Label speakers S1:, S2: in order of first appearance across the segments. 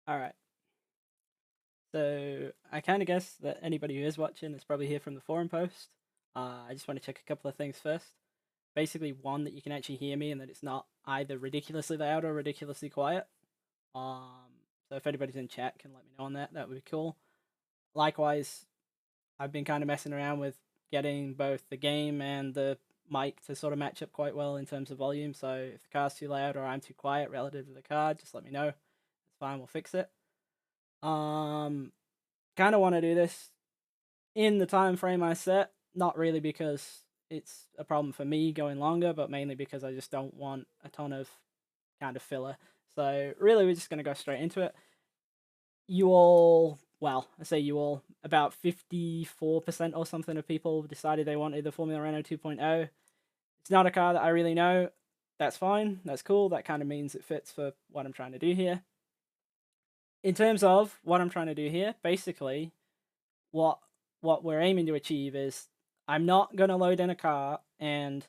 S1: Alright, so I kind of guess that anybody who is watching is probably here from the forum post. I just want to check a couple of things first. Basically, one, that you can actually hear me and that it's not either ridiculously loud or ridiculously quiet. So if anybody's in chat can let me know on that, that would be cool. Likewise, I've been kind of messing around with getting both the game and the mic to sort of match up quite well in terms of volume. So if the car's too loud or I'm too quiet relative to the car, just let me know. It's fine, we'll fix it. Um, Kind of want to do this in the time frame I set. Not really because it's a problem for me going longer, but mainly because I just don't want a ton of kind of filler. So really, we're just going to go straight into it. You all, well, I say you all, about 54% or something of people decided they wanted the Formula Renault 2.0. It's not a car that I really know. That's fine. That's cool. That kind of means it fits for what I'm trying to do here. In terms of what I'm trying to do here, basically, what we're aiming to achieve is I'm not going to load in a car and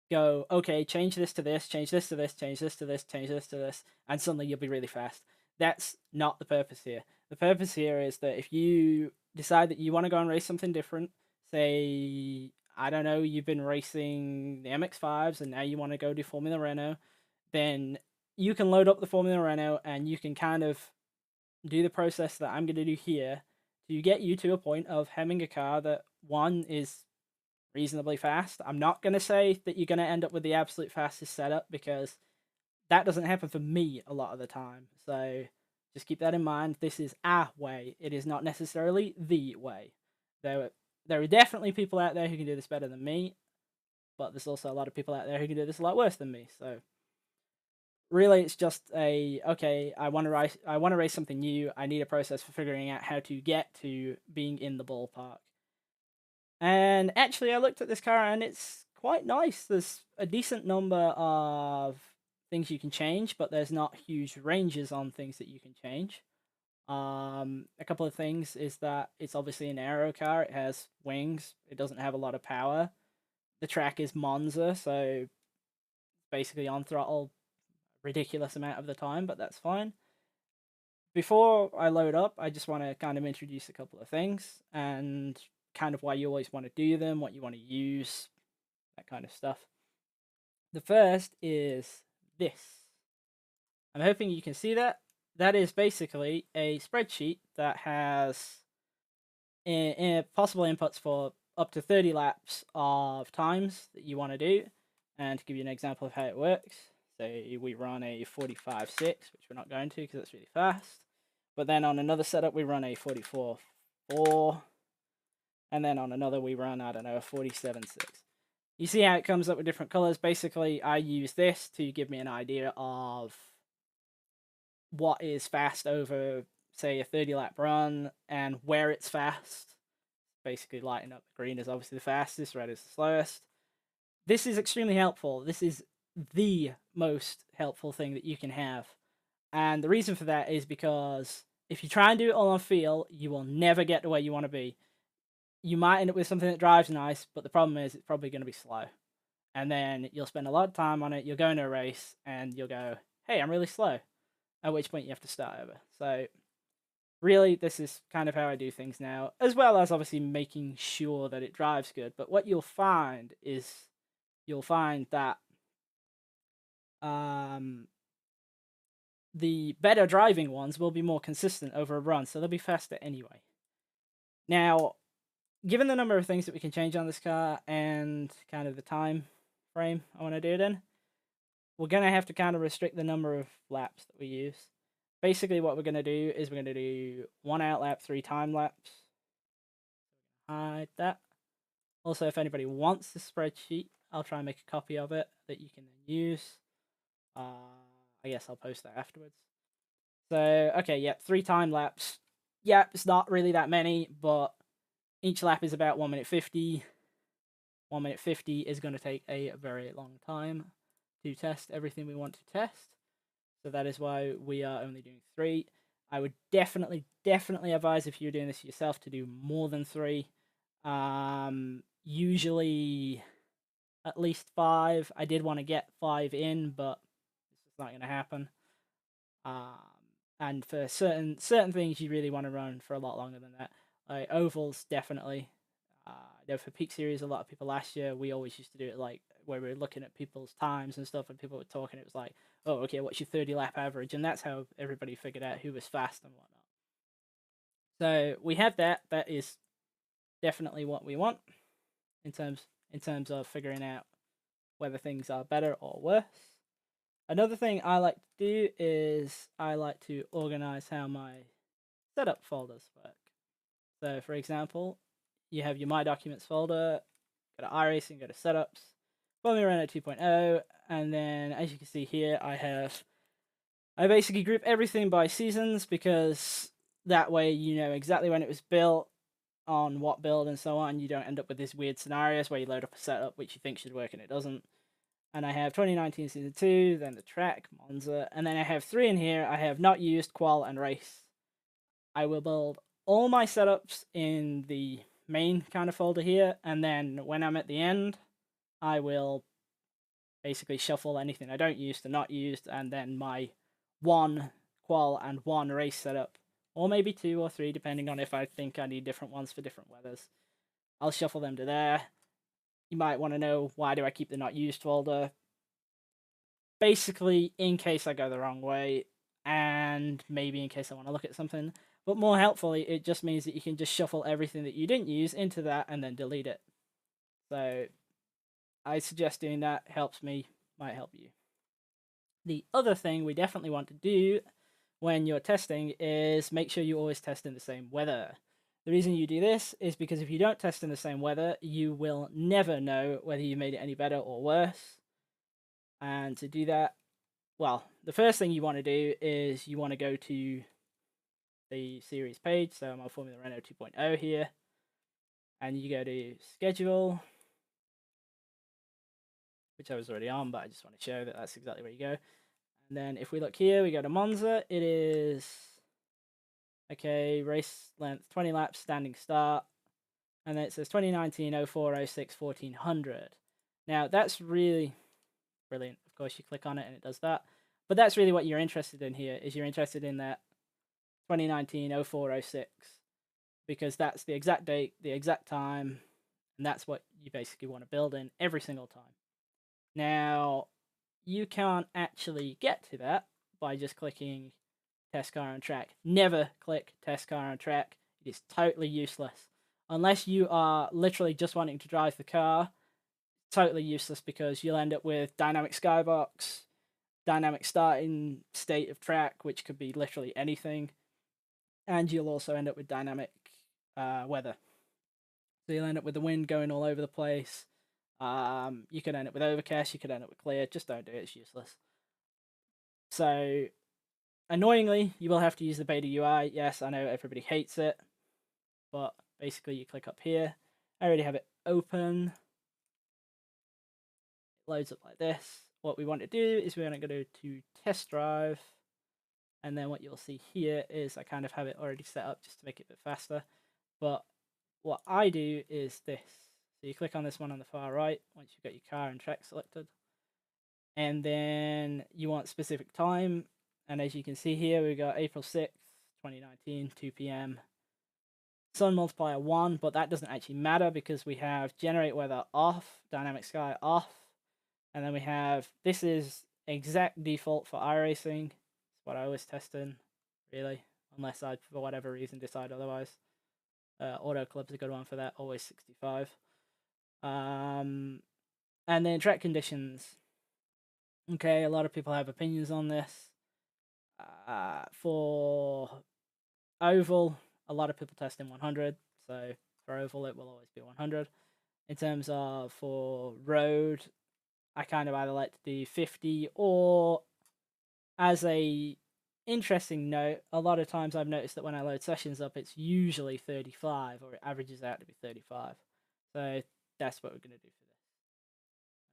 S1: go, okay, change this to this, change this to this, change this to this, change this to this, and suddenly you'll be really fast. That's not the purpose here. The purpose here is that if you decide that you want to go and race something different, say, I don't know, you've been racing the MX-5s and now you want to go do Formula Renault, then you can load up the Formula Renault and you can kind of do the process that I'm going to do here to get you to a point of having a car that, one, is reasonably fast. I'm not going to say that you're going to end up with the absolute fastest setup because that doesn't happen for me a lot of the time. So just keep that in mind. This is our way. It is not necessarily the way. There are definitely people out there who can do this better than me, but there's also a lot of people out there who can do this a lot worse than me. So really, it's just okay. I want to race something new. I need a process for figuring out how to get to being in the ballpark. And actually, I looked at this car and it's quite nice. There's a decent number of things you can change, but there's not huge ranges on things that you can change. A couple of things is that it's obviously an aero car. It has wings. It doesn't have a lot of power. The track is Monza, so basically on throttle ridiculous amount of the time, but that's fine. Before I load up, I just want to kind of introduce a couple of things and kind of why you always want to do them, what you want to use, that kind of stuff. The first is this. I'm hoping you can see that. That is basically a spreadsheet that has possible inputs for up to 30 laps of times that you want to do. And to give you an example of how it works, say we run a 45.6, which we're not going to because it's really fast. But then on another setup, we run a 44.4. And then on another, we run, I don't know, a 47.6. You see how it comes up with different colors. Basically, I use this to give me an idea of what is fast over, say, a 30-lap run and where it's fast. Basically, lighting up the green is obviously the fastest, red is the slowest. This is extremely helpful. This is the most helpful thing that you can have. And the reason for that is because if you try and do it all on feel, you will never get to where you want to be. You might end up with something that drives nice, but the problem is it's probably going to be slow. And then you'll spend a lot of time on it, you'll go into a race, and you'll go, hey, I'm really slow. At which point you have to start over. So really, this is kind of how I do things now, as well as obviously making sure that it drives good. But what you'll find is that the better driving ones will be more consistent over a run, so they'll be faster anyway. Now, given the number of things that we can change on this car and kind of the time frame I want to do it in, we're going to have to kind of restrict the number of laps that we use. Basically, what we're going to do is we're going to do 1 out lap, 3 time laps. Hide that. Also, if anybody wants the spreadsheet, I'll try and make a copy of it that you can then use. I guess I'll post that afterwards. So, okay, yep, 3 time laps. Yep, it's not really that many, but each lap is about 1 minute 50. 1 minute 50 is going to take a very long time to test everything we want to test. So that is why we are only doing 3. I would definitely advise if you're doing this yourself to do more than 3. Usually at least 5. I did want to get 5 in, but this is not going to happen. And for certain things, you really want to run for a lot longer than that. Like ovals, definitely. I know for peak series, a lot of people last year, we always used to do it like where we were looking at people's times and stuff, and people were talking. It was like, oh, okay, what's your 30 lap average? And that's how everybody figured out who was fast and whatnot. So we have that. That is definitely what we want in terms of figuring out whether things are better or worse. Another thing I like to do is I like to organize how my setup folders work. So, for example, you have your My Documents folder, go to iRacing, go to Setups, follow me around at 2.0, and then as you can see here, I basically group everything by seasons because that way you know exactly when it was built, on what build, and so on. You don't end up with these weird scenarios where you load up a setup which you think should work and it doesn't. And I have 2019 Season 2, then the track, Monza, and then I have 3 in here. I have Not Used, Qual, and Race. I will build all my setups in the main kind of folder here, and then when I'm at the end, I will basically shuffle anything I don't use to not used, and then my 1 Qual and 1 Race setup, or maybe 2 or 3, depending on if I think I need different ones for different weathers. I'll shuffle them to there. You might want to know, why do I keep the not used folder? Basically, in case I go the wrong way, and maybe in case I want to look at something. But more helpfully, it just means that you can just shuffle everything that you didn't use into that and then delete it. So I suggest doing that. Helps me, might help you. The other thing we definitely want to do when you're testing is make sure you always test in the same weather. The reason you do this is because if you don't test in the same weather, you will never know whether you made it any better or worse. And to do that, well, the first thing you want to do is you want to go to the series page. So I'm on Formula Renault 2.0 here. And you go to schedule, which I was already on, but I just want to show that that's exactly where you go. And then if we look here, we go to Monza. It is, okay, race length, 20 laps, standing start. And then it says 2019, 04, 06, 1400. Now, that's really brilliant. Of course, you click on it and it does that. But that's really what you're interested in here, is you're interested in that 2019, 04, 06. Because that's the exact date, the exact time, and that's what you basically want to build in every single time. Now, you can't actually get to that by just clicking test car on track. Never click test car on track. It is totally useless. Unless you are literally just wanting to drive the car, totally useless because you'll end up with dynamic skybox, dynamic starting state of track, which could be literally anything, and you'll also end up with dynamic weather. So you'll end up with the wind going all over the place. You could end up with overcast, you could end up with clear. Just don't do it, it's useless. So, annoyingly, you will have to use the beta UI. Yes, I know everybody hates it, but basically you click up here. I already have it open. It loads up like this. What we want to do is we want to go to test drive, and then what you'll see here is I kind of have it already set up just to make it a bit faster. But what I do is this. So you click on this one on the far right once you've got your car and track selected. And then you want specific time. And as you can see here, we've got April 6th, 2019, 2 p.m. Sun multiplier 1, but that doesn't actually matter because we have generate weather off, dynamic sky off. And then we have, this is exact default for iRacing. It's what I always test in, really, unless I, for whatever reason, decide otherwise. Auto Club's a good one for that, always 65. And then track conditions. Okay, a lot of people have opinions on this. For oval, a lot of people test in 100, so for oval it will always be 100. In terms of for road, I kind of either like to do 50, or as a interesting note, a lot of times I've noticed that when I load sessions up, it's usually 35, or it averages out to be 35. So that's what we're going to do for this.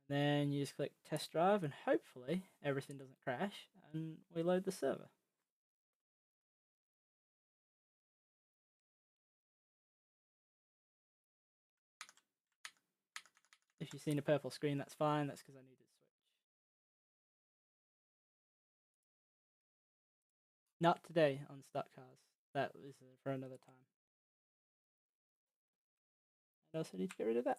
S1: And then you just click test drive, and hopefully everything doesn't crash, and we load the server. If you've seen a purple screen, that's fine. That's because I needed to switch. Not today on stock cars. That was for another time. I also need to get rid of that.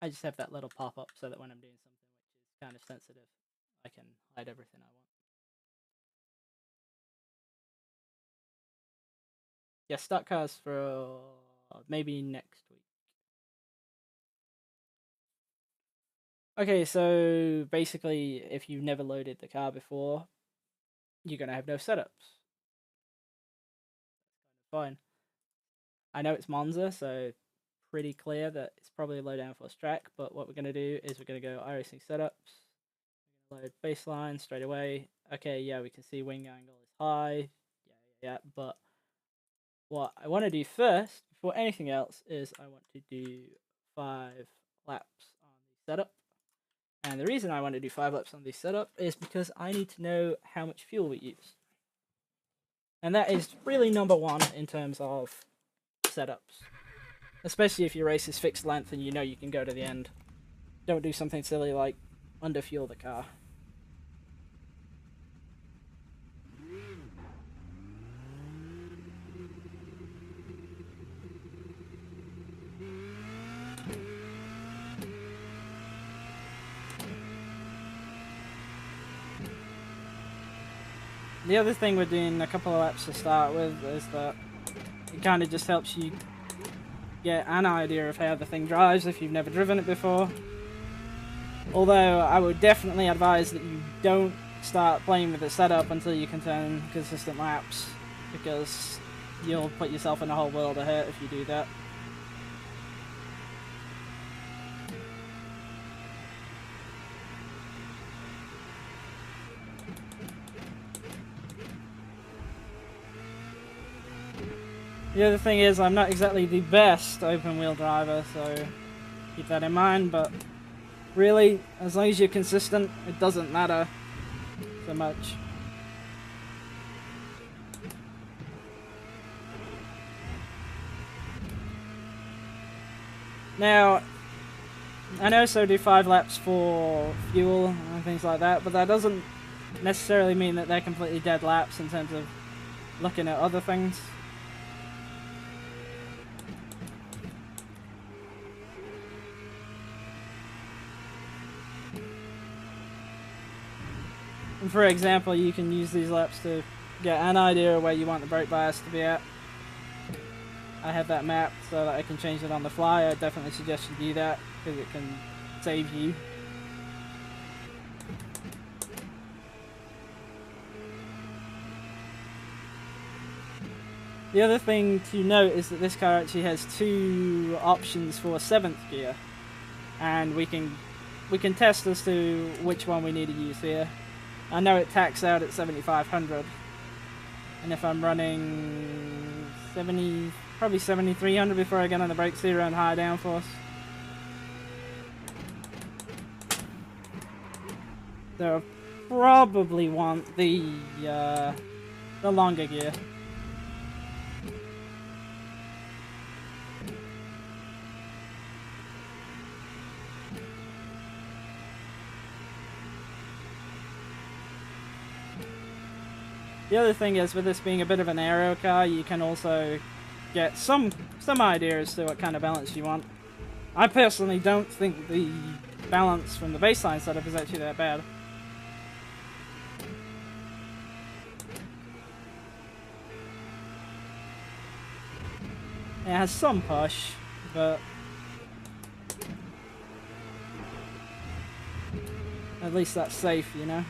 S1: I just have that little pop-up so that when I'm doing something which is kind of sensitive, I can hide everything I want. Yeah, stock cars for maybe next week. Okay, so basically, if you've never loaded the car before, you're going to have no setups. Fine. I know it's Monza, so pretty clear that it's probably a low downforce track, but what we're going to do is we're going to go iRacing setups, load baseline straight away. Okay, yeah, we can see wing angle is high, yeah, but what I want to do first, before anything else, is I want to do 5 laps on the setup. And the reason I want to do 5 laps on the setup is because I need to know how much fuel we use. And that is really number one in terms of setups. Especially if your race is fixed length and you know you can go to the end. Don't do something silly like underfuel the car. The other thing with doing a couple of laps to start with is that it kind of just helps you get an idea of how the thing drives if you've never driven it before. Although I would definitely advise that you don't start playing with the setup until you can turn consistent laps, because you'll put yourself in a whole world of hurt if you do that. The other thing is, I'm not exactly the best open wheel driver, so keep that in mind, but really, as long as you're consistent, it doesn't matter so much. Now, I also do 5 laps for fuel and things like that, but that doesn't necessarily mean that they're completely dead laps in terms of looking at other things. And for example, you can use these laps to get an idea of where you want the brake bias to be at. I have that mapped so that I can change it on the fly. I definitely suggest you do that because it can save you. The other thing to note is that this car actually has 2 options for 7th gear, and we can test as to which one we need to use here. I know it taxes out at 7,500, and if I'm running probably 7,300 before I get on the brakes here on high downforce. So I probably want the longer gear. The other thing is, with this being a bit of an aero car, you can also get some idea as to what kind of balance you want. I personally don't think the balance from the baseline setup is actually that bad. It has some push, but at least that's safe, you know?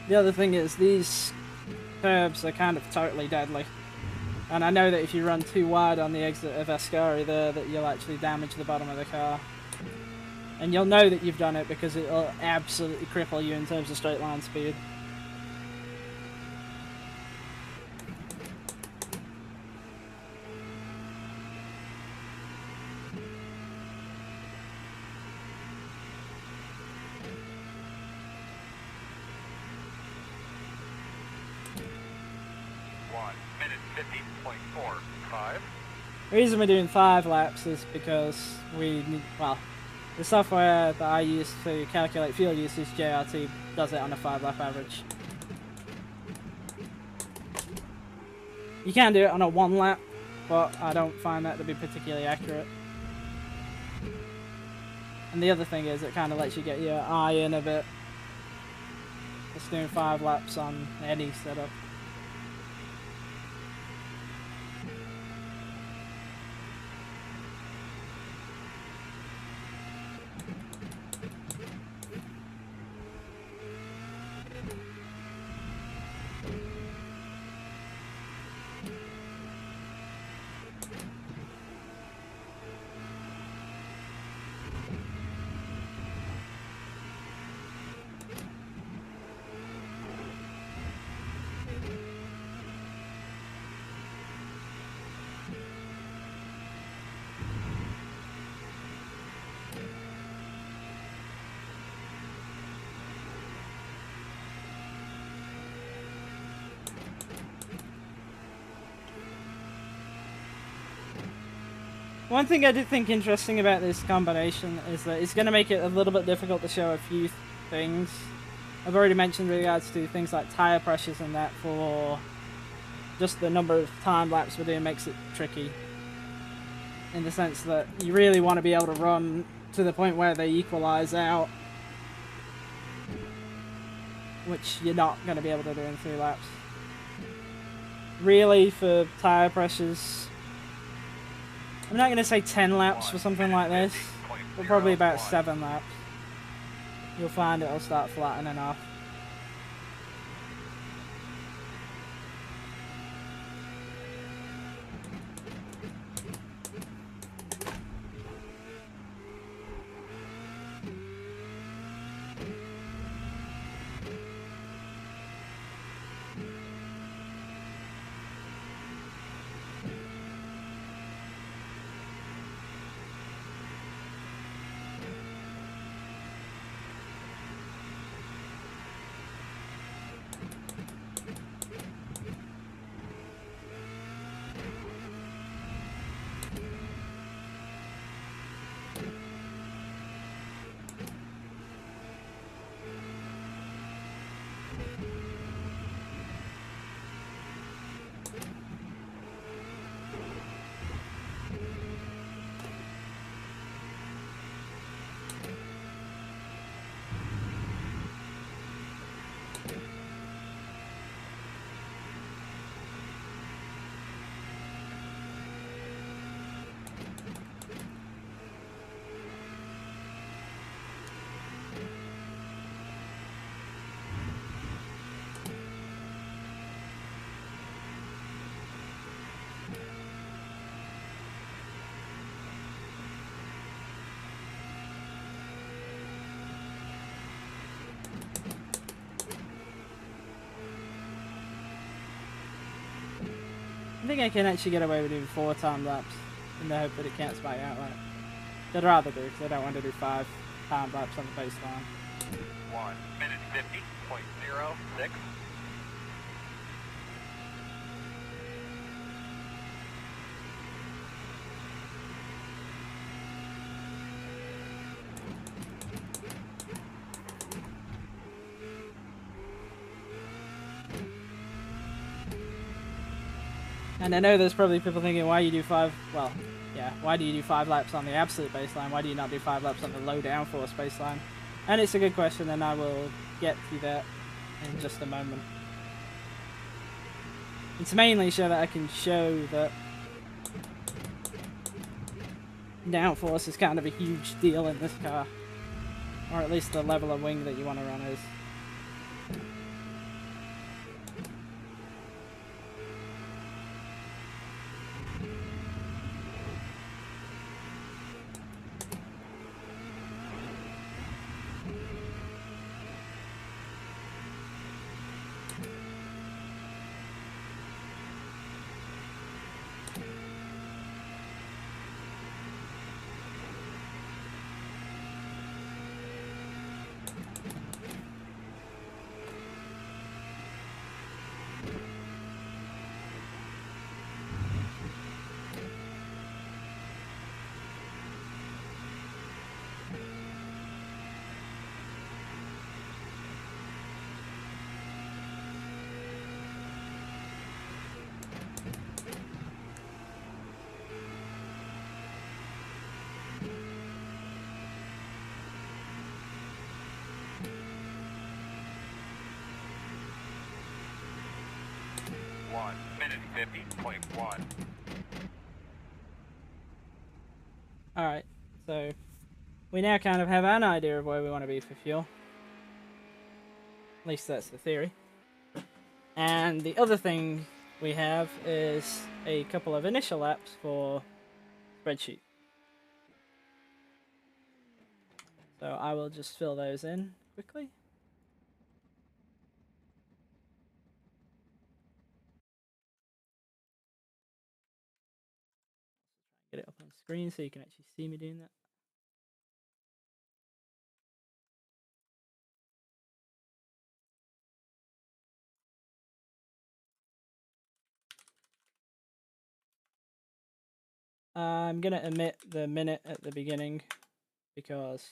S1: The other thing is, these curbs are kind of totally deadly. And I know that if you run too wide on the exit of Ascari there, that you'll actually damage the bottom of the car. And you'll know that you've done it because it'll absolutely cripple you in terms of straight line speed.
S2: 50.45.
S1: The reason we're doing 5 laps is because we need, well, the software that I use to calculate fuel usage, JRT, does it on a 5-lap average. You can do it on a 1 lap, but I don't find that to be particularly accurate. And the other thing is it kind of lets you get your eye in a bit. Just doing 5 laps on any setup. One thing I did think interesting about this combination is that it's going to make it a little bit difficult to show a few things. I've already mentioned with regards to things like tyre pressures and that, for just the number of time lapse we're doing makes it tricky. In the sense that you really want to be able to run to the point where they equalise out, which you're not going to be able to do in 3 laps. Really, for tyre pressures, I'm not going to say 10 laps for something like this, but probably about 7 laps. You'll find it'll start flattening off. I think I can actually get away with doing 4 time laps in the hope that it counts my outright. I'd rather do, because I don't want to do 5 time laps on the baseline.
S2: 1 minute 50.06.
S1: And I know there's probably people thinking, why you do 5, well, yeah, why do you do 5 laps on the absolute baseline? Why do you not do 5 laps on the low downforce baseline? And it's a good question, and I will get to that in just a moment. It's mainly so that I can show that downforce is kind of a huge deal in this car. Or at least the level of wing that you want to run is.
S2: 1 minute 50.1.
S1: Alright, so we now kind of have an idea of where we want to be for fuel. At least that's the theory. And the other thing we have is a couple of initial laps for Spreadsheet. So I will just fill those in quickly. Get it up on screen so you can actually see me doing that. I'm gonna omit the minute at the beginning because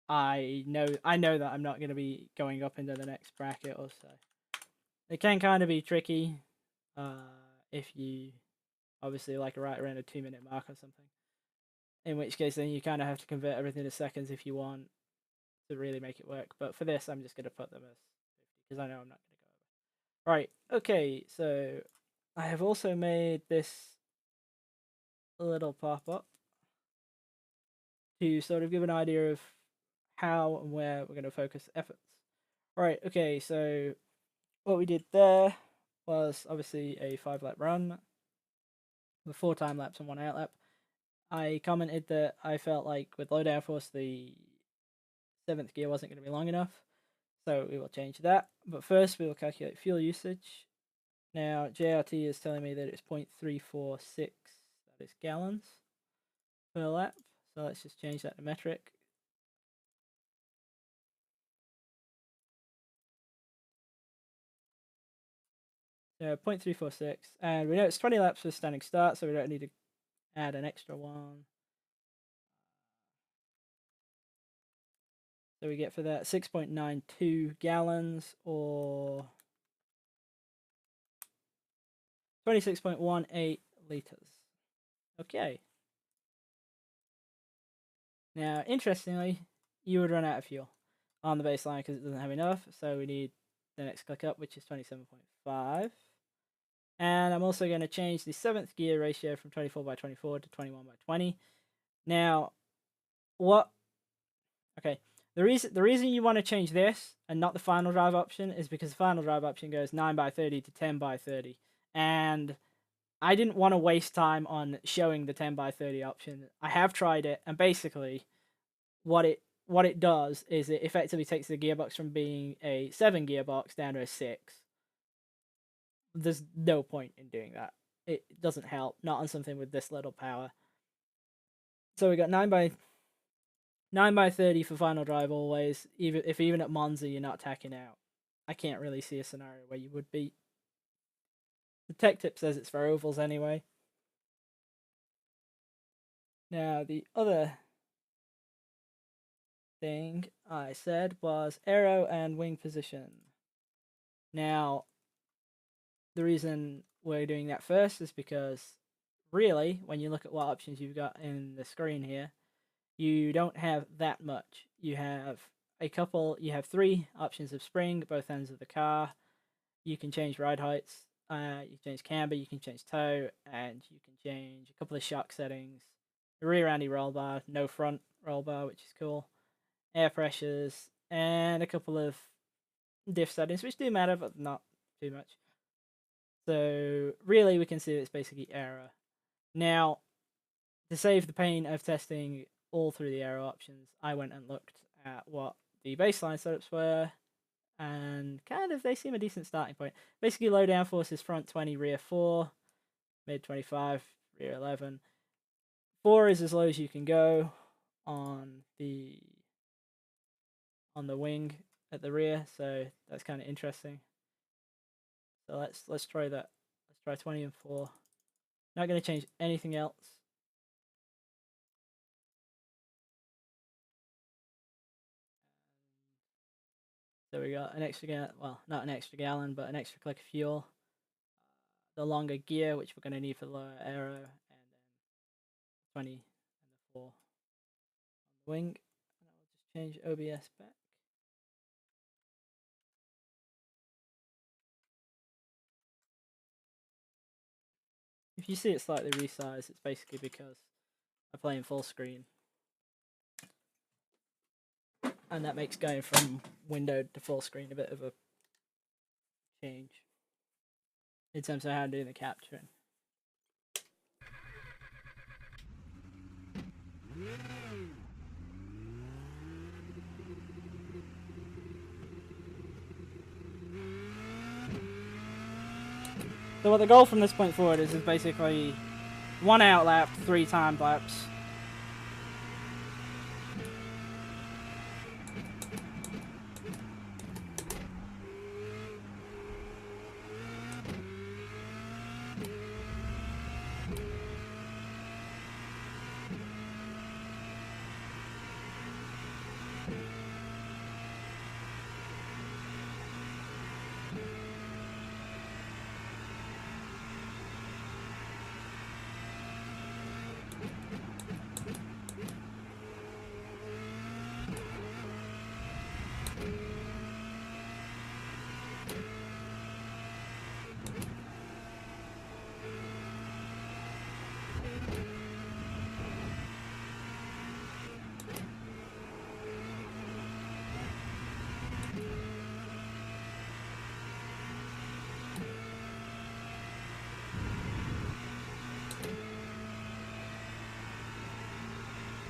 S1: I know that I'm not gonna be going up into the next bracket or so. It can kind of be tricky if you obviously like right around a 2-minute mark or something. In which case then you kind of have to convert everything to seconds if you want to really make it work. But for this I'm just gonna put them as 50 because I know I'm not gonna go over. Right, okay, so I have also made this little pop-up to sort of give an idea of how and where we're going to focus efforts. Right, okay, so what we did there was obviously a 5-lap run with 4 time laps and 1 out lap. I commented that I felt like with low downforce the 7th gear wasn't going to be long enough, so we will change that. But first we will calculate fuel usage. Now JRT is telling me that it's 0.346, that is gallons per lap. So let's just change that to metric. So 0.346, and we know it's 20 laps with standing start, so we don't need to add an extra one. So we get for that 6.92 gallons or 26.18 liters. Okay. Now, interestingly, you would run out of fuel on the baseline because it doesn't have enough, so we need the next click up, which is 27.5. And I'm also going to change the 7th gear ratio from 24/24 to 21/20. Now, what? Okay, the reason you want to change this and not the final drive option is because the final drive option goes 9/30 to 10/30, and I didn't want to waste time on showing the 10/30 option. I have tried it, and basically, what it does is it effectively takes the gearbox from being a 7 gearbox down to a 6. There's no point in doing that. It doesn't help, not on something with this little power. So we got 9/30 for final drive always. Even at Monza you're not tacking out. I can't really see a scenario where you would be. The tech tip says it's for ovals anyway. Now the other thing I said was aero and wing position. Now the reason we're doing that first is because really when you look at what options you've got in the screen here, you don't have that much. You have you have 3 options of spring, both ends of the car. You can change ride heights, you can change camber, you can change tow, and you can change a couple of shock settings. The rear anti-roll bar, no front roll bar, which is cool. Air pressures, and a couple of diff settings, which do matter, but not too much. So really we can see it's basically aero. Now, to save the pain of testing all through the aero options, I went and looked at what the baseline setups were, and kind of they seem a decent starting point. Basically, low downforce is front 20, rear 4, mid 25, rear 11. 4 is as low as you can go on the wing at the rear, so that's kind of interesting. So let's try that. Let's try 20 and 4. Not going to change anything else. So we got an extra gallon, well, not an extra gallon, but an extra click of fuel. The longer gear, which we're going to need for the lower aero, and then 20 and the 4 on the wing. And I'll just change OBS back. If you see it slightly resized, it's basically because I play in full screen. And that makes going from windowed to full screen a bit of a change in terms of how I'm doing the capturing. So what the goal from this point forward is basically 1 out lap, 3 time laps.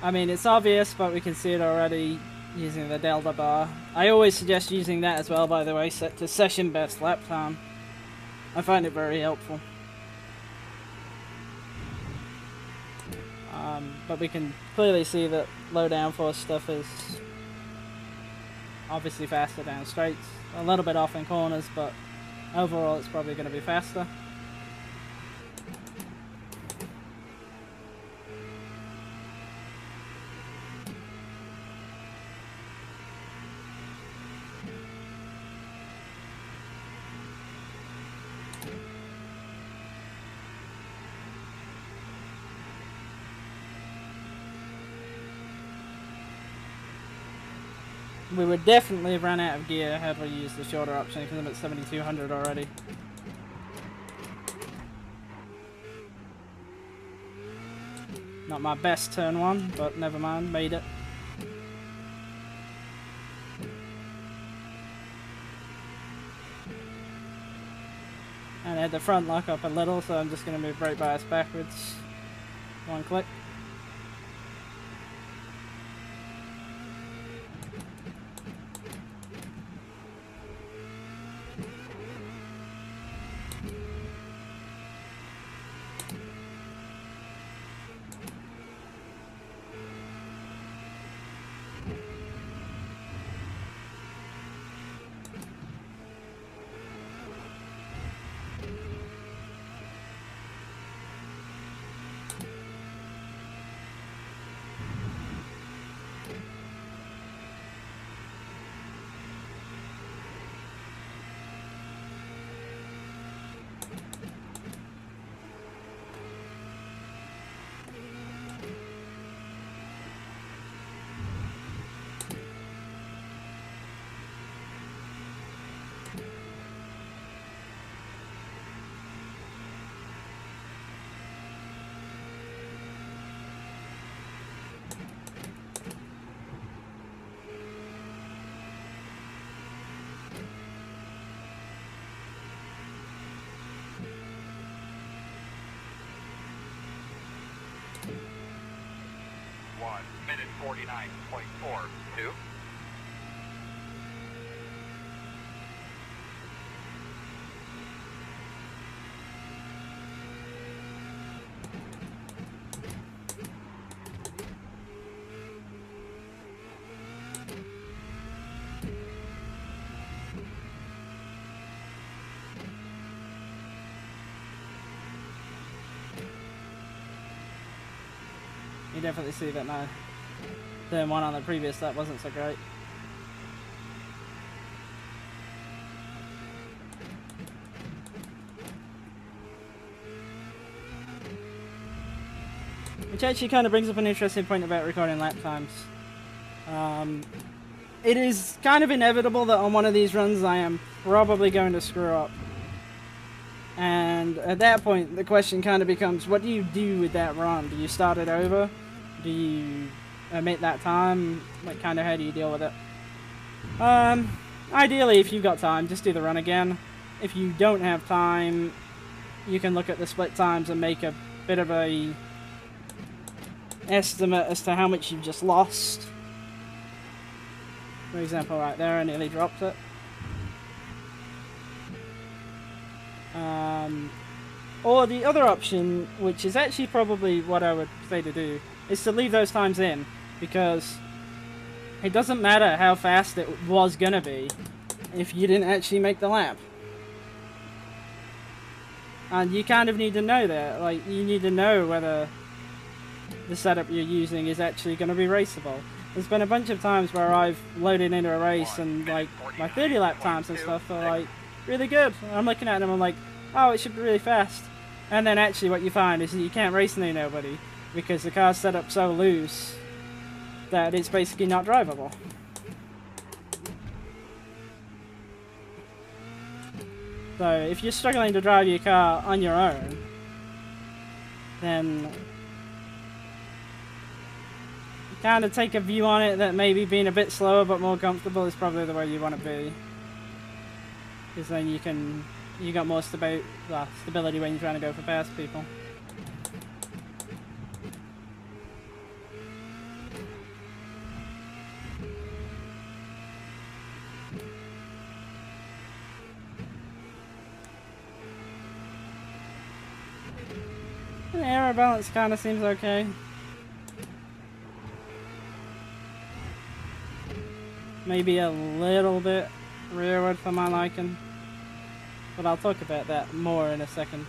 S1: I mean, it's obvious, but we can see it already using the delta bar. I always suggest using that as well, by the way, set to session best lap time. I find it very helpful. But we can clearly see that low downforce stuff is obviously faster down straights. A little bit off in corners, but overall it's probably going to be faster. We would definitely have run out of gear had we used the shorter option because I'm at 7200 already. Not my best turn one, but never mind, made it. And I had the front lock up a little, so I'm just going to move brake bias backwards. 1 click.
S2: Minute 49.42.
S1: You definitely see that now. The one on the previous lap wasn't so great. Which actually kind of brings up an interesting point about recording lap times. It is kind of inevitable that on one of these runs I am probably going to screw up. And at that point, the question kind of becomes, what do you do with that run? Do you start it over? Do you omit that time? Like, kind of how do you deal with it? Ideally, if you've got time, just do the run again. If you don't have time, you can look at the split times and make a bit of a estimate as to how much you've just lost. For example, right there, I nearly dropped it. Or the other option, which is actually probably what I would say to do, is to leave those times in, because it doesn't matter how fast it was gonna be if you didn't actually make the lap. And you kind of need to know that, like, you need to know whether the setup you're using is actually going to be raceable. There's been a bunch of times where I've loaded into a race and, like, my 30 lap times and stuff are, like, really good. And I'm looking at them, I'm like, oh, it should be really fast. And then actually what you find is that you can't race near nobody because the car's set up so loose that it's basically not drivable. So if you're struggling to drive your car on your own, then kind of take a view on it that maybe being a bit slower but more comfortable is probably the way you want to be. Because then you got more stability when you're trying to go for past people. The Aero Balance kind of seems okay. Maybe a little bit rearward for my liking. But I'll talk about that more in a second.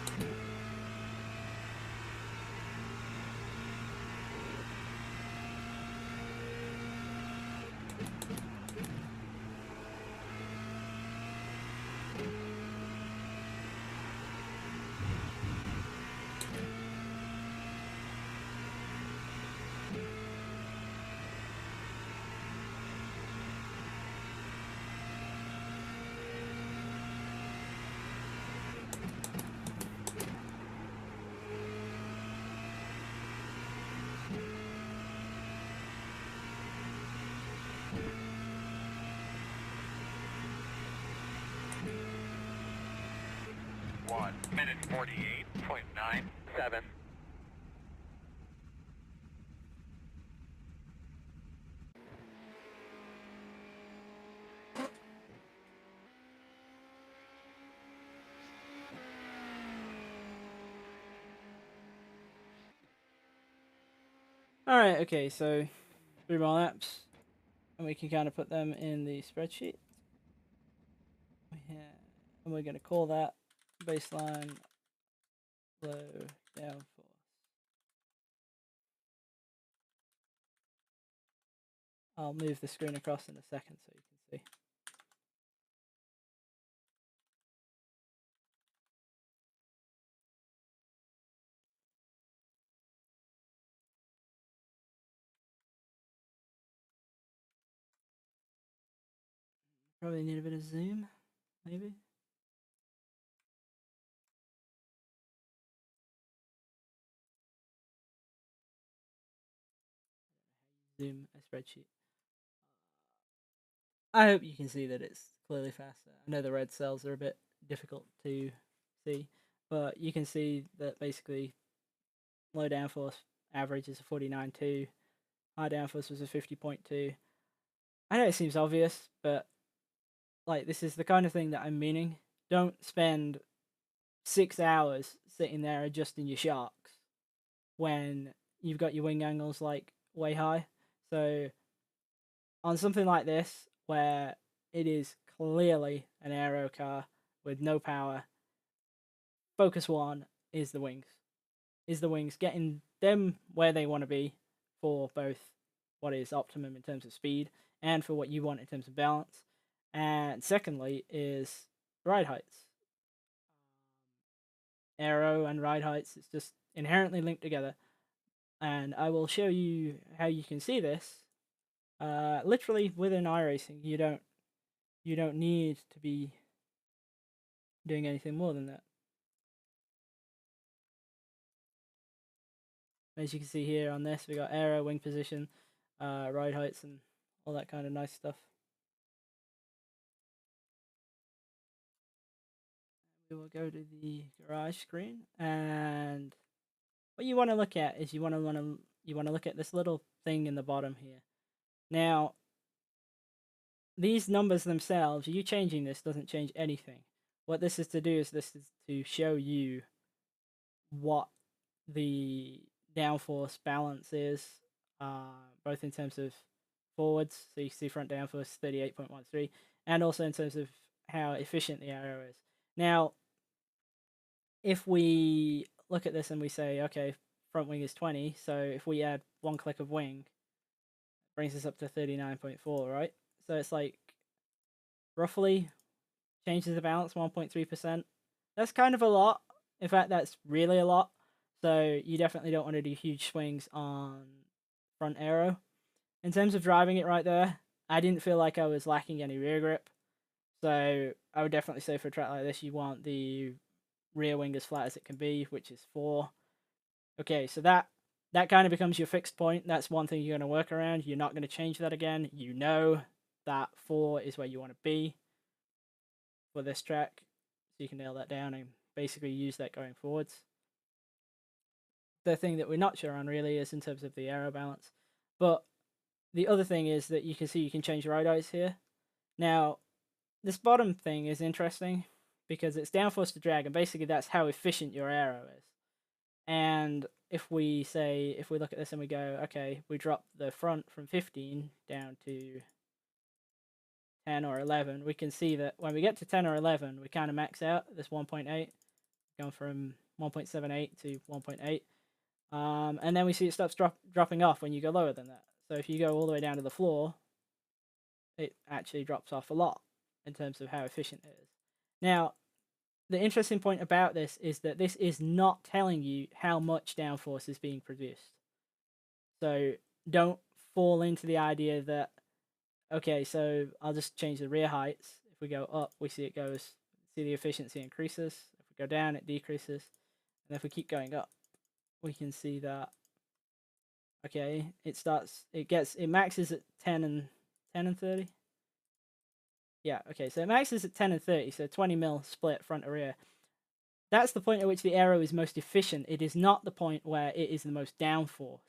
S2: Minute 48.97.
S1: Alright, okay, so 3 more laps. And we can kind of put them in the spreadsheet. And we're going to call that baseline low downforce. I'll move the screen across in a second so you can see. Probably need a bit of zoom, maybe. Zoom a spreadsheet. I hope you can see that it's clearly faster. I know the red cells are a bit difficult to see, but you can see that basically low downforce average is a 49.2, high downforce was a 50.2. I know it seems obvious, but like this is the kind of thing that I'm meaning. Don't spend 6 hours sitting there adjusting your shocks when you've got your wing angles like way high. So on something like this, where it is clearly an aero car with no power, focus one is the wings. Getting them where they want to be for both what is optimum in terms of speed and for what you want in terms of balance. And secondly is ride heights. Aero and ride heights, it's just inherently linked together. And I will show you how you can see this. Literally within iRacing, you don't need to be doing anything more than that. As you can see here on this, we got aero, wing position, ride heights, and all that kind of nice stuff. We will go to the garage screen, and what you want to look at is you want to look at this little thing in the bottom here. Now, these numbers themselves, you changing this doesn't change anything. What this is to do is this is to show you what the downforce balance is, both in terms of forwards, so you can see front downforce 38.13, and also in terms of how efficient the aero is. Now, if we look at this and we say, okay, front wing is 20, so if we add 1 click of wing, it brings us up to 39.4, right? So it's like roughly changes the balance 1.3%. That's kind of a lot. In fact, that's really a lot. So you definitely don't want to do huge swings on front aero. In terms of driving it right there, I didn't feel like I was lacking any rear grip. So I would definitely say for a track like this, you want the rear wing as flat as it can be, which is 4. Okay, so that kind of becomes your fixed point. That's one thing you're going to work around. You're not going to change that again. You know that 4 is where you want to be for this track. So you can nail that down and basically use that going forwards. The thing that we're not sure on really is in terms of the aero balance. But the other thing is that you can see you can change ride heights here. Now, this bottom thing is interesting because it's downforce to drag, and basically that's how efficient your aero is. And if we look at this and we go, okay, we drop the front from 15 down to 10 or 11, we can see that when we get to 10 or 11, we kind of max out this 1.8, going from 1.78 to 1.8. And then we see it stops dropping off when you go lower than that. So if you go all the way down to the floor, it actually drops off a lot in terms of how efficient it is. Now, the interesting point about this is that this is not telling you how much downforce is being produced. So don't fall into the idea that, okay, so I'll just change the rear heights. If we go up, we see the efficiency increases. If we go down, it decreases. And if we keep going up, we can see that, okay, it maxes at 10 and 30. Yeah, okay, so it maxes at 10 and 30, so 20 mil split front to rear. That's the point at which the aero is most efficient. It is not the point where it is the most downforce.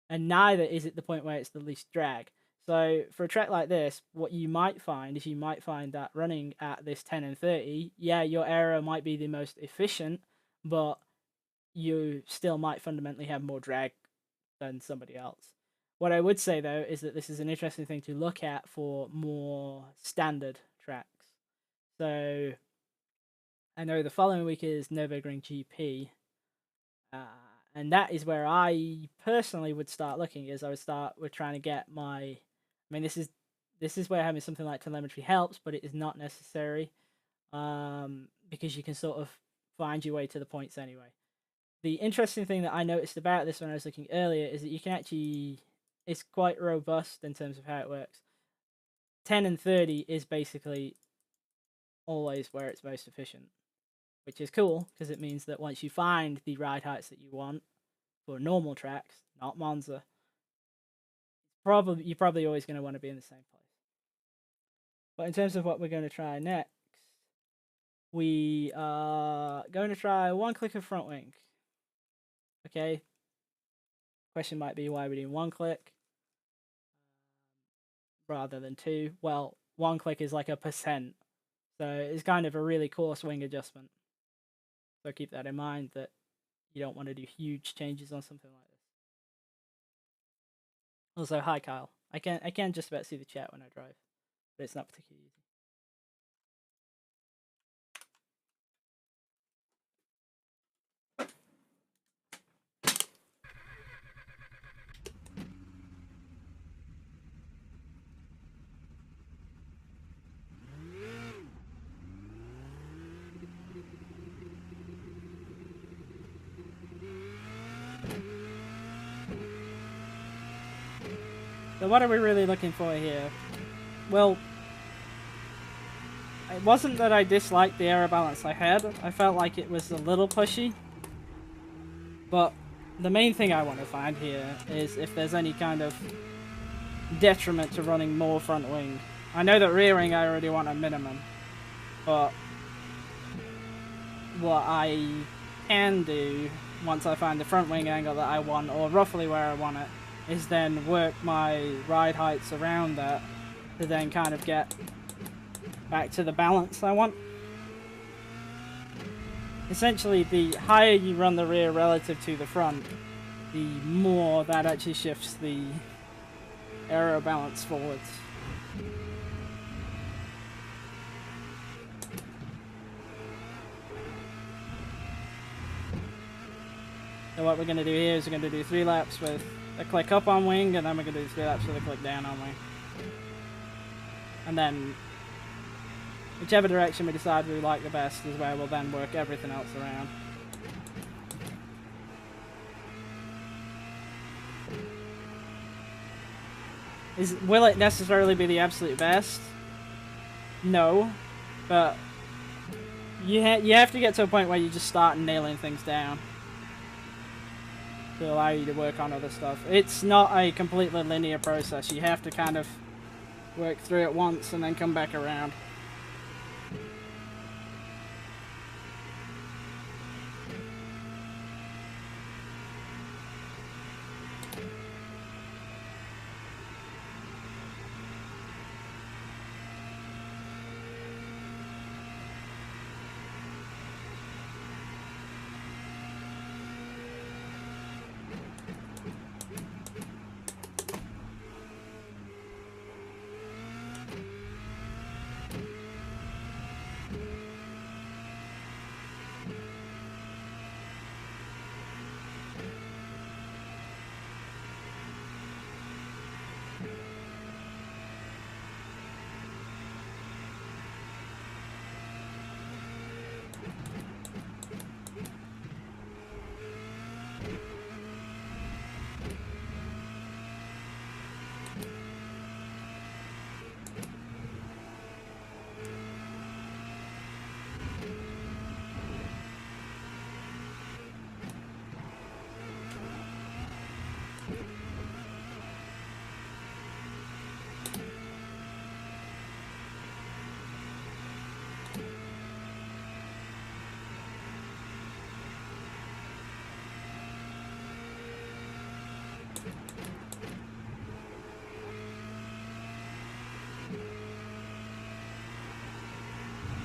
S1: And neither is it the point where it's the least drag. So for a track like this, what you might find is that running at this 10 and 30, yeah, your aero might be the most efficient, but you still might fundamentally have more drag than somebody else. What I would say, though, is that this is an interesting thing to look at for more standard tracks. So I know the following week is Nürburgring GP, and that is where I personally would start looking, is I would start with trying to get my... I mean, this is where having something like telemetry helps, but it is not necessary, because you can sort of find your way to the points anyway. The interesting thing that I noticed about this when I was looking earlier is that you can actually... It's quite robust in terms of how it works. 10 and 30 is basically always where it's most efficient, which is cool because it means that once you find the ride heights that you want for normal tracks, not Monza, you're probably always going to want to be in the same place. But in terms of what we're going to try next, we are going to try 1 click of front wing. Okay. Question might be, why are we doing 1 click rather than 2? Well, 1 click is like a percent, so it's kind of a really coarse wing adjustment. So keep that in mind, that you don't want to do huge changes on something like this. Also, hi Kyle. I can just about see the chat when I drive, but it's not particularly easy. So what are we really looking for here? Well, it wasn't that I disliked the aero balance I had. I felt like it was a little pushy. But the main thing I want to find here is if there's any kind of detriment to running more front wing. I know that rear wing I already want a minimum, but what I can do once I find the front wing angle that I want, or roughly where I want it, is then work my ride heights around that to then kind of get back to the balance I want. Essentially, the higher you run the rear relative to the front, the more that actually shifts the aero balance forwards. So what we're going to do here is we're going to do 3 laps with a click up on wing, and then we're going to do 3 laps with a click down on wing. And then whichever direction we decide we like the best is where we'll then work everything else around. Will it necessarily be the absolute best? No, but you have to get to a point where you just start nailing things down to allow you to work on other stuff. It's not a completely linear process. You have to kind of work through it once and then come back around.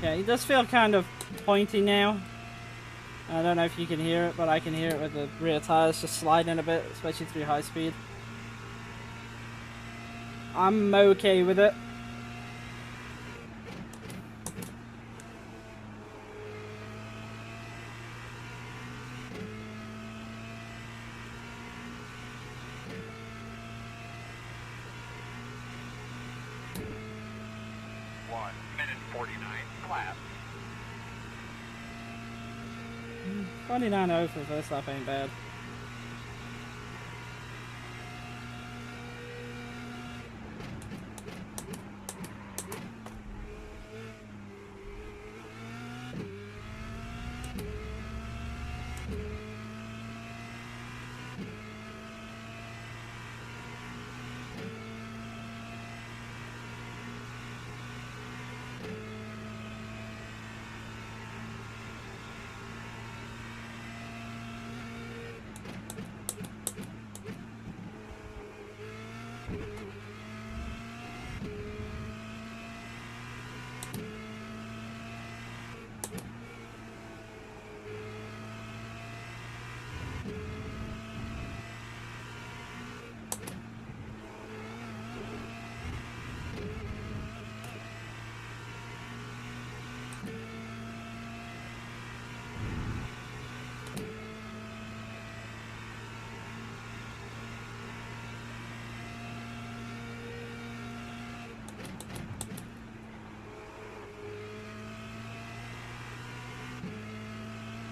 S1: Yeah, it does feel kind of pointy now. I don't know if you can hear it, but I can hear it with the rear tires just sliding a bit, especially through high speed. I'm okay with it.
S2: Clap.
S1: 29.0 for the first lap ain't bad.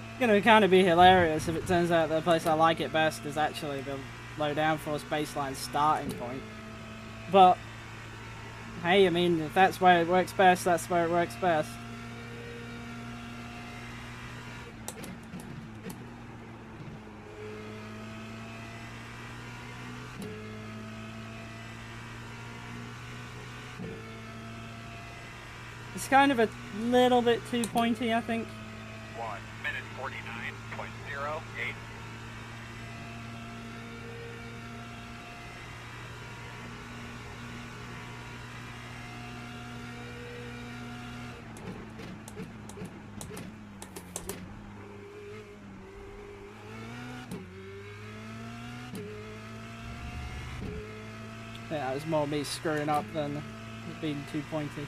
S1: It's gonna kind of be hilarious if it turns out the place I like it best is actually the low downforce baseline starting point. But hey, I mean, if that's where it works best, that's where it works best. It's kind of a little bit too pointy, I think.
S2: 1 minute 49.08.
S1: Yeah, it was more me screwing up than it being too pointy.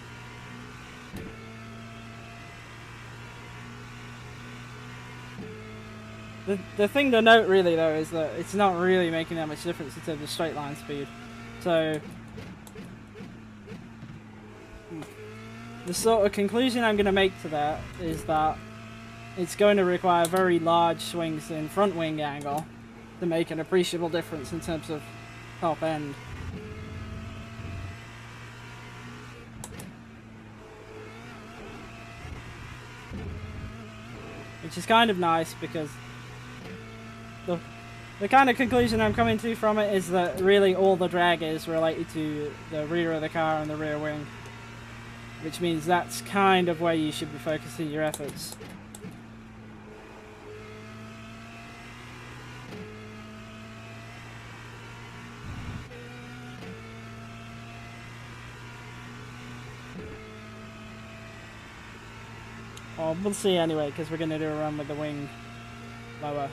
S1: The thing to note really though is that it's not really making that much difference in terms of straight line speed. So the sort of conclusion I'm going to make to that is that it's going to require very large swings in front wing angle to make an appreciable difference in terms of top end. Which is kind of nice because the kind of conclusion I'm coming to from it is that really all the drag is related to the rear of the car and the rear wing. Which means that's kind of where you should be focusing your efforts. Well, we'll see anyway, because we're going to do a run with the wing lower.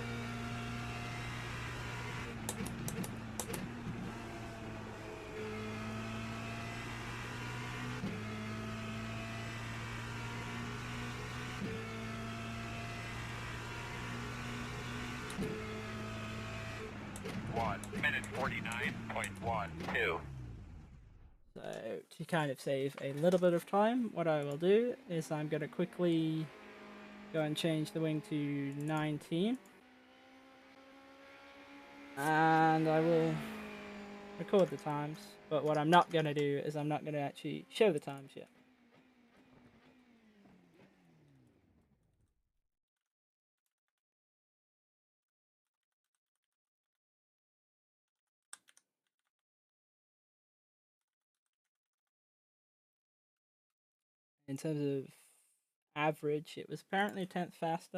S2: Minute 49.12.
S1: So, to kind of save a little bit of time, what I will do is I'm going to quickly go and change the wing to 19. And I will record the times, but what I'm not going to do is I'm not going to actually show the times yet. In terms of average, it was apparently a tenth faster,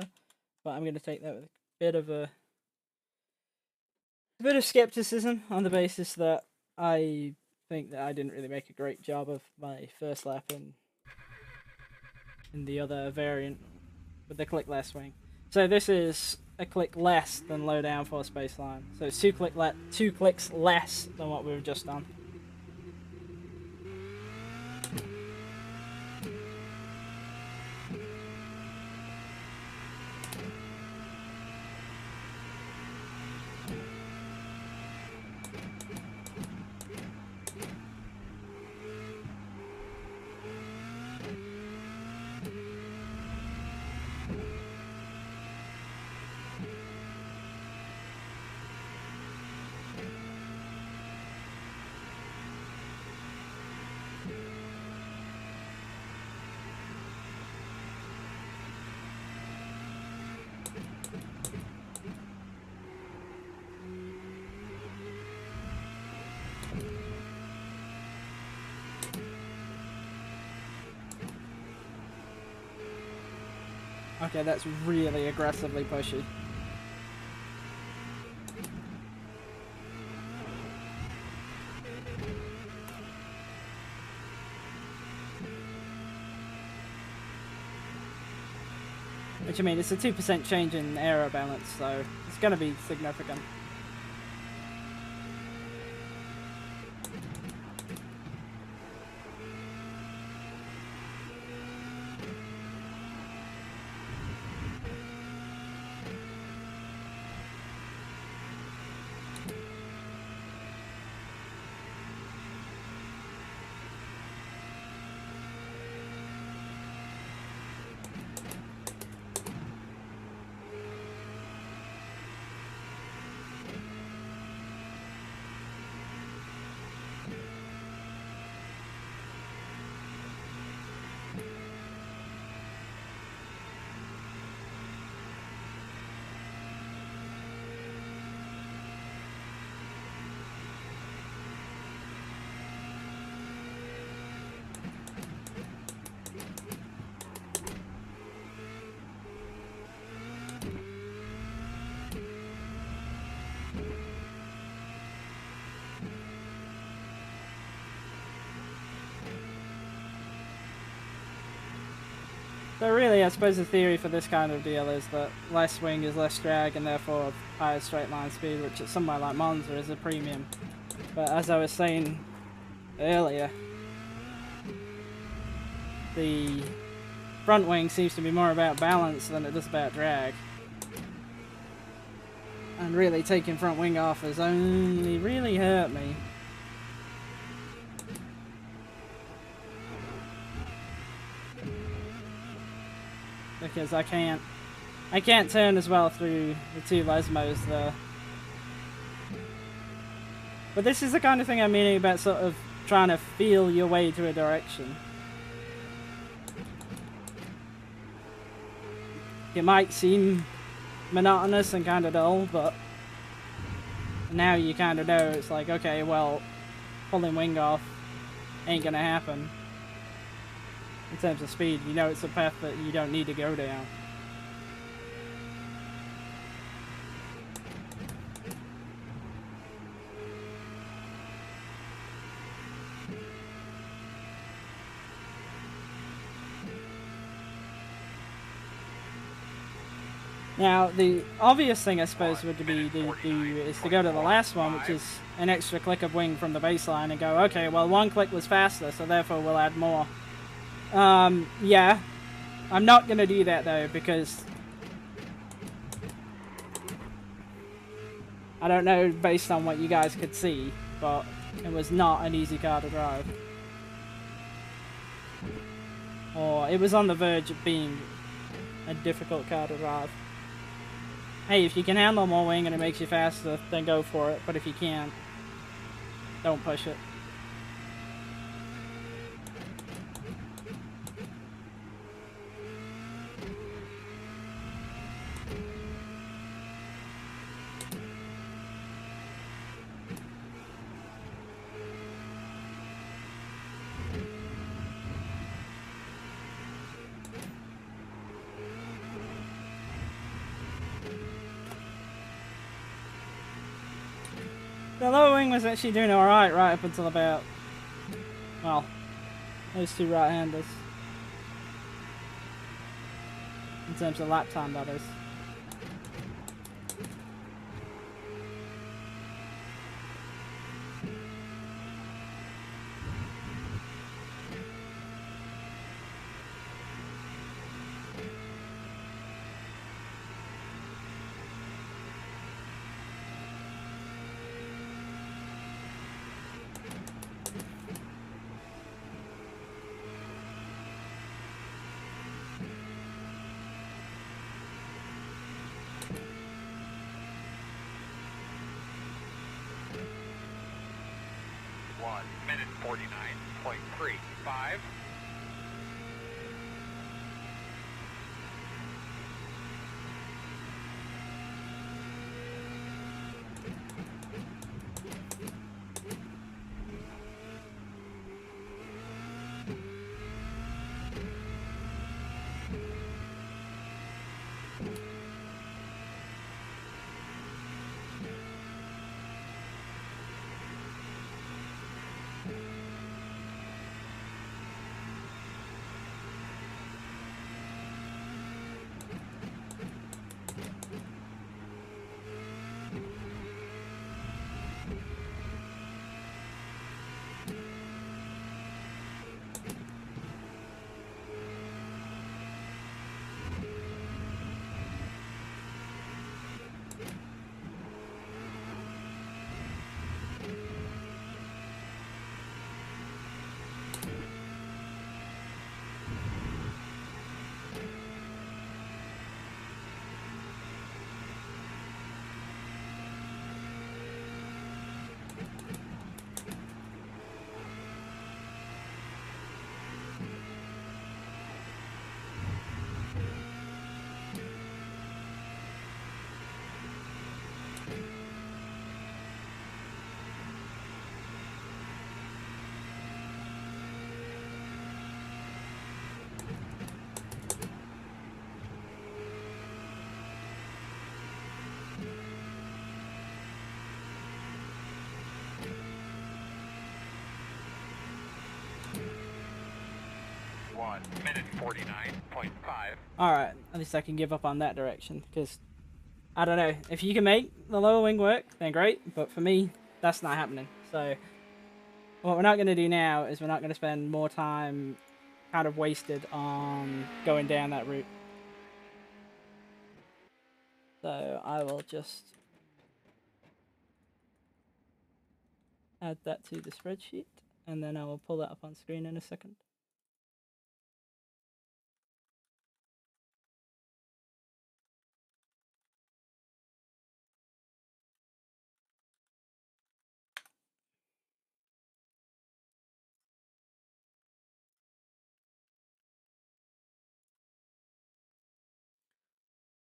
S1: but I'm going to take that with a bit of skepticism on the basis that I think that I didn't really make a great job of my first lap in the other variant with the click less wing. So this is a click less than low downforce baseline. So it's two clicks less than what we've just done. Okay, that's really aggressively pushy. Which, I mean, it's a 2% change in Aero Balance, so it's going to be significant. So really, I suppose the theory for this kind of deal is that less wing is less drag and therefore higher straight line speed, which at somewhere like Monza is a premium. But as I was saying earlier, the front wing seems to be more about balance than it does about drag. And really taking front wing off has only really hurt me. Because I can't turn as well through the two Lesmos there. But this is the kind of thing I'm meaning about sort of trying to feel your way to a direction. It might seem monotonous and kind of dull, but now you kind of know it's like, okay, well, pulling wing off ain't gonna happen. In terms of speed, you know it's a path that you don't need to go down. Now, the obvious thing I suppose would be to do is to go to the last one, which is an extra click of wing from the baseline and go, okay, well, one click was faster, so therefore we'll add more. Yeah. I'm not going to do that, though, because I don't know based on what you guys could see, but it was not an easy car to drive. Or it was on the verge of being a difficult car to drive. Hey, if you can handle more wing and it makes you faster, then go for it. But if you can't, don't push it. The lower wing was actually doing alright right up until about, well, those two right-handers. In terms of lap time, that is.
S2: Minute 49.35. 1 minute 49.5.
S1: Alright, at least I can give up on that direction, because, I don't know, if you can make the lower wing work, then great, but for me, that's not happening. So, what we're not going to do now is we're not going to spend more time kind of wasted on going down that route. So, I will just add that to the spreadsheet, and then I will pull that up on screen in a second.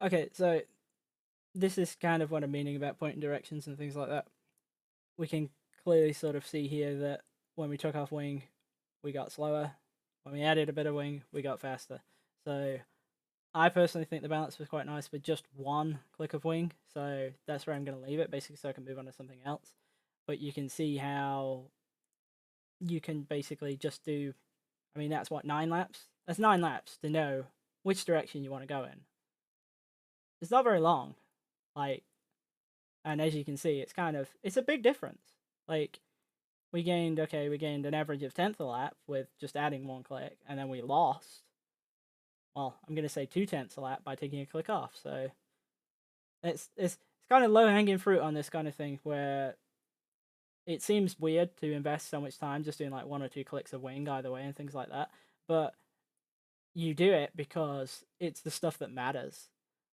S1: Okay, so this is kind of what I'm meaning about pointing directions and things like that. We can clearly sort of see here that when we took off wing, we got slower. When we added a bit of wing, we got faster. So I personally think the balance was quite nice with just one click of wing. So that's where I'm going to leave it, basically, so I can move on to something else. But you can see how you can basically just do, I mean, that's what, 9 laps? That's 9 laps to know which direction you want to go in. It's not very long. Like, and as you can see, it's a big difference. Like, we gained an average of 10th a lap with just adding one click, and then we lost, well, I'm going to say 2/10 a lap by taking a click off. So it's kind of low-hanging fruit on this kind of thing, where it seems weird to invest so much time just doing like 1 or 2 clicks of wing either way and things like that, but you do it because it's the stuff that matters.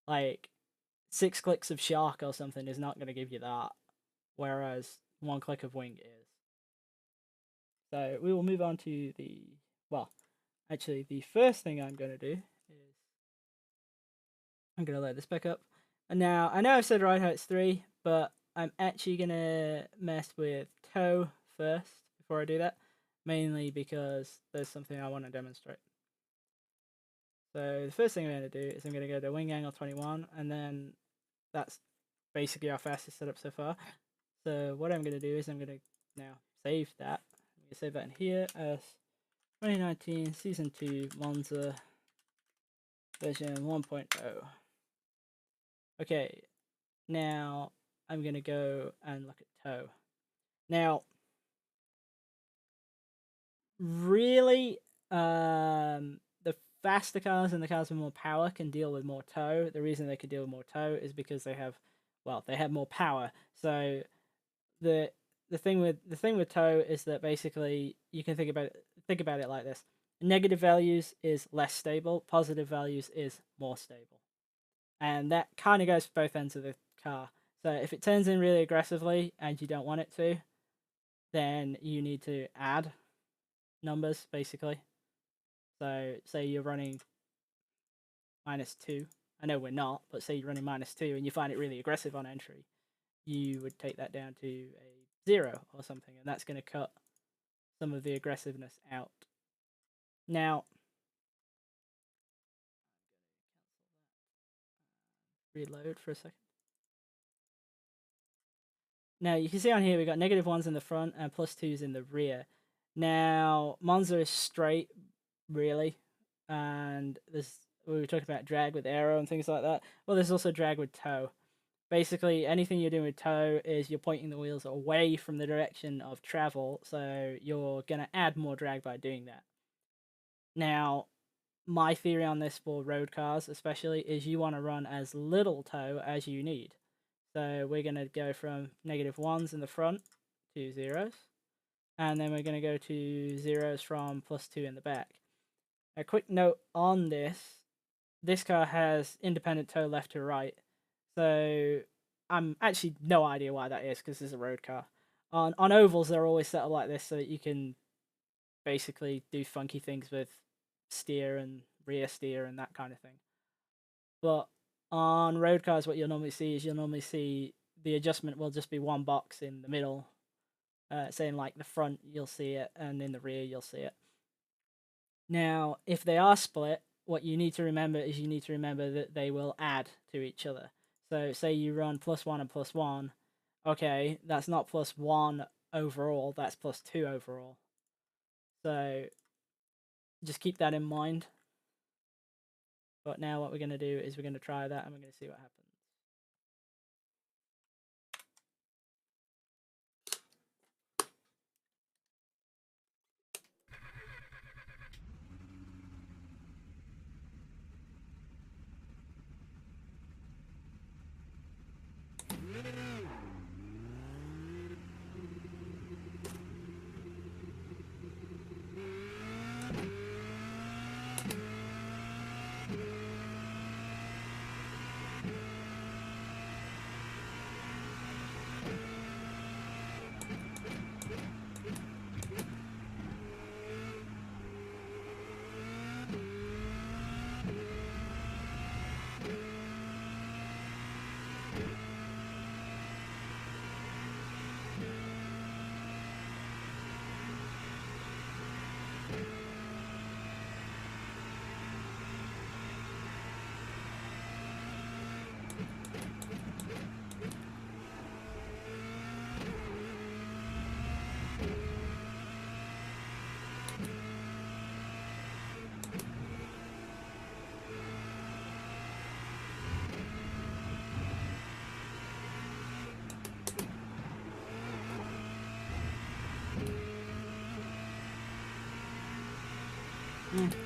S1: Like, 6 clicks of shark or something is not going to give you that, whereas 1 click of wing is. So we will move on to actually the first thing I'm going to do is I'm going to load this back up. And now, I know I've said ride height's 3, but I'm actually going to mess with toe first before I do that, mainly because there's something I want to demonstrate. So the first thing I'm going to do is I'm going to go to wing angle 21, and then that's basically our fastest setup so far. So what I'm going to do is I'm going to now save that. I'm going to save that in here as 2019 Season 2 Monza version 1.0. Okay, now I'm going to go and look at toe. Now, really, the faster cars and the cars with more power can deal with more toe. The reason they can deal with more toe is because they have more power. So the thing with toe is that basically you can think about it like this: negative values is less stable, positive values is more stable, and that kind of goes for both ends of the car. So if it turns in really aggressively and you don't want it to, then you need to add numbers, basically. So say you're running -2. I know we're not, but say you're running -2 and you find it really aggressive on entry, you would take that down to a 0 or something, and that's going to cut some of the aggressiveness out. Now, reload for a second. Now, you can see on here we've got -1s in the front and +2s in the rear. Now, Monza is straight, really, and we were talking about drag with aero and things like that. Well, there's also drag with toe. Basically, anything you're doing with toe is you're pointing the wheels away from the direction of travel, so you're going to add more drag by doing that. Now, my theory on this for road cars especially is you want to run as little toe as you need. So we're going to go from -1s in the front to 0s, and then we're going to go to 0s from +2 in the back. A quick note on this car has independent toe left to right, so I'm actually no idea why that is, because this is a road car. On ovals, they're always set up like this so that you can basically do funky things with steer and rear steer and that kind of thing. But on road cars, what you'll normally see the adjustment will just be one box in the middle, saying like the front you'll see it, and in the rear you'll see it. Now, if they are split, what you need to remember is that they will add to each other. So say you run +1 and +1, okay, that's not +1 overall, that's +2 overall. So Just keep that in mind. But now what we're going to do is we're going to try that and we're going to see what happens.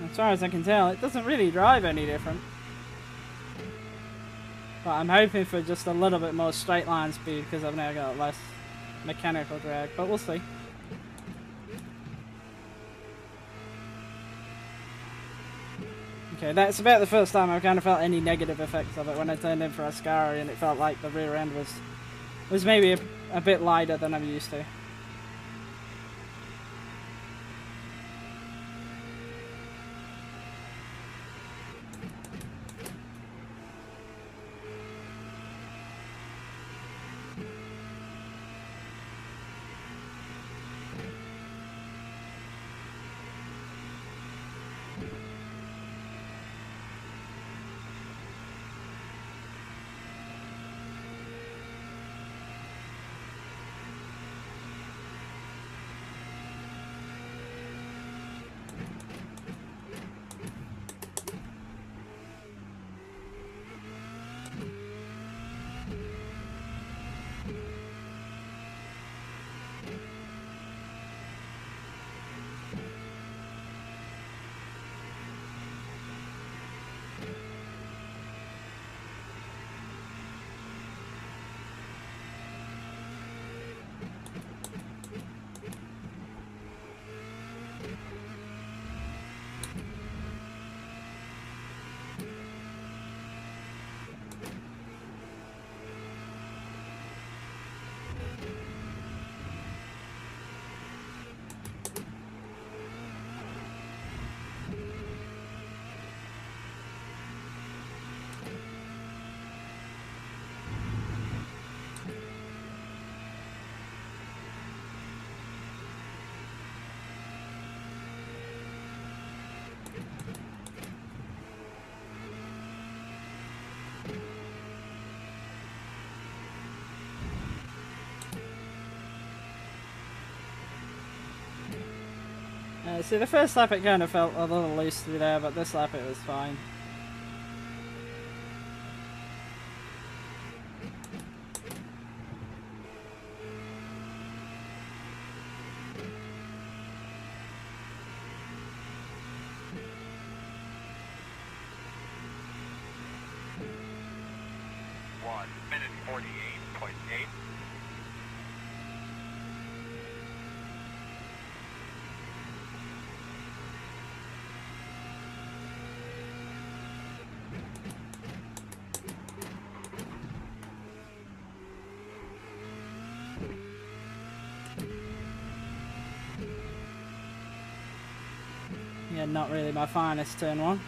S1: As far as I can tell, it doesn't really drive any different. But I'm hoping for just a little bit more straight line speed because I've now got less mechanical drag, but we'll see. Okay, that's about the first time I've kind of felt any negative effects of it when I turned in for Ascari, and it felt like the rear end was maybe a bit lighter than I'm used to. See, the first lap it kind of felt a little loose through there, but this lap it was fine. Yeah, not really my finest turn one.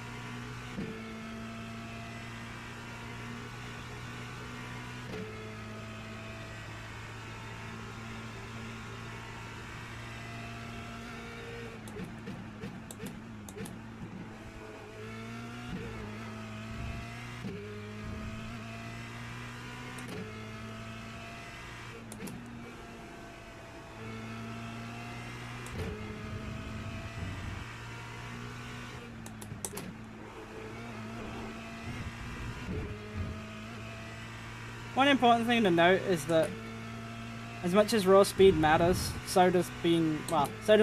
S1: one important thing to note is that as much as raw speed matters, so does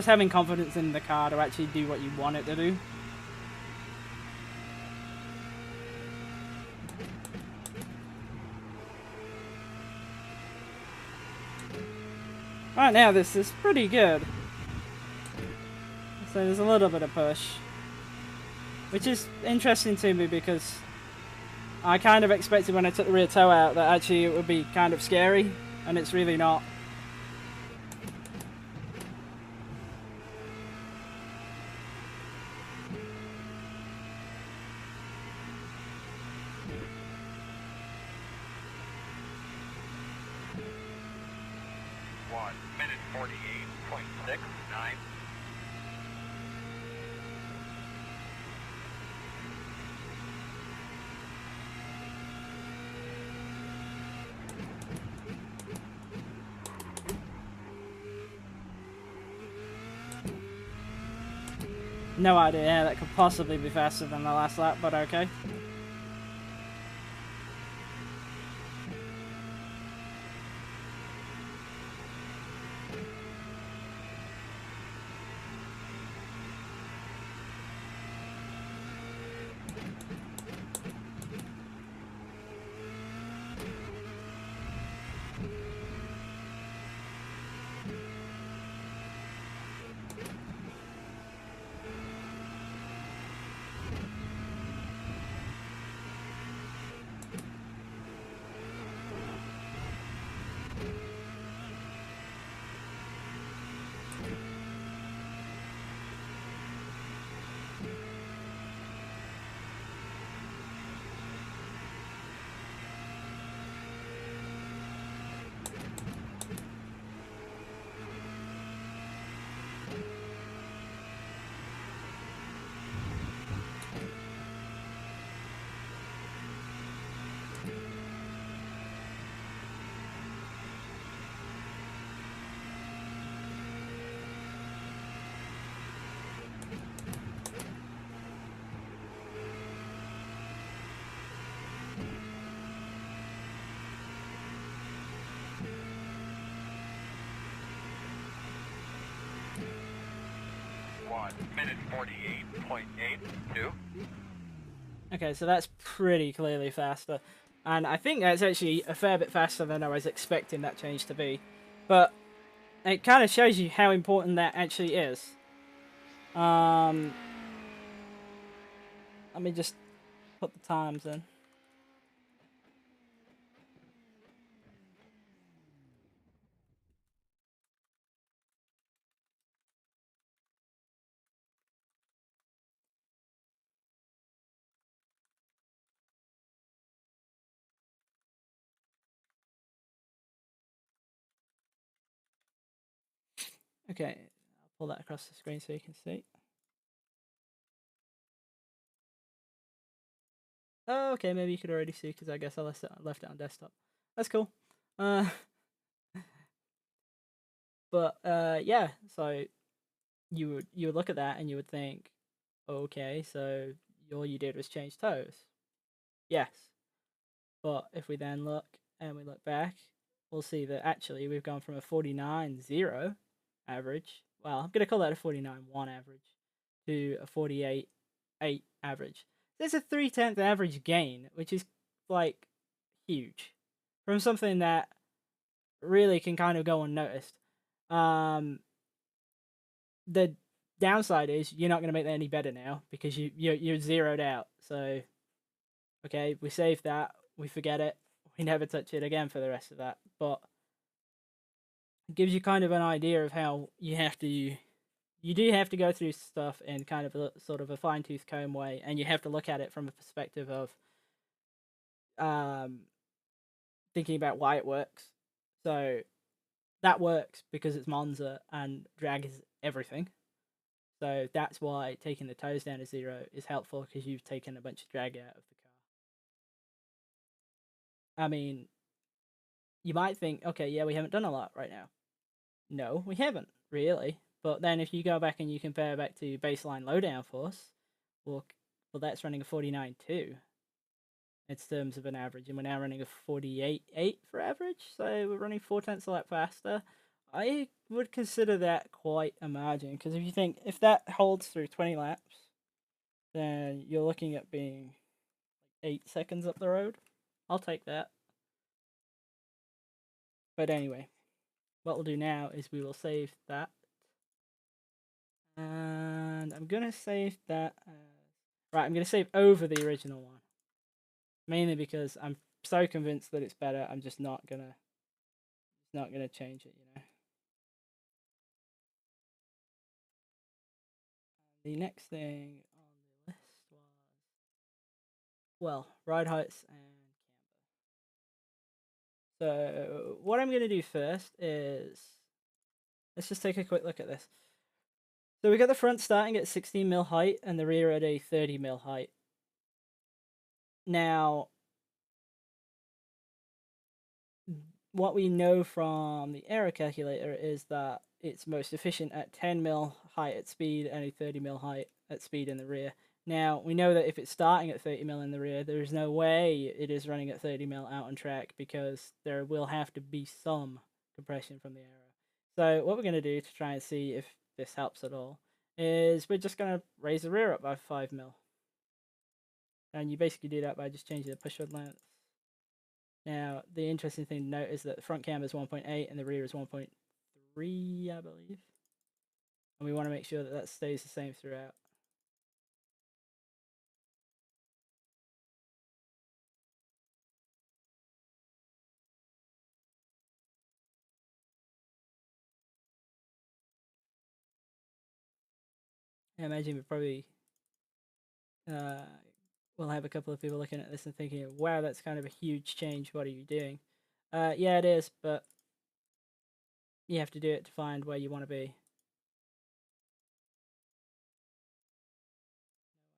S1: having confidence in the car to actually do what you want it to do. Right now this is pretty good. So there's a little bit of push. Which is interesting to me because I kind of expected when I took the rear toe out that actually it would be kind of scary, and it's really not. No idea how that could possibly be faster than the last lap, but okay.
S2: Minute 48.82.
S1: Okay, so that's pretty clearly faster. And I think that's actually a fair bit faster than I was expecting that change to be. But it kind of shows you how important that actually is. Let me just put the times in. Okay, I'll pull that across the screen so you can see. Oh, okay, maybe you could already see because I guess I left it on desktop. That's cool. Yeah, so you would look at that and you would think, okay, so all you did was change toes. Yes. But if we then look and we look back, we'll see that actually we've gone from a 49.0 average, well, I'm going to call that a 49.1 average, to a 48.8 average. There's a 3/10 average gain, which is like huge from something that really can kind of go unnoticed. The downside is you're not going to make that any better now because you're zeroed out. So, okay, we save that, we forget it, we never touch it again for the rest of that. But it gives you kind of an idea of how you do have to go through stuff in kind of a sort of a fine-tooth comb way, and you have to look at it from a perspective of thinking about why it works. So that works because it's Monza and drag is everything. So that's why taking the toes down to 0 is helpful because you've taken a bunch of drag out of the car. I mean, you might think, okay, yeah, we haven't done a lot right now. No, we haven't, really. But then if you go back and you compare back to baseline low downforce, well, that's running a 49.2. in terms of an average, and we're now running a 48.8 for average, so we're running 4/10 a lap faster. I would consider that quite a margin, because if you think, if that holds through 20 laps, then you're looking at being 8 seconds up the road. I'll take that. But anyway, what we'll do now is we will save that. And I'm going to save that as... Right, I'm going to save over the original one. Mainly because I'm so convinced that it's better, I'm just not going to change it, you know. The next thing on the list was, well, ride heights and camber. So what I'm going to do first is, let's just take a quick look at this. So we got the front starting at 16 mil height and the rear at a 30 mil height. Now, what we know from the Aero calculator is that it's most efficient at 10 mil height at speed and a 30 mil height at speed in the rear. Now, we know that if it's starting at 30 mil in the rear, there's no way it is running at 30 mil out on track, because there will have to be some compression from the aero. So what we're going to do to try and see if this helps at all is we're just going to raise the rear up by 5 mil. And you basically do that by just changing the pushrod length. Now, the interesting thing to note is that the front camber is 1.8 and the rear is 1.3, I believe. And we want to make sure that that stays the same throughout. I imagine we probably we'll have a couple of people looking at this and thinking, wow, that's kind of a huge change, what are you doing? Yeah, it is, but you have to do it to find where you want to be.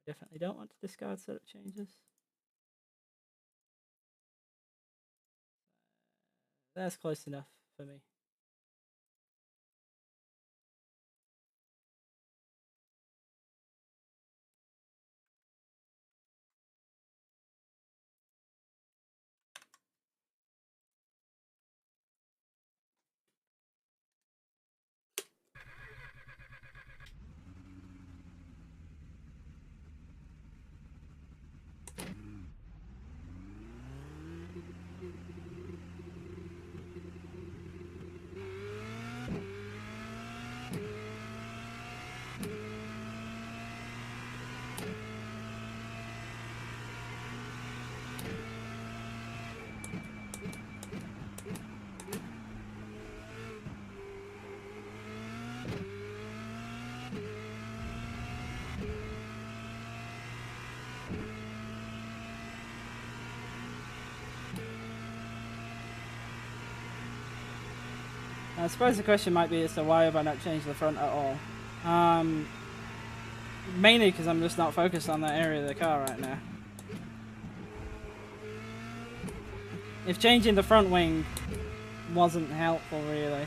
S1: I definitely don't want to discard setup changes. That's close enough for me. I suppose the question might be as to why have I not changed the front at all? Mainly because I'm just not focused on that area of the car right now. If changing the front wing wasn't helpful, really.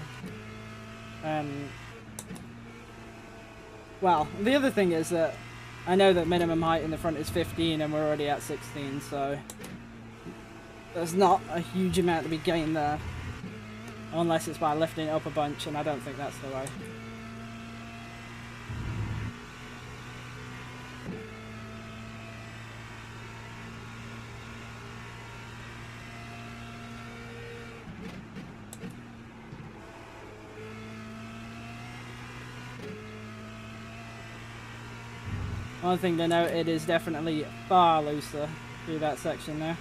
S1: Well, the other thing is that I know that minimum height in the front is 15 and we're already at 16, so there's not a huge amount to be gained there. Unless it's by lifting it up a bunch, and I don't think that's the way. One thing to note, it is definitely far looser through that section there.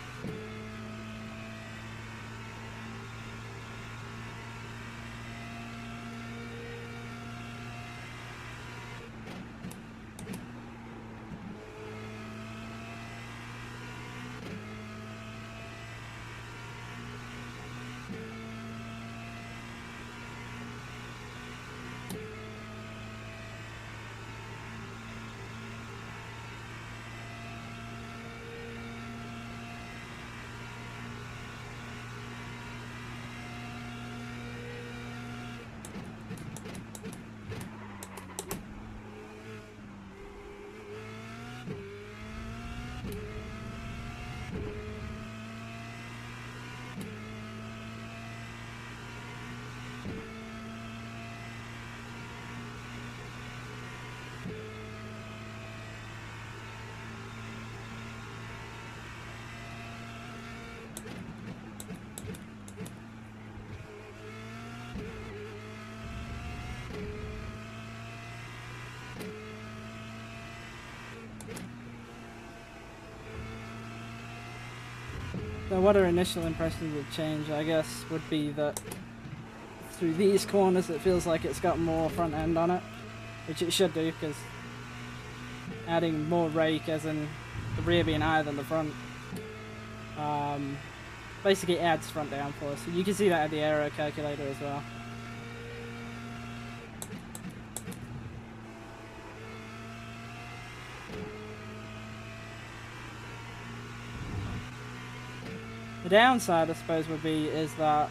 S1: So what our initial impressions of change, I guess, would be that through these corners it feels like it's got more front end on it, which it should do, because adding more rake, as in the rear being higher than the front, basically adds front downforce. You can see that at the aero calculator as well. The downside, I suppose, would be is that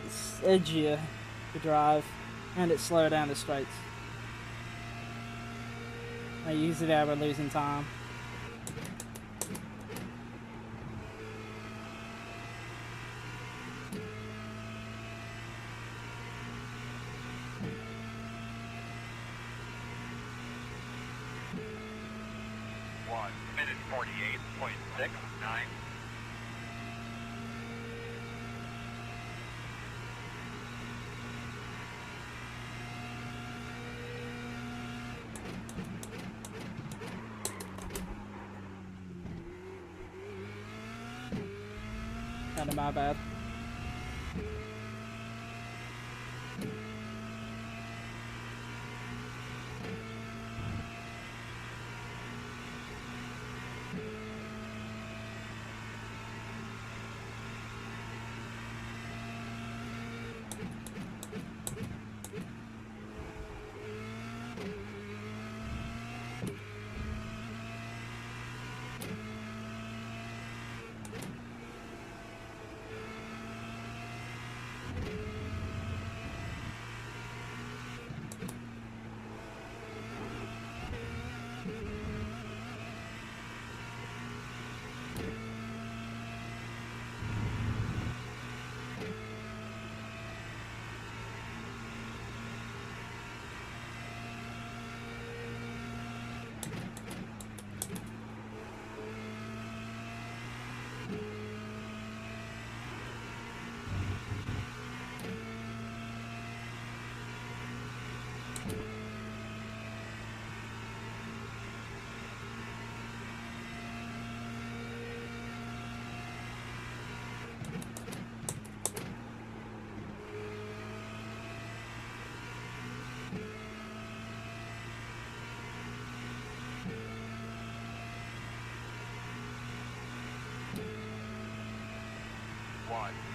S1: it's edgier to drive and it's slower down the straights. Like, you can see there we're losing time.
S2: Minute 48.69.
S1: Kind of my bad.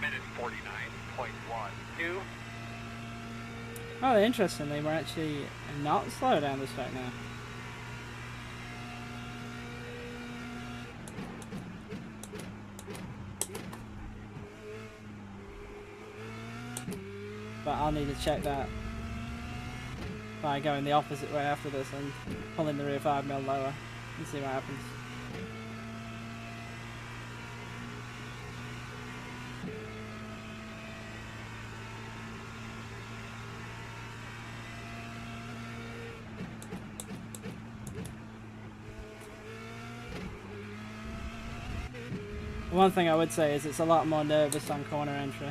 S2: Minute 49.12.
S1: Oh, interestingly, we're actually not slow down this right now. But I'll need to check that by going the opposite way after this and pulling the rear 5mm lower and see what happens. One thing I would say is it's a lot more nervous on corner entry.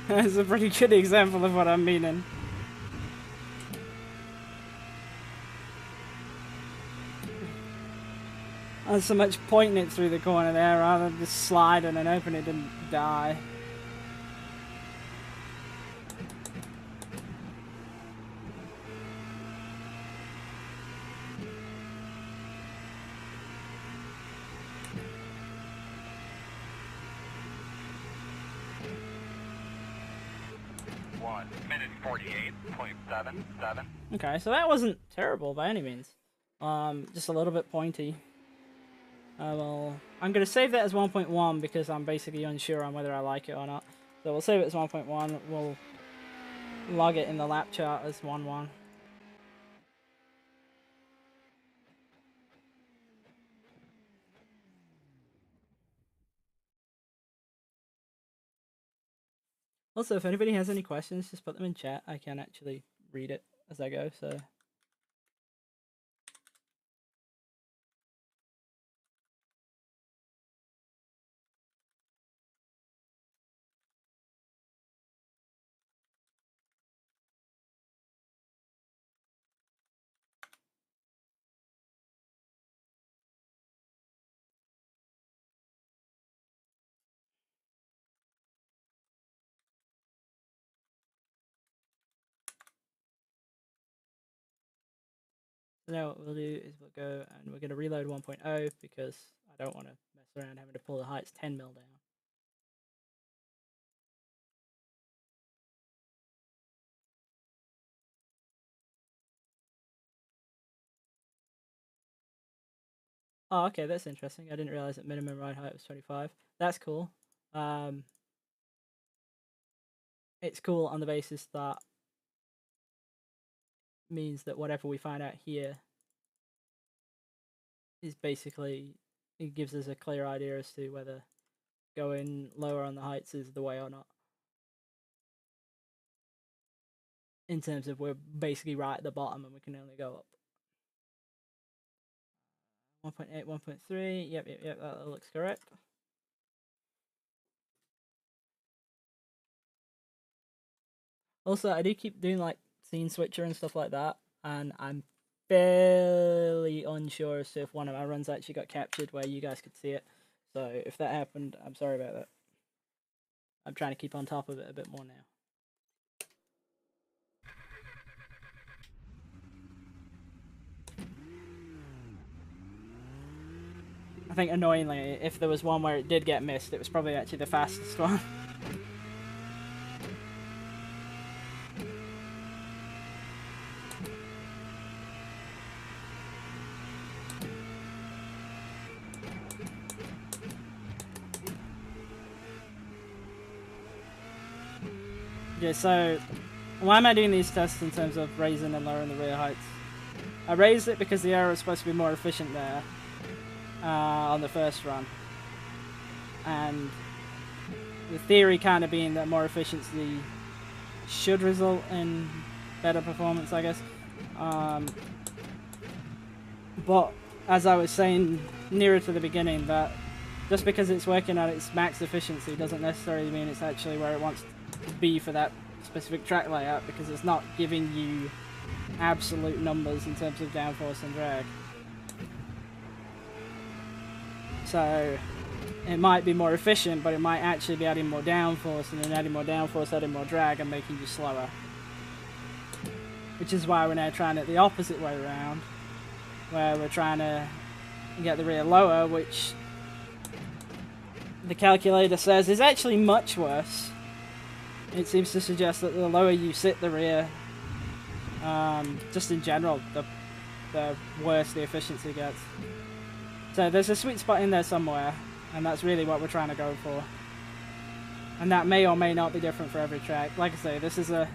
S1: That's a pretty good example of what I'm meaning. Not so much pointing it through the corner there, rather than just sliding and hoping it didn't die.
S2: Minute 48.77.
S1: Okay, so that wasn't terrible by any means. Just a little bit pointy. I'm going to save that as 1.1 because I'm basically unsure on whether I like it or not. So we'll save it as 1.1. We'll log it in the lap chart as 1.1. Also, if anybody has any questions, just put them in chat. I can actually read it as I go, so... So now what we'll do is we'll go and we're going to reload 1.0 because I don't want to mess around having to pull the heights 10 mil down. Oh, okay, that's interesting. I didn't realize that minimum ride height was 25. That's cool. It's cool on the basis that means that whatever we find out here is basically, it gives us a clear idea as to whether going lower on the heights is the way or not. In terms of we're basically right at the bottom and we can only go up. 1.8, 1.3, yep, that looks correct. Also, I do keep doing like scene switcher and stuff like that, and I'm fairly unsure as to if one of my runs actually got captured where you guys could see it. So if that happened, I'm sorry about that. I'm trying to keep on top of it a bit more now. I think annoyingly, if there was one where it did get missed, it was probably actually the fastest one. Yeah, so why am I doing these tests in terms of raising and lowering the rear heights? I raised it because the aero is supposed to be more efficient there on the first run. And the theory kind of being that more efficiency should result in better performance, I guess. But as I was saying nearer to the beginning, that just because it's working at its max efficiency doesn't necessarily mean it's actually where it wants to be for that specific track layout, because it's not giving you absolute numbers in terms of downforce and drag. So it might be more efficient, but it might actually be adding more downforce, and then adding more downforce, adding more drag, and making you slower. Which is why we're now trying it the opposite way around, where we're trying to get the rear lower, which the calculator says is actually much worse. It seems to suggest that the lower you sit the rear, just in general, the worse the efficiency gets. So there's a sweet spot in there somewhere, and that's really what we're trying to go for. And that may or may not be different for every track. Like I say, this is a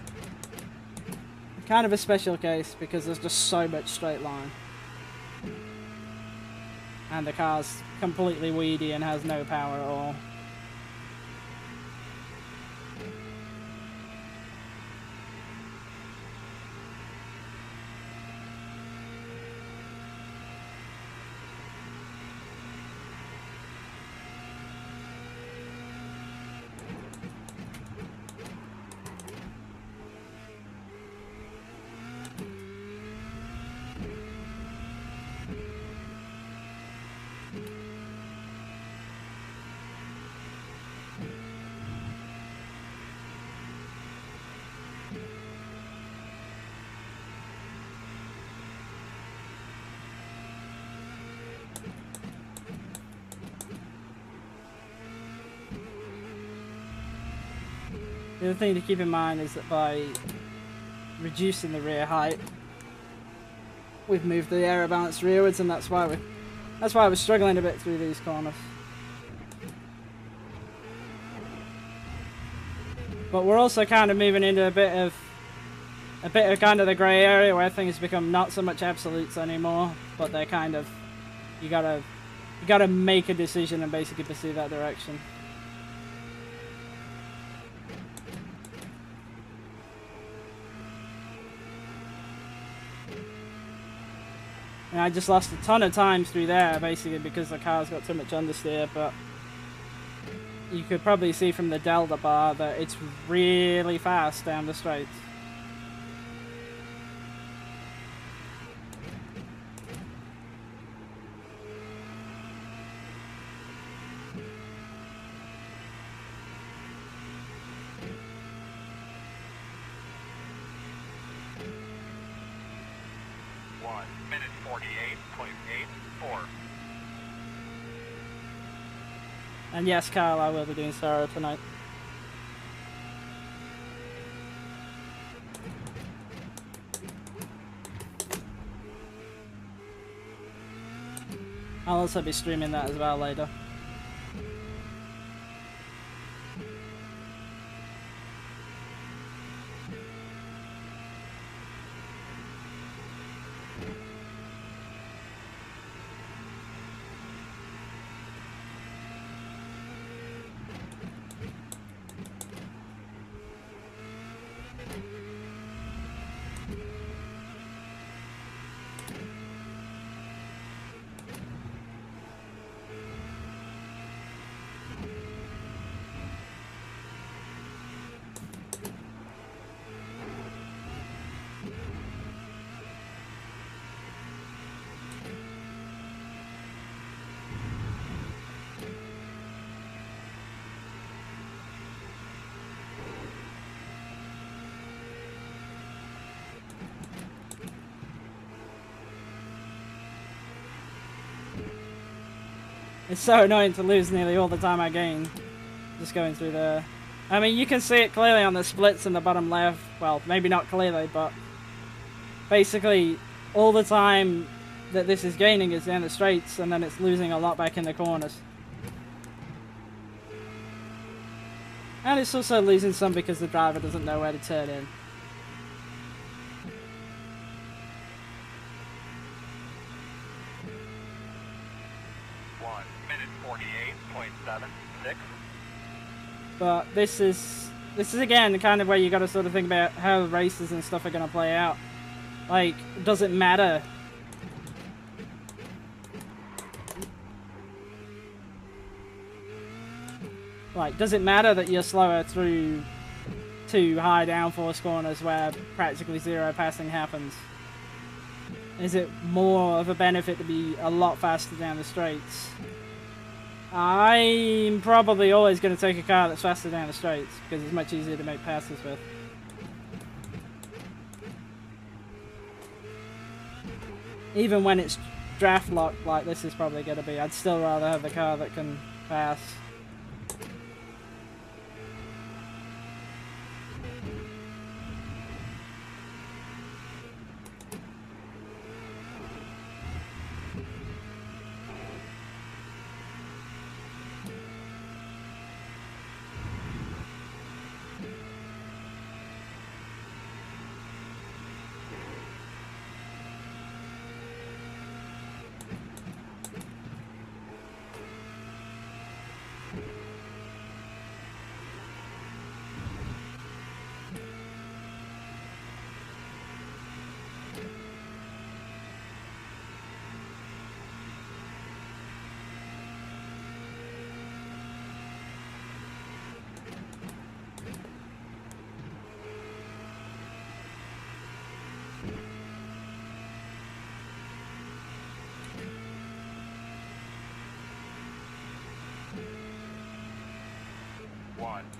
S1: kind of a special case because there's just so much straight line. And the car's completely weedy and has no power at all. The other thing to keep in mind is that by reducing the rear height, we've moved the Aero Balance rearwards, and that's why I was struggling a bit through these corners. But we're also kind of moving into a bit of kind of the grey area where things become not so much absolutes anymore, but they're kind of, you gotta make a decision and basically pursue that direction. And I just lost a ton of times through there, basically because the car's got too much understeer, but you could probably see from the delta bar that it's really fast down the straights.
S2: Minute 48.84.
S1: And yes, Kyle, I will be doing Sarah tonight. I'll also be streaming that as well later. It's so annoying to lose nearly all the time I gain just going through there. I mean, you can see it clearly on the splits in the bottom left. Well, maybe not clearly, but basically all the time that this is gaining is down the straights, and then it's losing a lot back in the corners. And it's also losing some because the driver doesn't know where to turn in.
S2: Minute 48.76.
S1: But this is again kind of where you got to sort of think about how races and stuff are going to play out. Like, does it matter? Like, does it matter that you're slower through two high downforce corners where practically zero passing happens? Is it more of a benefit to be a lot faster down the straights? I'm probably always going to take a car that's faster down the straights because it's much easier to make passes with. Even when it's draft locked like this is probably going to be, I'd still rather have the car that can pass.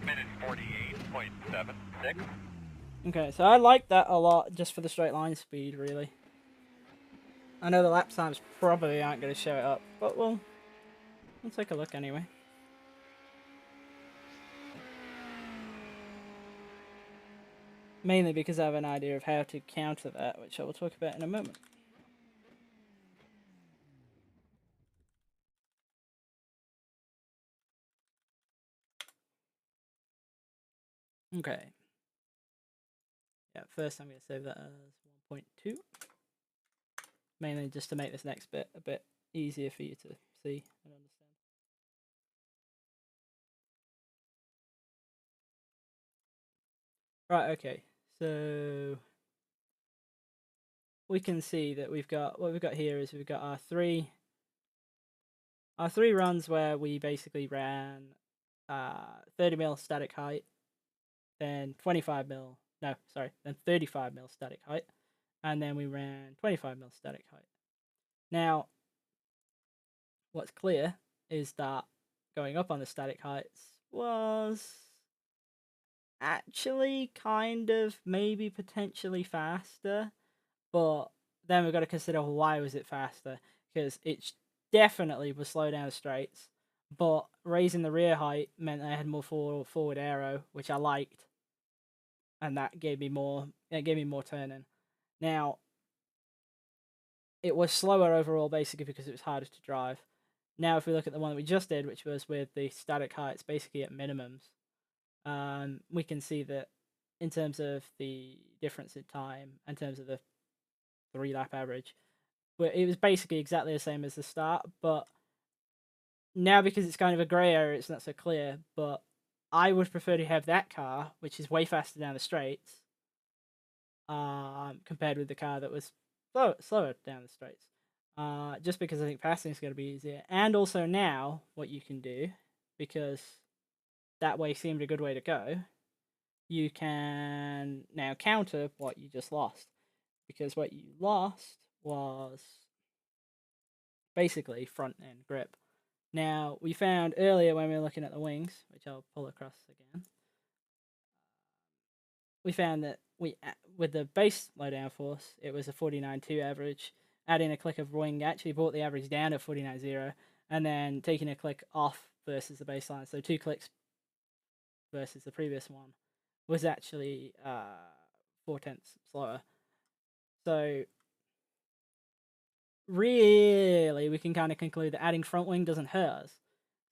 S2: Minute 48.76.
S1: Okay, so I like that a lot just for the straight line speed, really. I know the lap times probably aren't going to show it up, but we'll take a look anyway. Mainly because I have an idea of how to counter that, which I will talk about in a moment. Okay. Yeah, first I'm going to save that as 1.2. Mainly just to make this next bit a bit easier for you to see and understand. Right, okay. So we can see that we've got what we've got here is we've got our three runs where we basically ran 30 mil static height, then 25 mil, no, sorry, then 35 mil static height, and then we ran 25 mil static height. Now, what's clear is that going up on the static heights was actually kind of maybe potentially faster, but then we've got to consider why was it faster, because it definitely was slow down the straights, but raising the rear height meant I had more forward aero, which I liked, and that gave me more turning. Now, it was slower overall basically because it was harder to drive. Now, if we look at the one that we just did, which was with the static heights basically at minimums, we can see that in terms of the difference in time, in terms of the 3-lap average, it was basically exactly the same as the start, but now because it's kind of a grey area, it's not so clear, but I would prefer to have that car, which is way faster down the straights, compared with the car that was slower down the straights. Just because I think passing is going to be easier. And also now, what you can do, because that way seemed a good way to go, you can now counter what you just lost. Because what you lost was basically front end grip. Now, we found earlier when we were looking at the wings, which I'll pull across again, we found that with the base low downforce, it was a 49.2 average. Adding a click of wing actually brought the average down to 49.0, and then taking a click off versus the baseline, so 2 clicks versus the previous one, was actually 0.4 slower. So really, we can kind of conclude that adding front wing doesn't hurt us.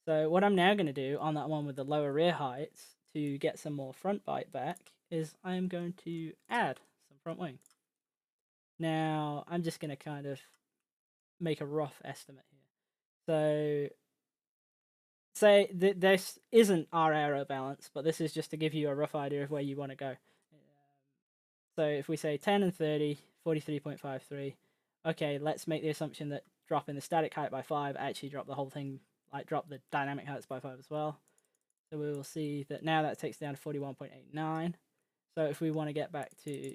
S1: So what I'm now going to do on that one with the lower rear heights to get some more front bite back is I am going to add some front wing. Now, I'm just going to kind of make a rough estimate here. So, say this isn't our Aero Balance, but this is just to give you a rough idea of where you want to go. So if we say 10 and 30, 43.53, okay, let's make the assumption that dropping the static height by 5 actually drop the whole thing, like drop the dynamic heights by 5 as well. So we will see that now that takes down to 41.89. So if we want to get back to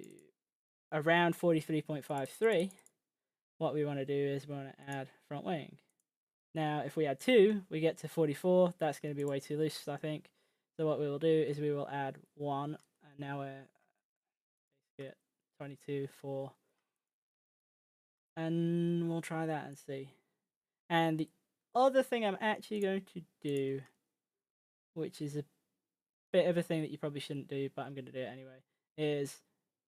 S1: around 43.53, what we want to do is we want to add front wing. Now, if we add 2, we get to 44. That's going to be way too loose, I think. So what we will do is we will add 1, and now we're at 22, 4. And we'll try that and see. And the other thing I'm actually going to do, which is a bit of a thing that you probably shouldn't do, but I'm going to do it anyway, is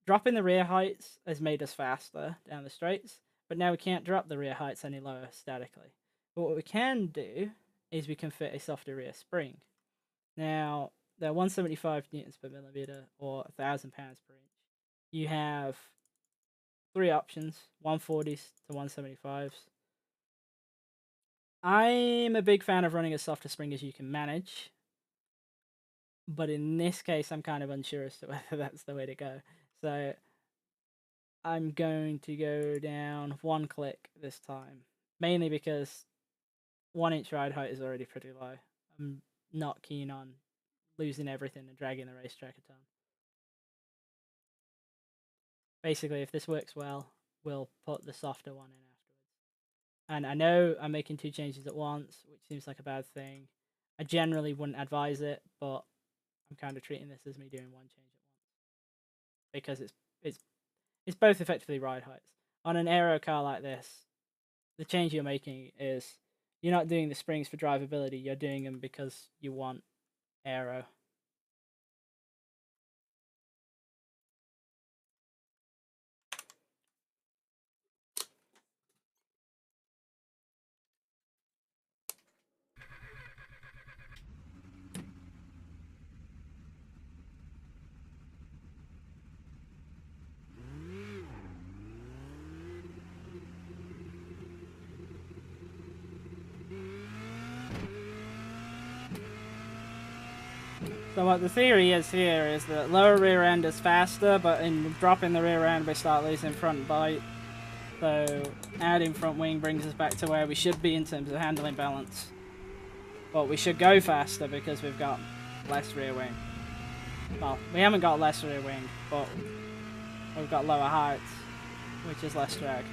S1: dropping the rear heights has made us faster down the straights, but now we can't drop the rear heights any lower statically. But what we can do is we can fit a softer rear spring. Now, they're 175 newtons per millimeter or 1,000 pounds per inch. You have 3 options, 140s to 175s. I'm a big fan of running as soft a spring as you can manage, but in this case, I'm kind of unsure as to whether that's the way to go. So I'm going to go down 1 click this time, mainly because 1 inch ride height is already pretty low. I'm not keen on losing everything and dragging the racetrack a ton. Basically, if this works well, we'll put the softer one in afterwards. And I know I'm making 2 changes at once, which seems like a bad thing. I generally wouldn't advise it, but I'm kind of treating this as me doing 1 change at once, because it's both effectively ride heights. On an aero car like this, the change you're making is you're not doing the springs for drivability, you're doing them because you want aero. So what the theory is here is that lower rear end is faster, but in dropping the rear end we start losing front bite. So adding front wing brings us back to where we should be in terms of handling balance. But we should go faster because we've got less rear wing. Well, we haven't got less rear wing, but we've got lower heights, which is less drag.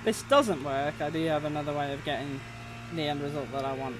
S1: This doesn't work, I do have another way of getting the end result that I want.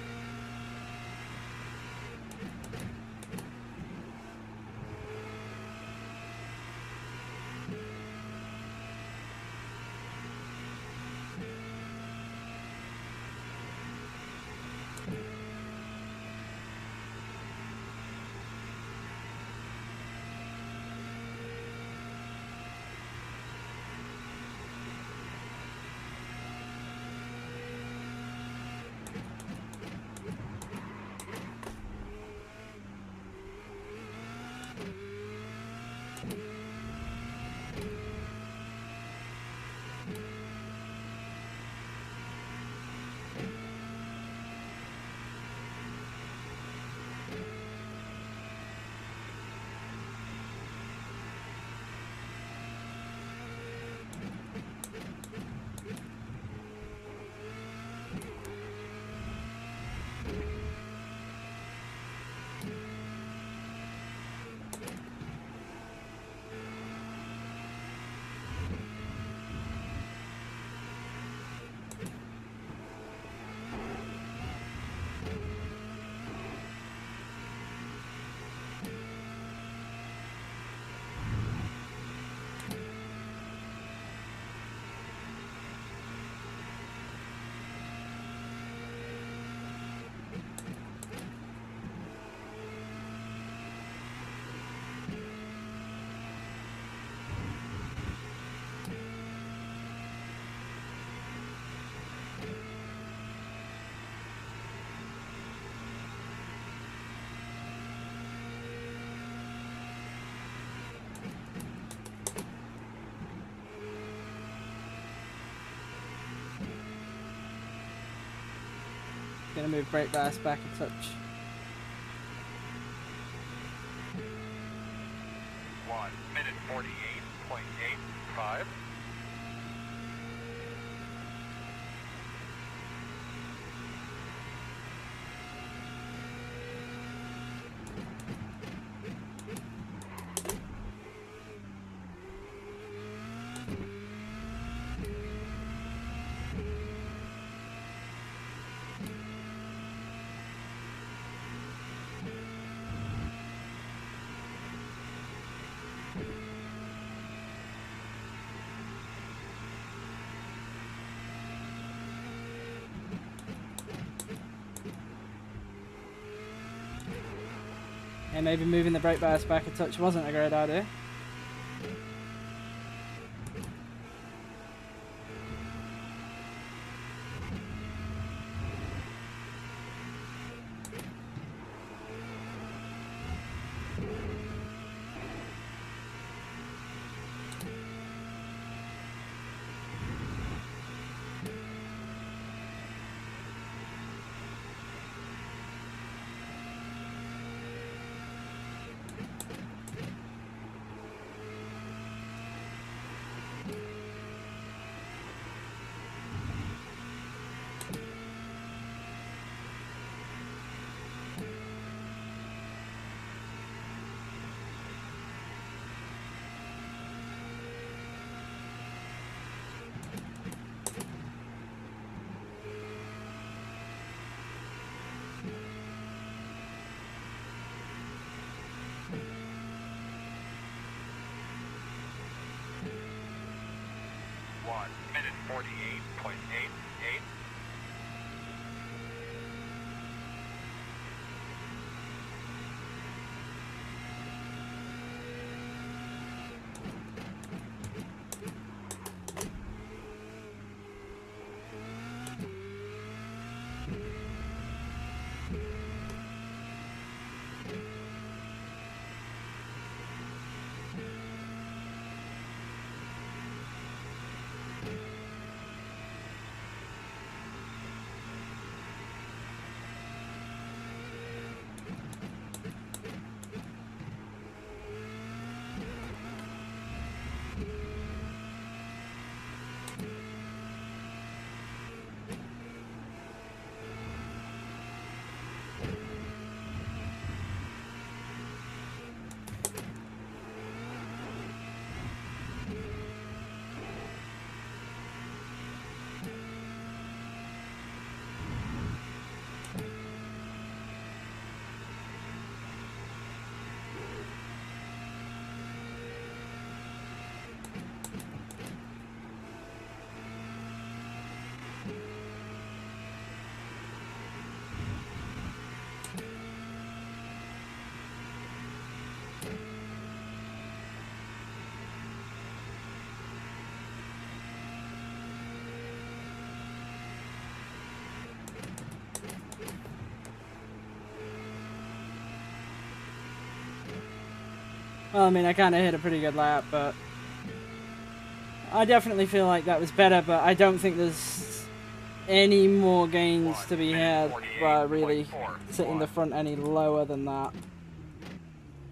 S1: Gonna move brake bias back a touch.
S2: 1 minute 48.85.
S1: And maybe moving the brake bias back a touch wasn't a great idea.
S2: 48.88.
S1: Well, I mean, I kind of hit a pretty good lap, but I definitely feel like that was better, but I don't think there's any more gains to be had by really sitting the front any lower than that.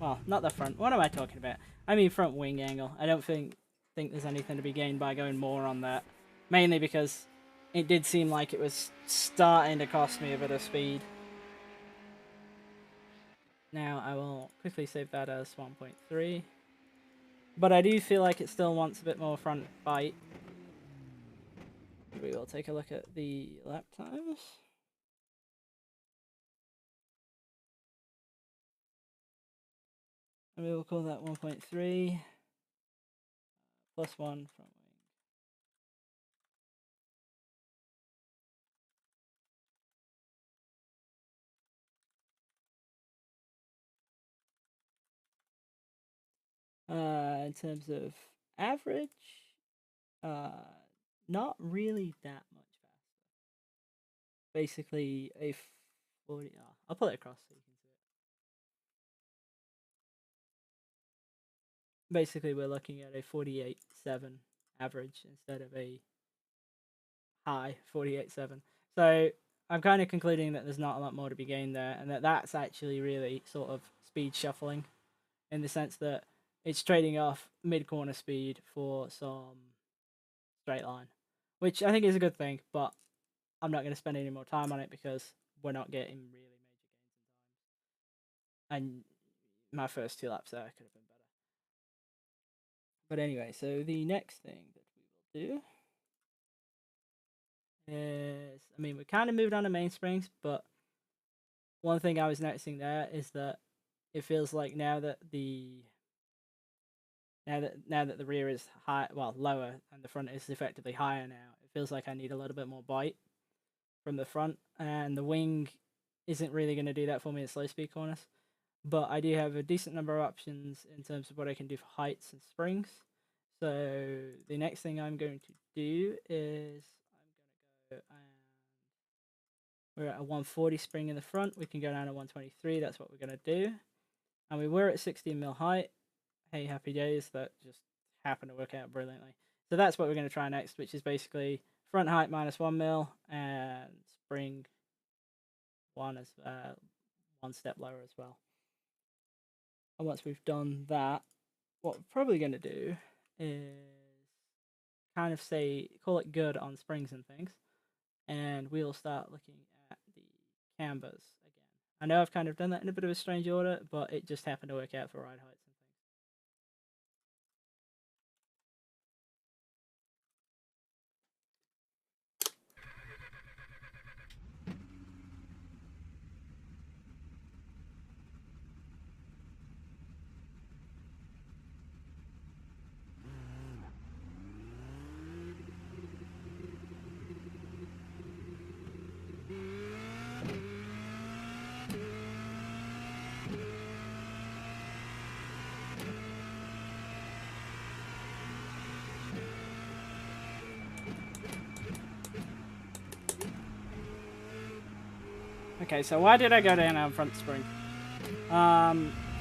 S1: Well, not the front. What am I talking about? I mean front wing angle. I don't think there's anything to be gained by going more on that. Mainly because it did seem like it was starting to cost me a bit of speed. Now I will quickly save that as 1.3. But I do feel like it still wants a bit more front bite. We will take a look at the lap times. And we will call that 1.3 plus 1 front wing. In terms of average, not really that much faster. Basically a 40. I'll put it across so you can see it. Basically, we're looking at a 48.7 average instead of a high 48.7. So I'm kind of concluding that there's not a lot more to be gained there, and that's actually really sort of speed shuffling, in the sense that it's trading off mid-corner speed for some straight line, which I think is a good thing, but I'm not going to spend any more time on it because we're not getting really major gains in times. And my first 2 laps there could have been better. But anyway, so the next thing that we will do is, I mean, we kind of moved on to mainsprings, but one thing I was noticing there is that it feels like now that the rear is high, well, lower, and the front is effectively higher now, it feels like I need a little bit more bite from the front, and the wing isn't really going to do that for me in slow speed corners. But I do have a decent number of options in terms of what I can do for heights and springs. So the next thing I'm going to do is I'm going to go, and we're at a 140 spring in the front. We can go down to 123. That's what we're going to do. And we were at 16 mil height. Hey, happy days. That just happened to work out brilliantly. So that's what we're going to try next, which is basically front height minus 1 mil and spring 1 step lower as well. And once we've done that, what we're probably going to do is kind of call it good on springs and things, and we'll start looking at the cambers again. I know I've kind of done that in a bit of a strange order, but it just happened to work out for ride heights and things. Okay, so why did I go down on front spring?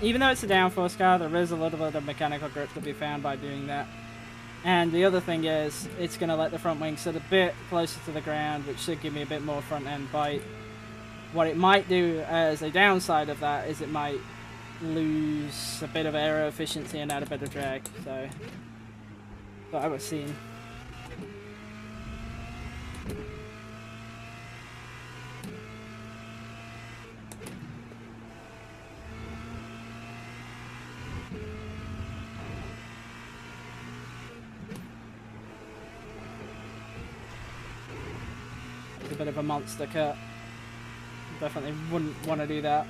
S1: Even though it's a downforce car, there is a little bit of mechanical grip to be found by doing that. And the other thing is, it's going to let the front wing sit a bit closer to the ground, which should give me a bit more front end bite. What it might do as a downside of that is it might lose a bit of aero efficiency and add a bit of drag. So, what I was seeing. A bit of a monster cut. Definitely wouldn't want to do that.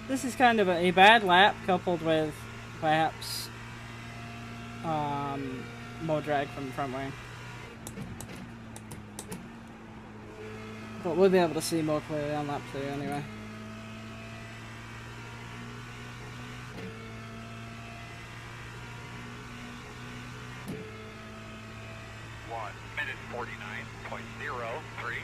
S1: This is kind of a bad lap coupled with perhaps more drag from the front wing. But we'll be able to see more clearly on lap 2 anyway.
S2: One minute 49.03.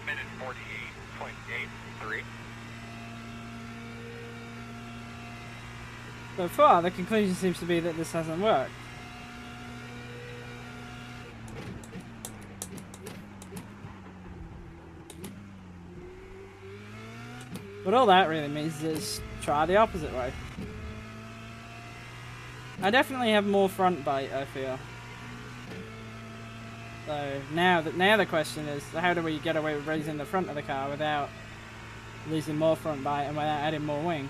S2: minute 48.83.
S1: So far, the conclusion seems to be that this hasn't worked. But all that really means is try the opposite way. I definitely have more front bite, I feel. So now the question is, how do we get away with raising the front of the car without losing more front bite and without adding more wing?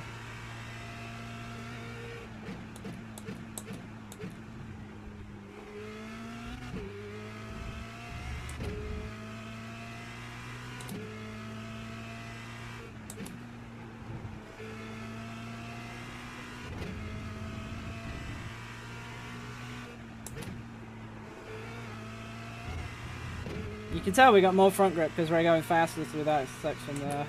S1: You can tell we got more front grip because we're going faster through that section there.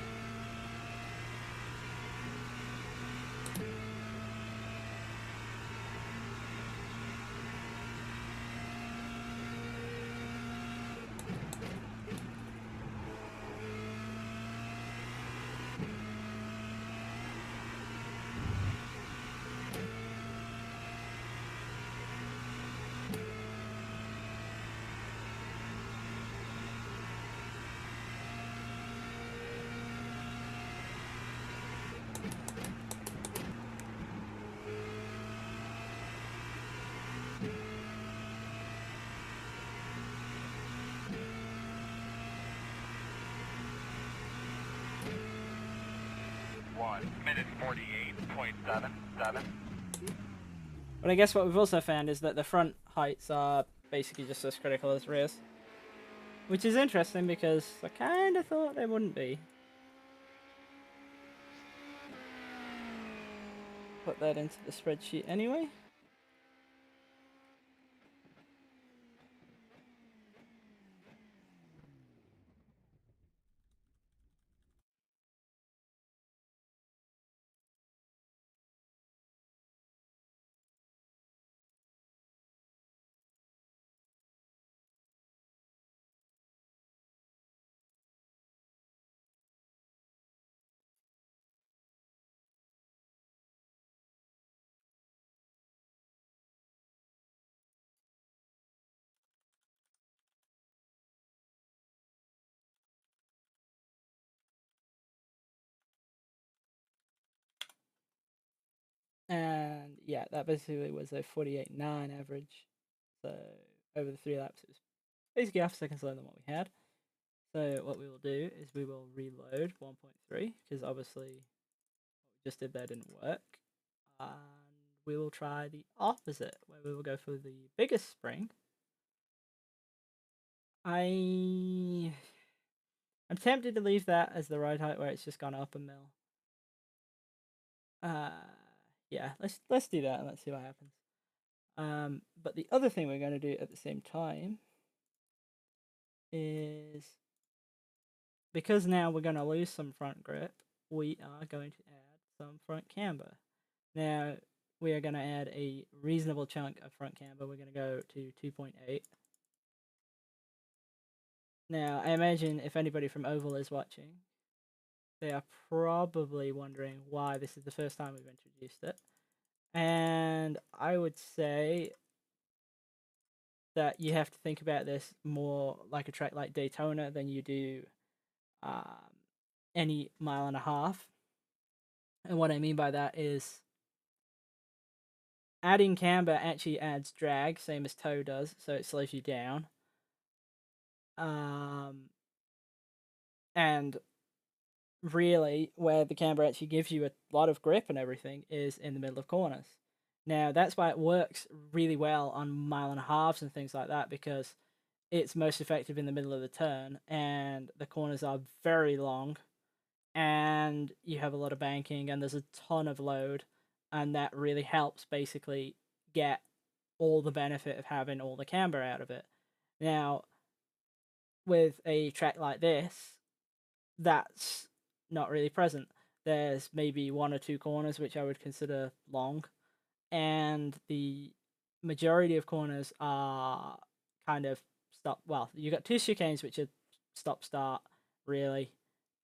S2: Minute 48.77.
S1: But I guess what we've also found is that the front heights are basically just as critical as rears. Which is interesting because I kind of thought they wouldn't be. Put that into the spreadsheet anyway. And yeah, that basically was a 48.9 average. So over the 3 laps, it was basically half a second slower than what we had. So what we will do is we will reload 1.3 because obviously what we just did there didn't work. And we will try the opposite where we will go for the biggest spring. I'm tempted to leave that as the ride height where it's just gone up a mil. Yeah, let's do that and let's see what happens. But the other thing we're going to do at the same time is, because now we're going to lose some front grip, we are going to add some front camber. Now, we are going to add a reasonable chunk of front camber. We're going to go to 2.8. Now, I imagine if anybody from Oval is watching, they are probably wondering why this is the first time we've introduced it. And I would say that you have to think about this more like a track like Daytona than you do any 1.5 miles. And what I mean by that is adding camber actually adds drag, same as toe does, so it slows you down. And really, where the camber actually gives you a lot of grip and everything is in the middle of corners. Now, that's why it works really well on 1.5 miles and things like that, because it's most effective in the middle of the turn, and the corners are very long, and you have a lot of banking, and there's a ton of load, and that really helps basically get all the benefit of having all the camber out of it. Now, with a track like this, that's not really present. There's maybe 1 or 2 corners which I would consider long, and the majority of corners are kind of stop. Well, you got 2 chicanes which are stop start really.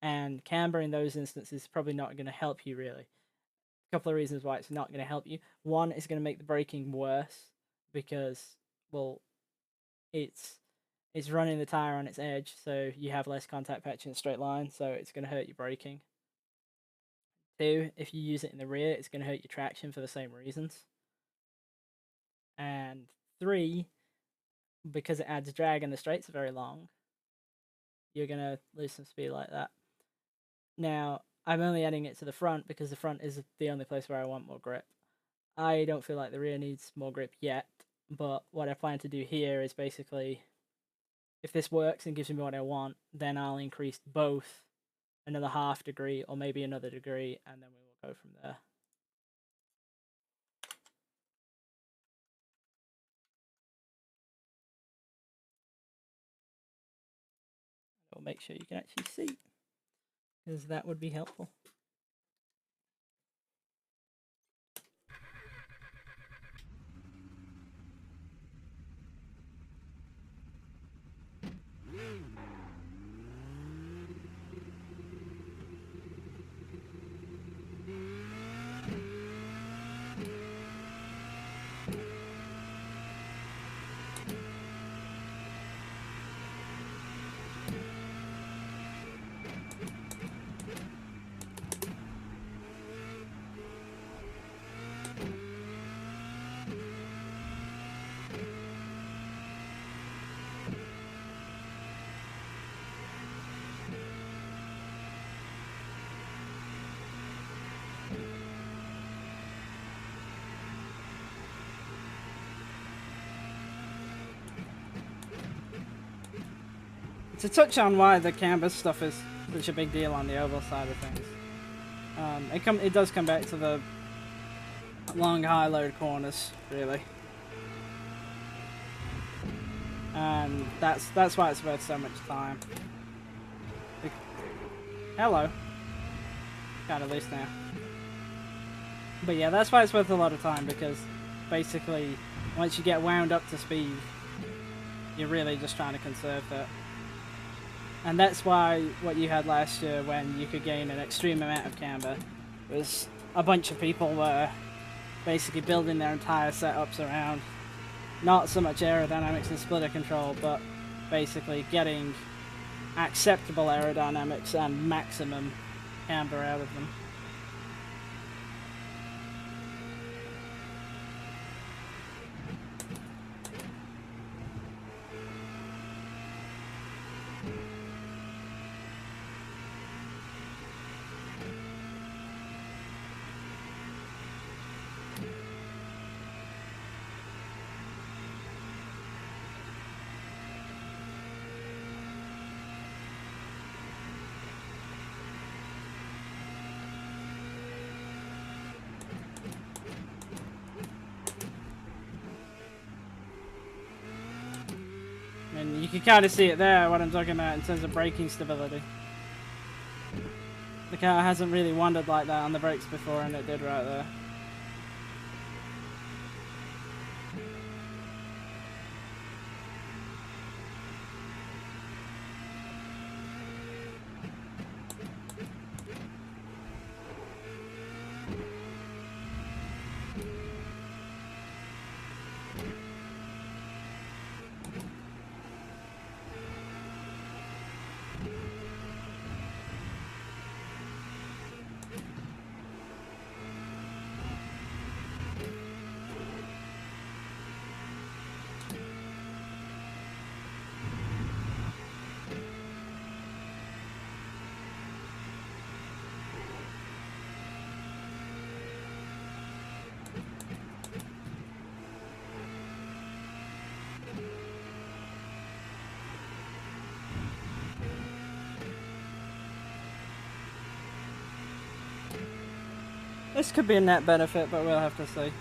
S1: And camber in those instances is probably not going to help you really. A couple of reasons why it's not going to help you. One, it's going to make the braking worse because, well, it's running the tire on its edge, so you have less contact patch in a straight line, so it's going to hurt your braking. Two, if you use it in the rear, it's going to hurt your traction for the same reasons. And three, because it adds drag and the straights are very long, you're going to lose some speed like that. Now, I'm only adding it to the front because the front is the only place where I want more grip. I don't feel like the rear needs more grip yet, but what I plan to do here is basically, if this works and gives me what I want, then I'll increase both another half degree or maybe another degree, and then we will go from there. I'll make sure you can actually see, because that would be helpful. To touch on why the camber stuff is such a big deal on the oval side of things, it does come back to the long high load corners, really, and that's why it's worth so much time. Hello, kind of loose now, but yeah, that's why it's worth a lot of time, because basically once you get wound up to speed, you're really just trying to conserve that. And that's why what you had last year, when you could gain an extreme amount of camber, was a bunch of people were basically building their entire setups around not so much aerodynamics and splitter control, but basically getting acceptable aerodynamics and maximum camber out of them. And you can kind of see it there, what I'm talking about in terms of braking stability. The car hasn't really wandered like that on the brakes before, and it did right there. This could be a net benefit, but we'll have to see.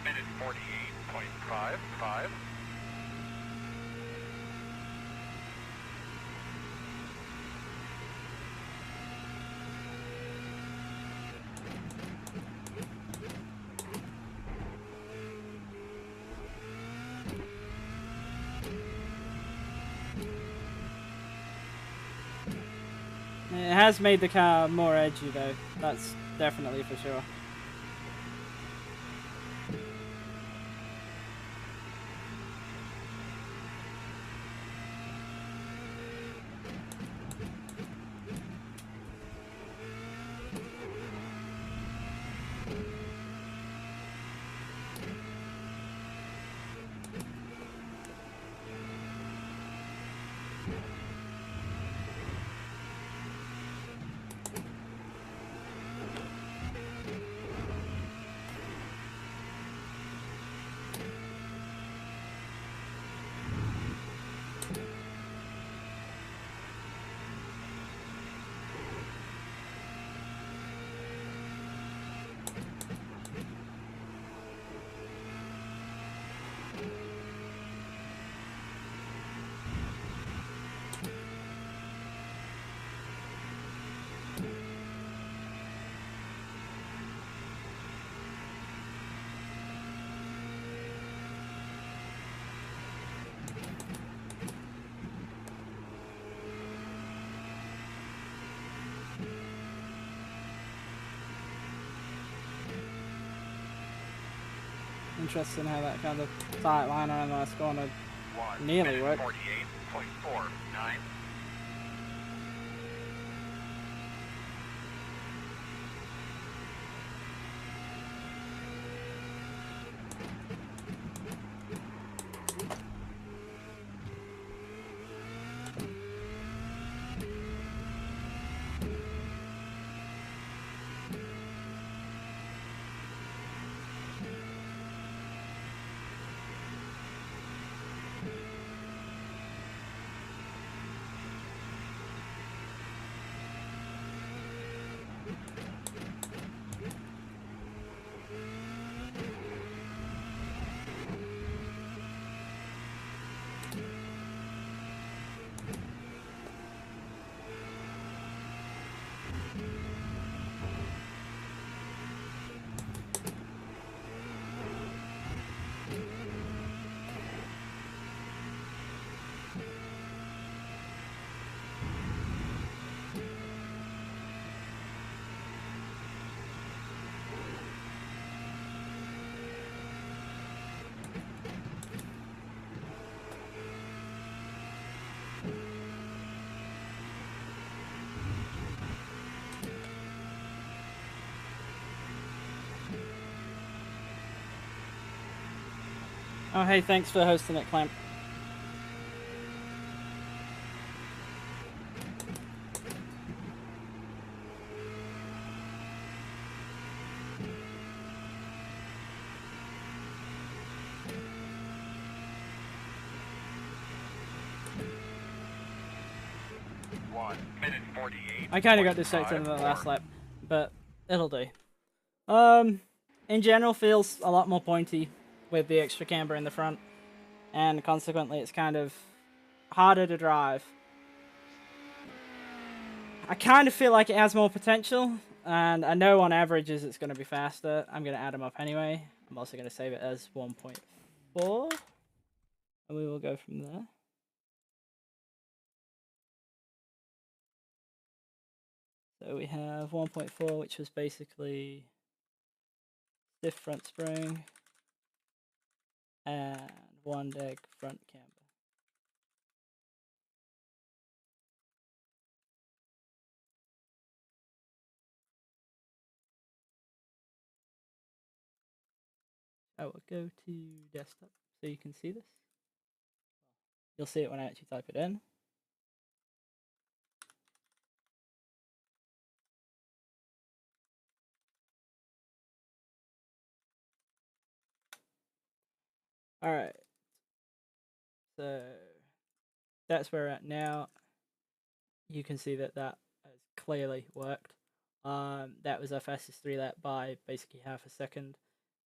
S2: Minute 48.55.
S1: It has made the car more edgy though, that's definitely for sure. Interesting how that kind of tight line on that's going to nearly work.
S2: 48.49.
S1: Oh hey, thanks for hosting it, Clamp. I kind of got distracted in the last lap, but it'll do. In general, feels a lot more pointy with the extra camber in the front, and consequently, it's kind of harder to drive. I kind of feel like it has more potential, and I know on averages it's going to be faster. I'm going to add them up anyway. I'm also going to save it as 1.4, and we will go from there. So we have 1.4, which was basically stiff front spring and one deg front camber. I will go to desktop so you can see this. You'll see it when I actually type it in. Alright, so that's where we're at now. You can see that that has clearly worked. That was our fastest 3 lap by basically half a second.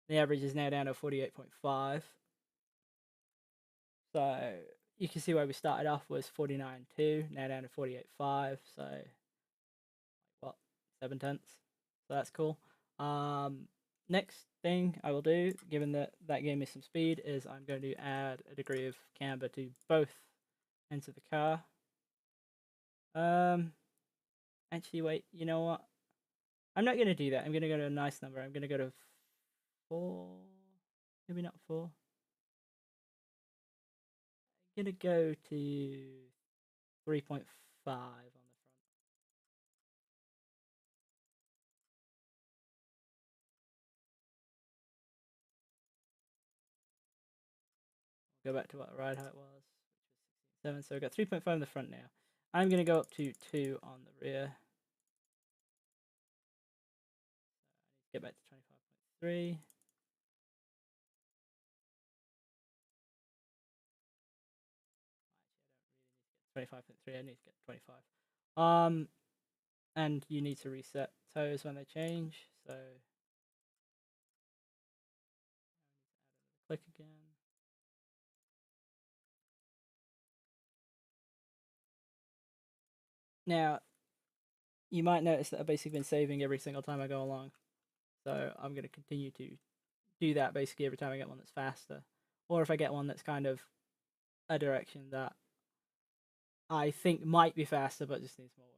S1: The average is now down to 48.5. So you can see where we started off was 49.2, now down to 48.5. So what, 7 tenths? So that's cool. Next thing I will do, given that that gave me some speed, is I'm going to add a degree of camber to both ends of the car. Actually, wait, you know what? I'm not going to do that. I'm going to go to a nice number. I'm going to go to 4. Maybe not 4. I'm going to go to 3.5 on the front. Go back to what the ride height was, which was 16.7. So we've got 3.5 in the front now. I'm going to go up to 2 on the rear. Get back to 25.3. 25.3. I need to get 25. And you need to reset toes when they change. So click again. Now, you might notice that I've basically been saving every single time I go along. So I'm going to continue to do that basically every time I get one that's faster. Or if I get one that's kind of a direction that I think might be faster but just needs more work.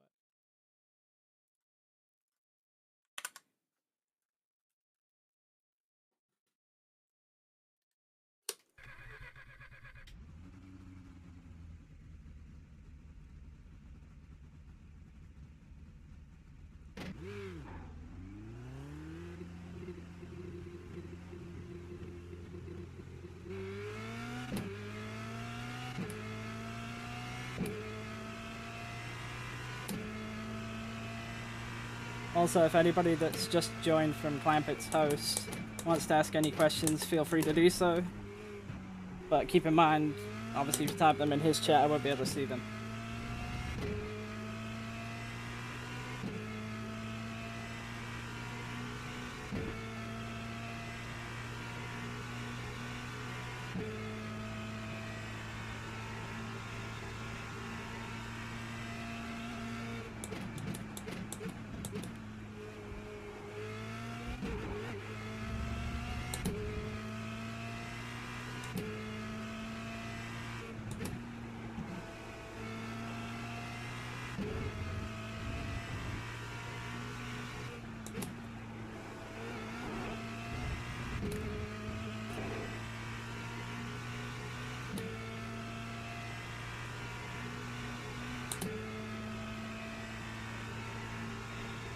S1: Also, if anybody that's just joined from Clampets host wants to ask any questions, feel free to do so. But keep in mind, obviously if you type them in his chat, I won't be able to see them.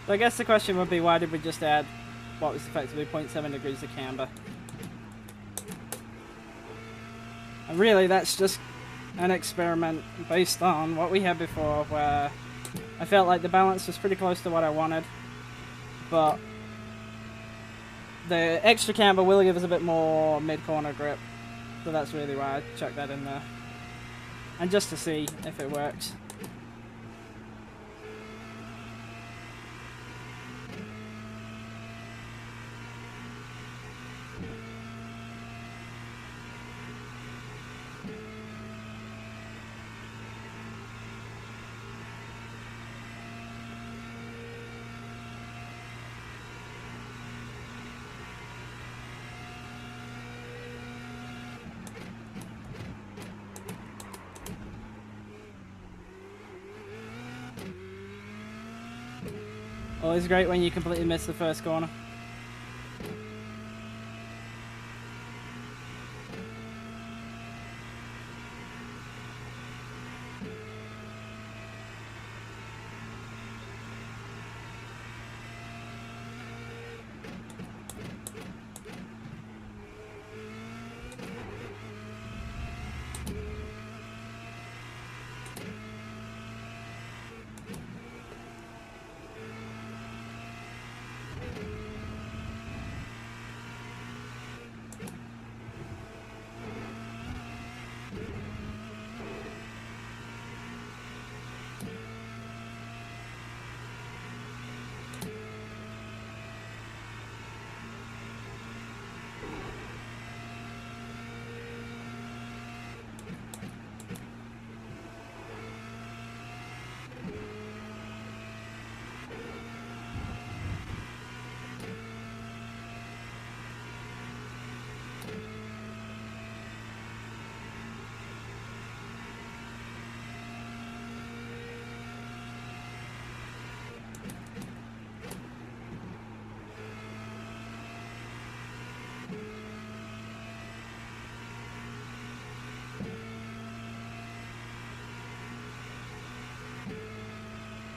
S1: So I guess the question would be, why did we just add what was effectively 0.7 degrees of camber? And really, that's just an experiment based on what we had before, where I felt like the balance was pretty close to what I wanted, but the extra camber will give us a bit more mid-corner grip, so that's really why I chucked that in there. And just to see if it works. Always great when you completely miss the first corner.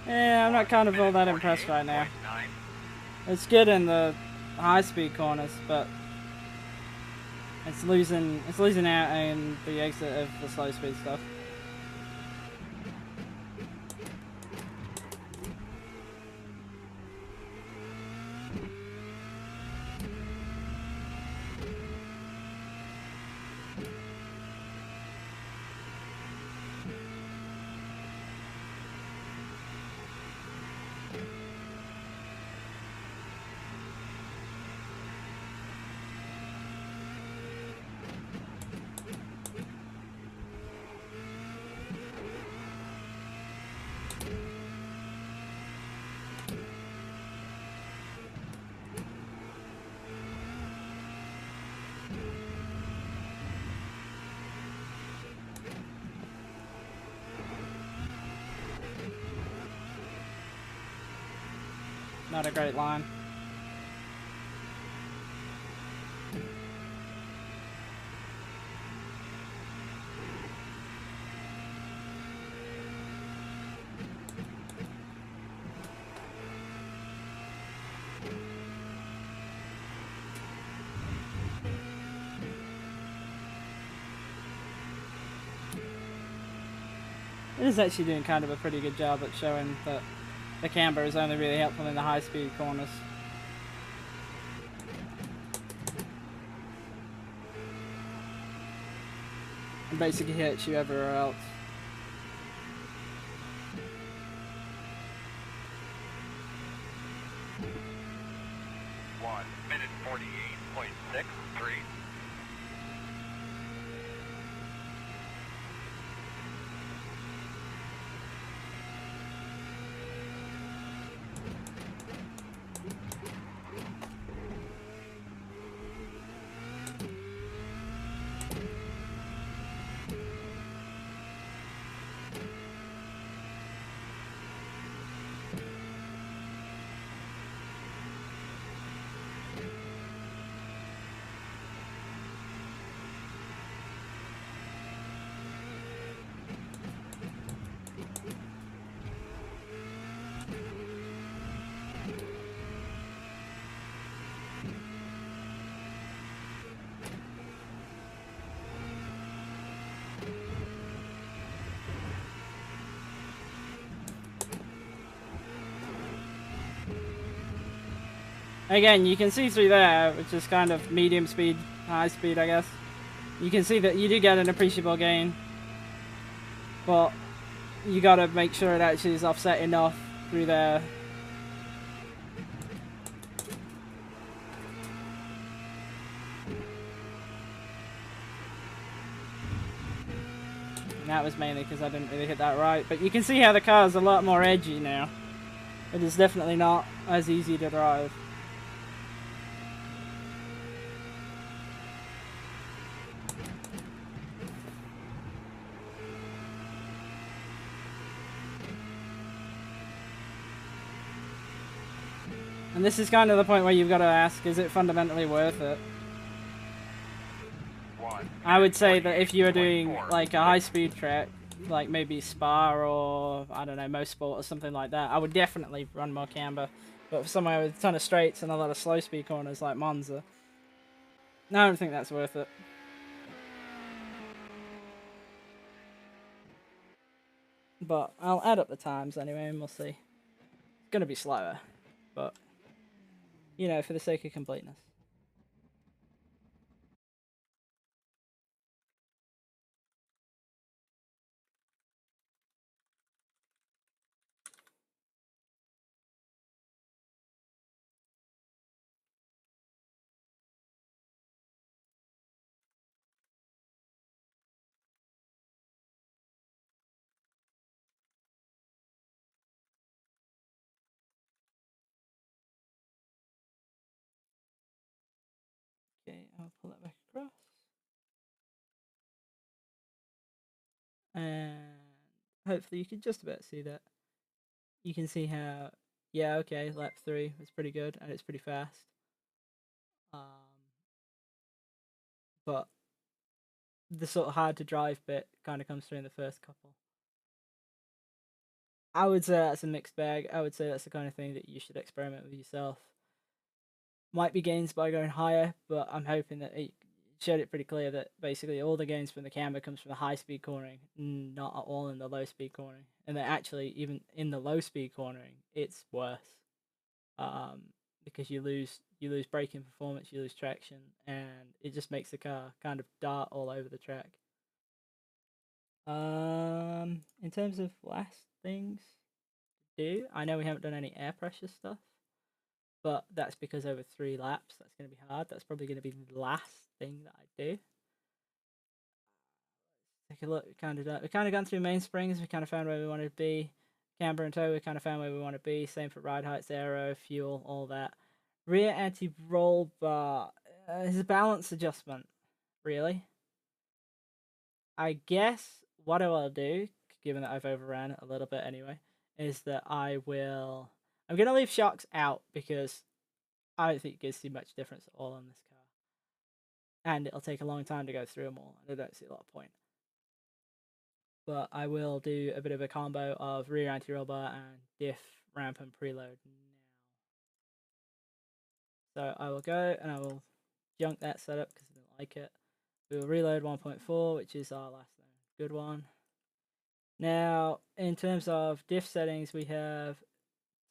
S1: Yeah, I'm not kind of all that impressed right now. It's good in the high-speed corners, but it's losing out in the exit of the slow-speed stuff. Not a great line. It is actually doing kind of a pretty good job at showing that the camber is only really helpful in the high-speed corners. And basically hits you everywhere else.
S2: Minute 48.63.
S1: Again, you can see through there, which is kind of medium speed, high speed, I guess. You can see that you do get an appreciable gain, but you gotta make sure it actually is offset enough through there. And that was mainly because I didn't really hit that right, but you can see how the car is a lot more edgy now. It is definitely not as easy to drive. And this is kind of the point where you've got to ask, is it fundamentally worth it? I would say that if you were doing like a high-speed track, like maybe Spar or, I don't know, Most Sport or something like that, I would definitely run more camber. But for somewhere with a ton of straights and a lot of slow-speed corners like Monza, no, I don't think that's worth it. But I'll add up the times anyway and we'll see. It's going to be slower, but, you know, for the sake of completeness. Okay, I'll pull that back across. And hopefully you can just about see that. You can see how, yeah, okay, lap 3 was pretty good and it's pretty fast. But the sort of hard to drive bit kind of comes through in the first couple. I would say that's a mixed bag. I would say that's the kind of thing that you should experiment with yourself. Might be gains by going higher, but I'm hoping that it showed it pretty clear that basically all the gains from the camber comes from the high speed cornering, not at all in the low speed cornering. And that actually, even in the low speed cornering, it's worse. Because you lose braking performance, you lose traction, and it just makes the car kind of dart all over the track. In terms of last things to do, I know we haven't done any air pressure stuff, but that's because over 3 laps, that's going to be hard. That's probably going to be the last thing that I do. Take a look. We kind of gone through mainsprings. We kind of found where we wanted to be. Camber and toe, we kind of found where we want to be. Same for ride heights, aero, fuel, all that. Rear anti-roll bar is a balance adjustment, really. I guess what I will do, given that I've overran a little bit anyway, is that I'm going to leave shocks out because I don't think it gives too much difference at all on this car. And it'll take a long time to go through them all, and I don't see a lot of point. But I will do a bit of a combo of rear anti-roll bar and diff, ramp, and preload now. So I will go and I will junk that setup because I didn't like it. We will reload 1.4, which is our last good one. Now, in terms of diff settings, we have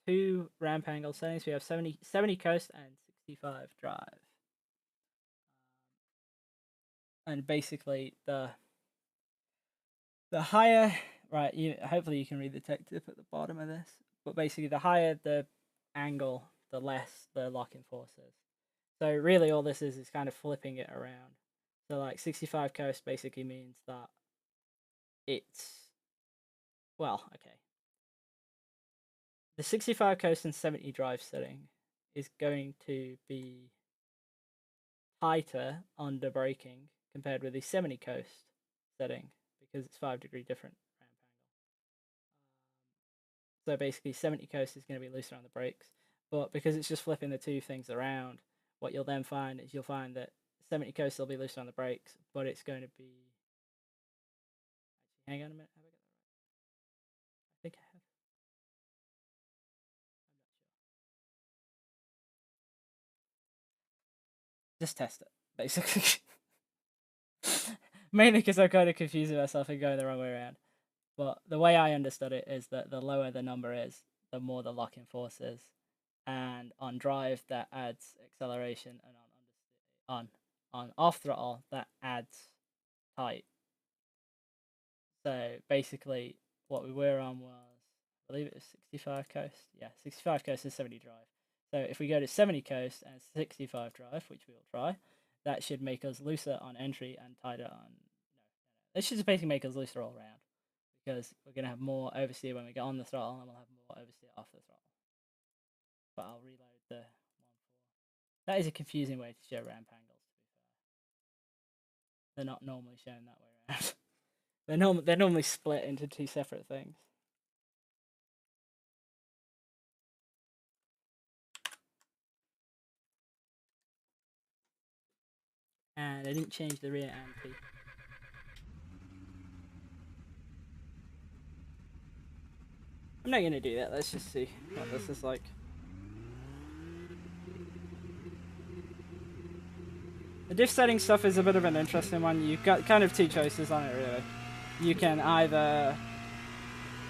S1: 2 ramp angle settings. We have 70 coast and 65 drive. And basically the higher, right, hopefully you can read the tech tip at the bottom of this, but basically the higher the angle, the less the lock-in force is. So really all this is kind of flipping it around. So like 65 coast basically means that it's, well, okay. The 65 coast and 70 drive setting is going to be tighter under braking compared with the 70 coast setting because it's 5-degree different ramp angle. So basically 70 coast is going to be looser on the brakes, but because it's just flipping the two things around, what you'll then find is you'll find that 70 coast will be looser on the brakes, but it's going to be, hang on a minute, have I got that right? I think I have. Just test it, basically. Mainly because I'm kind of confusing myself and going the wrong way around. But the way I understood it is that the lower the number is, the more the lock-in force is. And on drive, that adds acceleration, and on off throttle, that adds height. So basically, what we were on was, I believe it was 65 coast. Yeah, 65 coast is 70 drive. So if we go to 70 coast and 65 drive, which we will try, that should make us looser on entry and tighter on... This should basically make us looser all around, because we're going to have more oversteer when we get on the throttle, and we'll have more oversteer off the throttle. But I'll reload the 1.4. That is a confusing way to show ramp angles, to be fair. They're not normally shown that way around. They're normally split into 2 separate things. And I didn't change the rear anti. I'm not going to do that, let's just see what this is like. The diff setting stuff is a bit of an interesting one. You've got kind of 2 choices on it, really. You can either,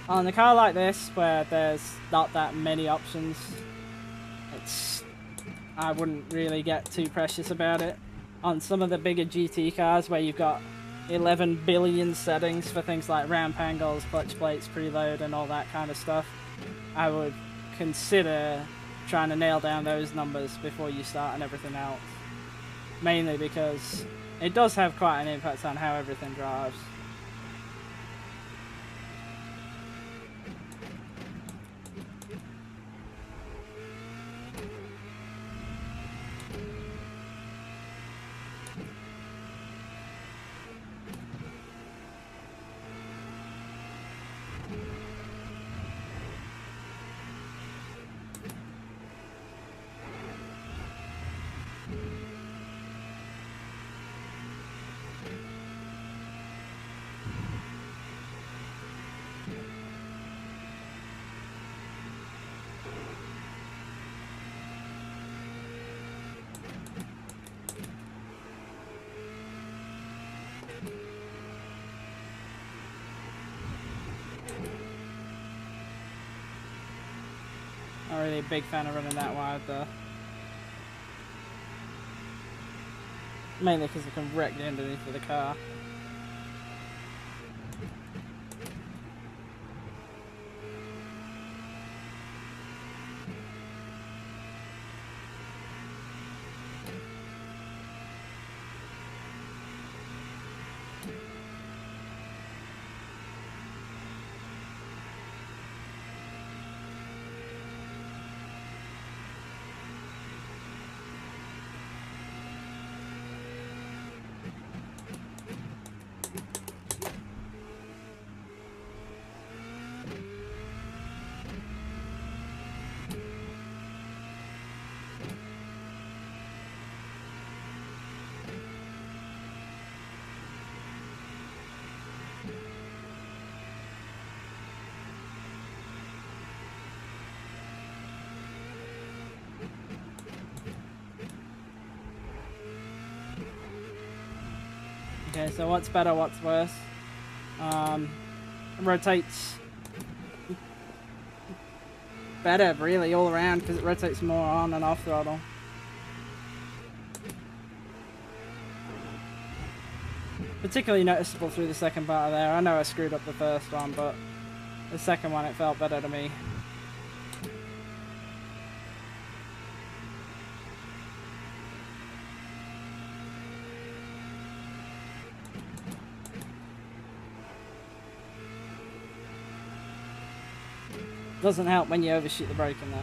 S1: on a car like this, where there's not that many options, I wouldn't really get too precious about it. On some of the bigger GT cars, where you've got 11 billion settings for things like ramp angles, clutch plates, preload, and all that kind of stuff, I would consider trying to nail down those numbers before you start and everything else. Mainly because it does have quite an impact on how everything drives. Not really a big fan of running that wide though. Mainly because it can wreck the underneath of the car. Okay, so what's better, what's worse? It rotates better, really, all around, because it rotates more on and off throttle. Particularly noticeable through the second part of there. I know I screwed up the first one, but the second one, it felt better to me. Doesn't help when you overshoot the braking though.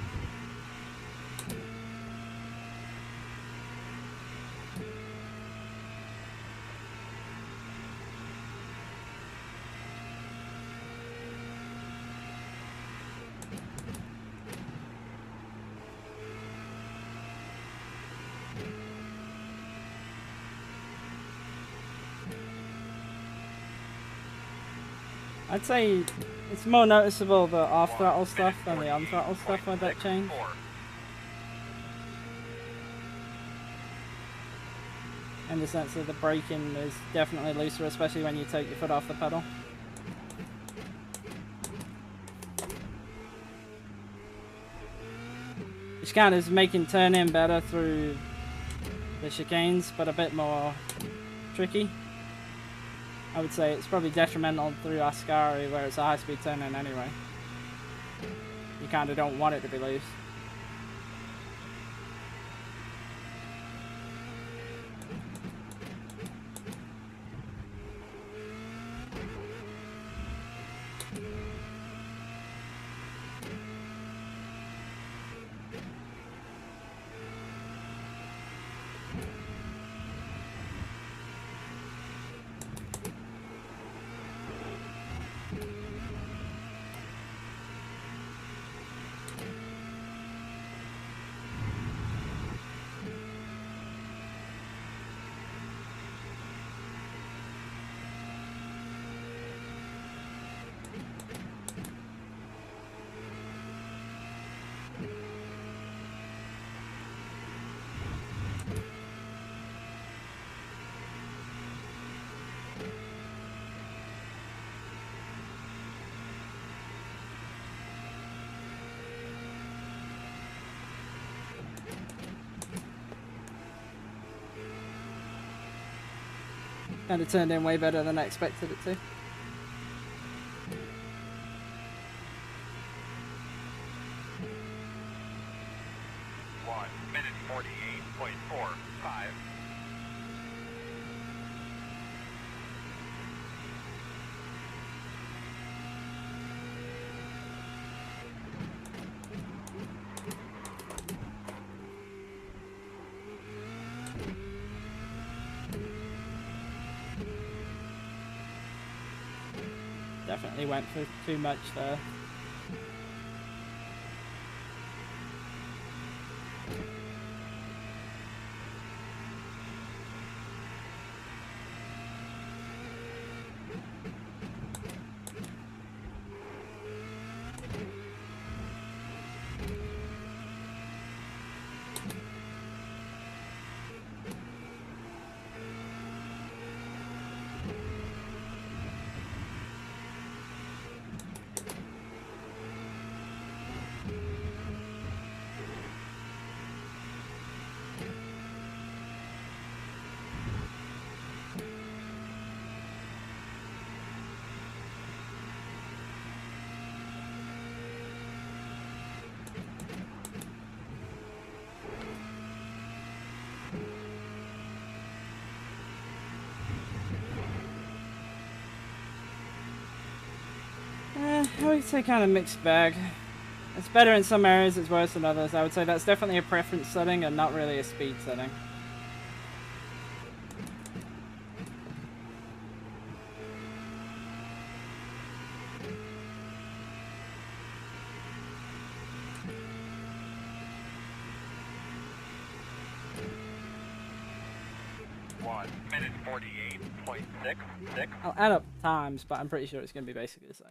S1: I'd say it's more noticeable the off-throttle stuff than the on-throttle stuff with that change. In the sense that the braking is definitely looser, especially when you take your foot off the pedal. Which kind of is making turn-in better through the chicanes, but a bit more tricky. I would say it's probably detrimental through Ascari, where it's a high-speed turn-in anyway. You kind of don't want it to be loose. Kind of turned in way better than I expected it to. Definitely went for too much there. would say kind of mixed bag. It's better in some areas, it's worse in others. I would say that's definitely a preference setting and not really a speed setting.
S2: Minute 48.66.
S1: I'll add up times, but I'm pretty sure it's going to be basically the same.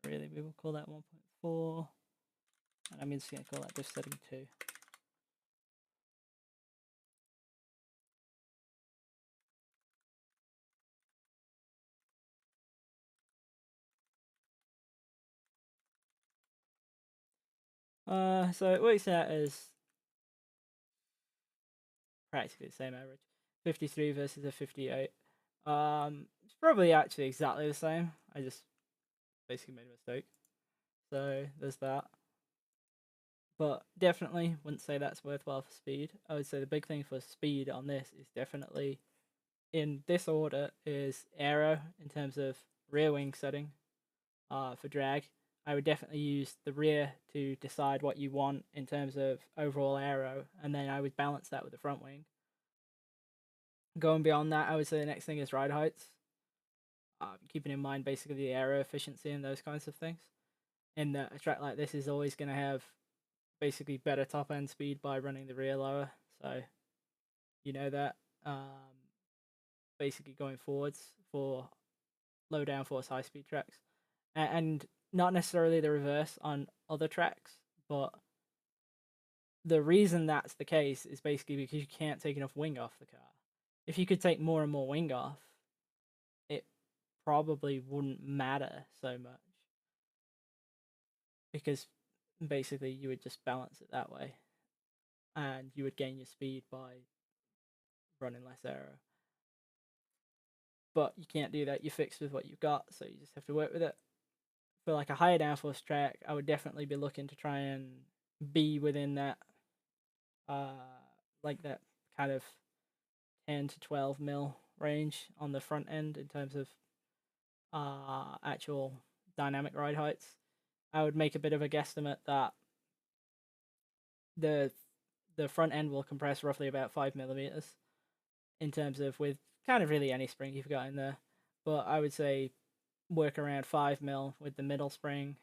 S1: Really, we will call that 1.4, and I'm just going to call that diff setting 2. So it works out as practically the same average. 53 versus a 58. It's probably actually exactly the same. I just basically made a mistake. So there's that. But definitely wouldn't say that's worthwhile for speed. I would say the big thing for speed on this is definitely, in this order, is aero in terms of rear wing setting for drag. I would definitely use the rear to decide what you want in terms of overall aero, and then I would balance that with the front wing. Going beyond that, I would say the next thing is ride heights. Keeping in mind basically the aero efficiency and those kinds of things. And a track like this is always going to have basically better top end speed by running the rear lower. So you know that. Basically going forwards for low downforce high speed tracks. And not necessarily the reverse on other tracks, but the reason that's the case is basically because you can't take enough wing off the car. If you could take more and more wing off, it probably wouldn't matter so much, because basically you would just balance it that way and you would gain your speed by running less aero. But you can't do that. You're fixed with what you've got, so you just have to work with it. For like a higher downforce track, I would definitely be looking to try and be within that like that kind of 10 to 12 mil range on the front end in terms of actual dynamic ride heights. I would make a bit of a guesstimate that the front end will compress roughly about 5 millimeters in terms of, with kind of really any spring you've got in there. But I would say work around 5 mil with the middle spring,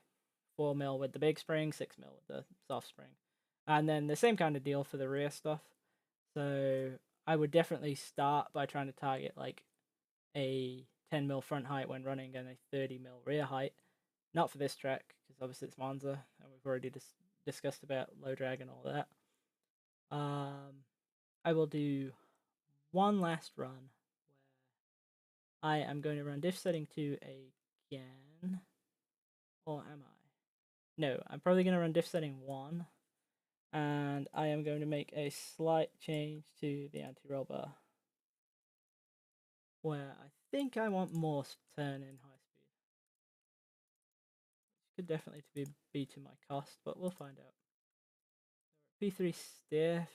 S1: 4 mil with the big spring, 6 mil with the soft spring. And then the same kind of deal for the rear stuff. So I would definitely start by trying to target like a 10 mil front height when running and a 30 mil rear height. Not for this track, because obviously it's Monza, and we've already discussed about low drag and all that. I will do one last run where I am going to run diff setting 2 again. Or am I? No, I'm probably going to run diff setting 1. And I am going to make a slight change to the anti-roll bar, where I think I want more turn in high speed. Which could definitely be to my cost, but we'll find out. P3 stiff.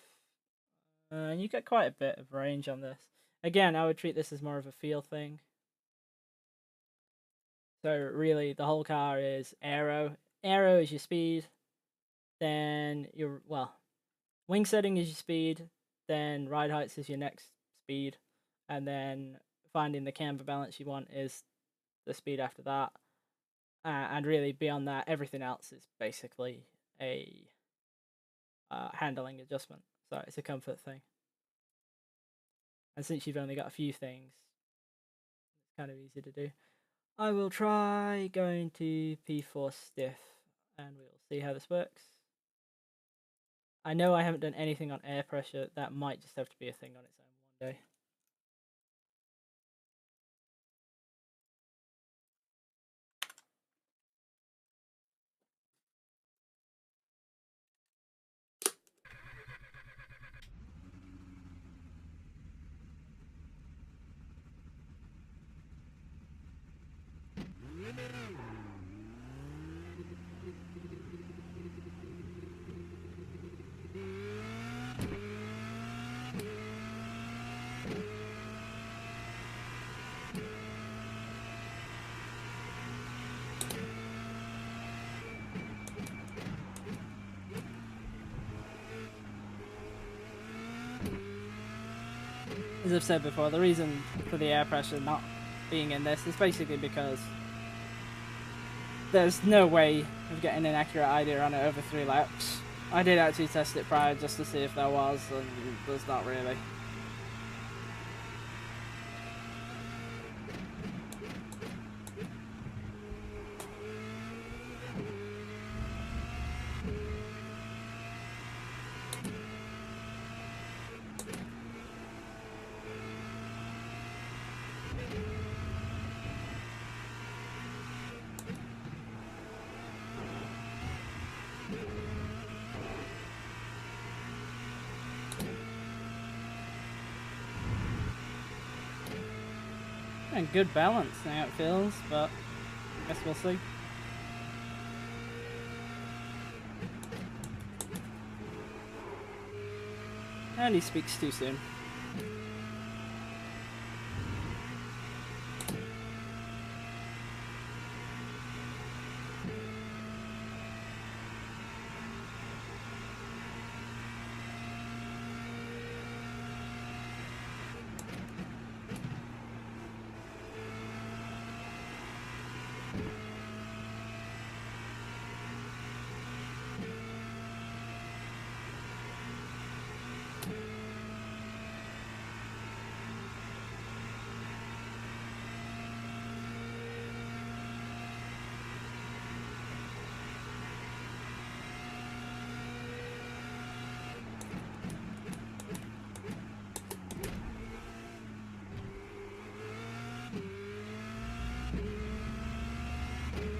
S1: And you get quite a bit of range on this. Again, I would treat this as more of a feel thing. So really, the whole car is aero. Aero is your speed. Then your, well, wing setting is your speed. Then ride heights is your next speed. And then finding the camber balance you want is the speed after that. And really, beyond that, everything else is basically a handling adjustment. So it's a comfort thing. And since you've only got a few things, it's kind of easy to do. I will try going to P4 stiff, and we'll see how this works. I know I haven't done anything on air pressure. That might just have to be a thing on its own one day. as I've said before, the reason for the air pressure not being in this is basically because there's no way of getting an accurate idea on it over 3 laps. I did actually test it prior just to see if there was, and there's not really. And good balance now it feels, but I guess we'll see. And he speaks too soon.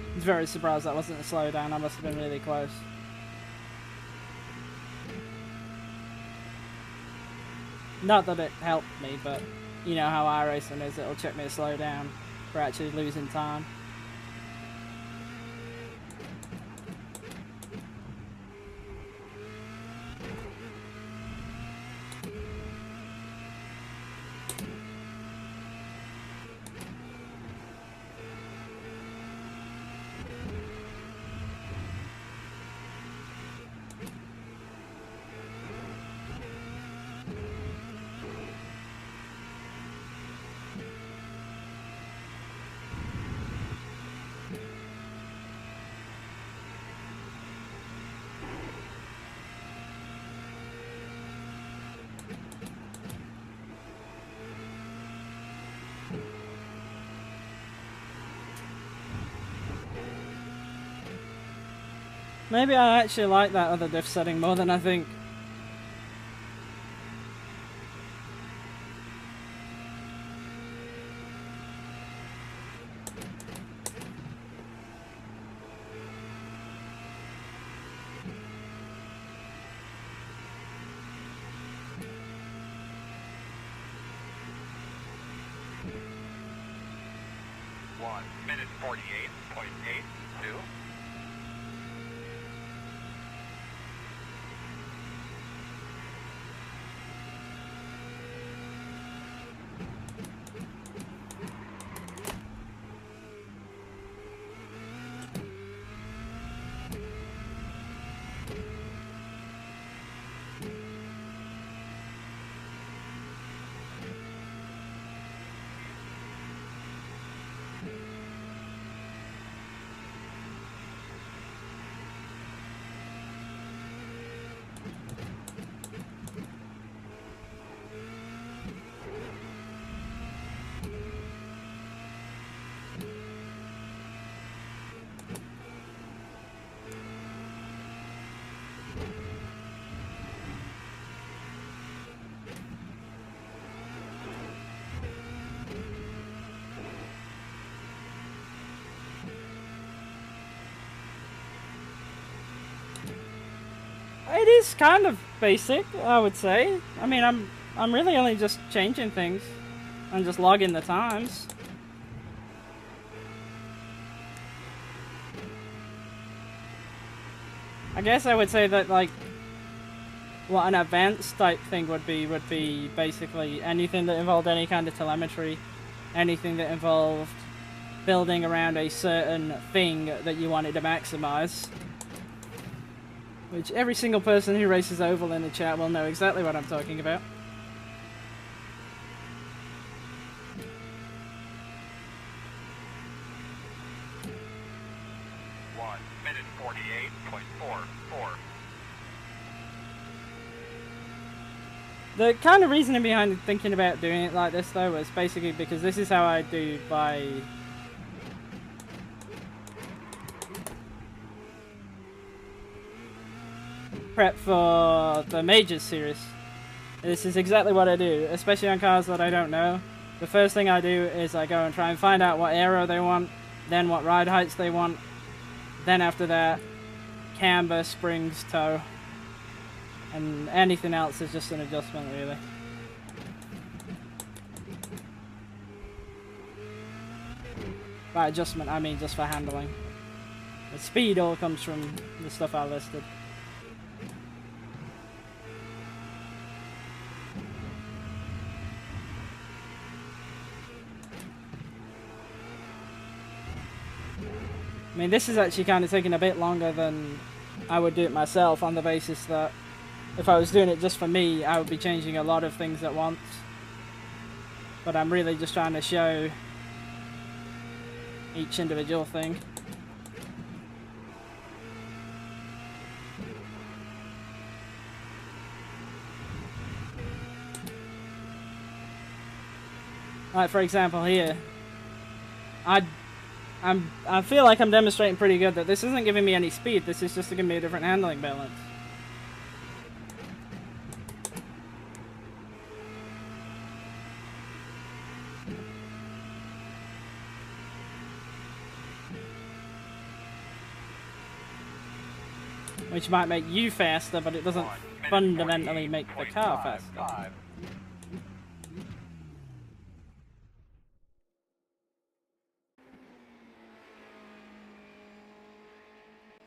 S1: I was very surprised that wasn't a slowdown. I must have been really close. Not that it helped me, but you know how iRacing is, it'll check me to slow down for actually losing time. Maybe I actually like that other diff setting more than I think.
S2: Minute 48.82.
S1: It is kind of basic, I would say. I mean, I'm really only just changing things and just logging the times. I guess I would say that, like, what an advanced type thing would be basically anything that involved any kind of telemetry, anything that involved building around a certain thing that you wanted to maximize. Which every single person who races oval in the chat will know exactly what I'm talking about.
S2: 1 minute 48.44.
S1: The kind of reasoning behind thinking about doing it like this, though, was basically because this is how I do by prep for the Majors series. This is exactly what I do, especially on cars that I don't know. The first thing I do is I go and try and find out what aero they want, then what ride heights they want, then after that, camber, springs, toe, and anything else is just an adjustment, really. By adjustment, I mean just for handling. The speed all comes from the stuff I listed. I mean, this is actually kind of taking a bit longer than I would do it myself, on the basis that if I was doing it just for me, I would be changing a lot of things at once. But I'm really just trying to show each individual thing. Like, for example, here, I feel like I'm demonstrating pretty good that this isn't giving me any speed, this is just giving me a different handling balance. Which might make you faster, but it doesn't fundamentally make the car faster.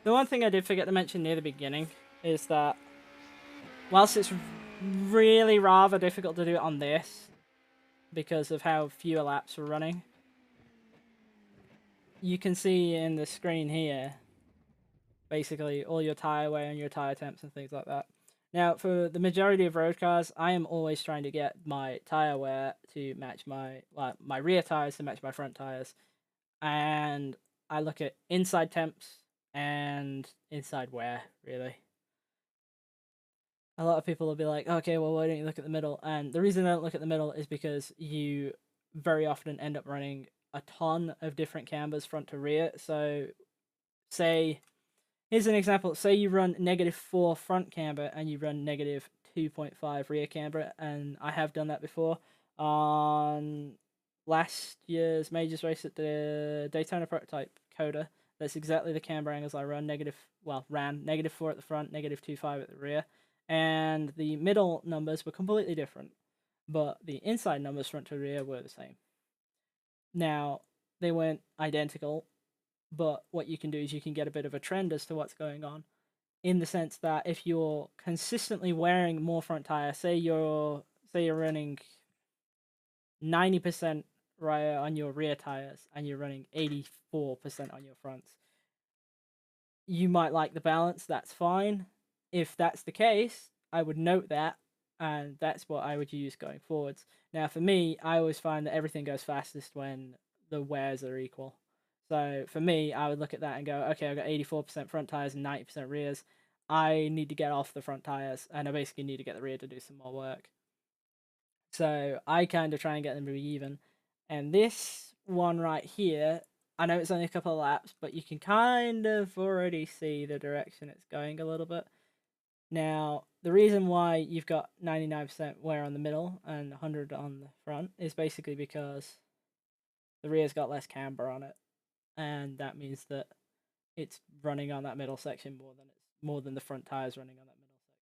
S1: The one thing I did forget to mention near the beginning is that whilst it's really rather difficult to do it on this because of how few laps we're running, you can see in the screen here basically all your tyre wear and your tyre temps and things like that. Now, for the majority of road cars, I am always trying to get my tyre wear to match my rear tyres to match my front tyres, and I look at inside temps and inside wear, really. A lot of people will be like, okay, well, why don't you look at the middle? And the reason I don't look at the middle is because you very often end up running a ton of different cambers front to rear. So, say, here's an example. Say you run -4 front camber and you run -2.5 rear camber, and I have done that before. On last year's Majors race at the Daytona Prototype Coda, that's exactly the camber angles I run. Ran -4 at the front, -2.5 at the rear, and the middle numbers were completely different, but the inside numbers front to rear were the same. Now, they weren't identical, but what you can do is you can get a bit of a trend as to what's going on, in the sense that if you're consistently wearing more front tire, say you're running 90% on your rear tires and you're running 84% on your fronts, you might like the balance. That's fine. If that's the case, I would note that, and that's what I would use going forwards. Now, for me, I always find that everything goes fastest when the wears are equal. So for me, I would look at that and go, okay, I've got 84% front tires and 90% rears. I need to get off the front tires, and I basically need to get the rear to do some more work. So I kind of try and get them to be even. And this one right here, I know it's only a couple of laps, but you can kind of already see the direction it's going a little bit. Now, the reason why you've got 99% wear on the middle and 100 on the front is basically because the rear's got less camber on it, and that means that it's running on that middle section more than the front tires running on that middle section.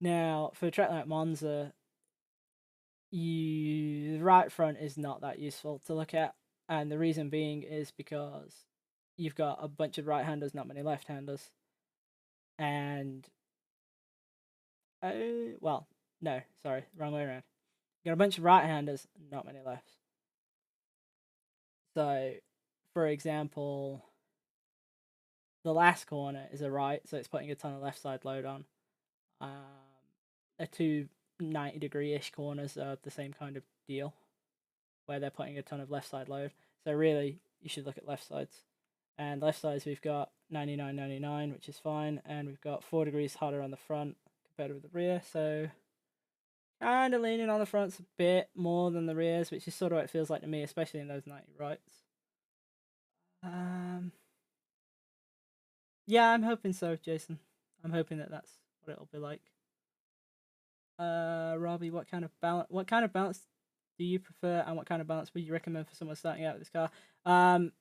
S1: Now, for a track like Monza, the right front is not that useful to look at, and the reason being is because you've got a bunch of right-handers, not many left-handers, and wrong way around. You got a bunch of right-handers, not many lefts. So, for example, the last corner is a right, so it's putting a ton of left side load on. The two 90-degree-ish corners are the same kind of deal, where they're putting a ton of left side load. So really, you should look at left sides. And left sides we've got 99.99, which is fine, and we've got 4 degrees hotter on the front compared with the rear, so kind of leaning on the fronts a bit more than the rears, which is sort of what it feels like to me, especially in those 90 rights. Yeah, I'm hoping so, Jason. I'm hoping that that's what it'll be like. Robbie, what kind of balance do you prefer, and what kind of balance would you recommend for someone starting out with this car?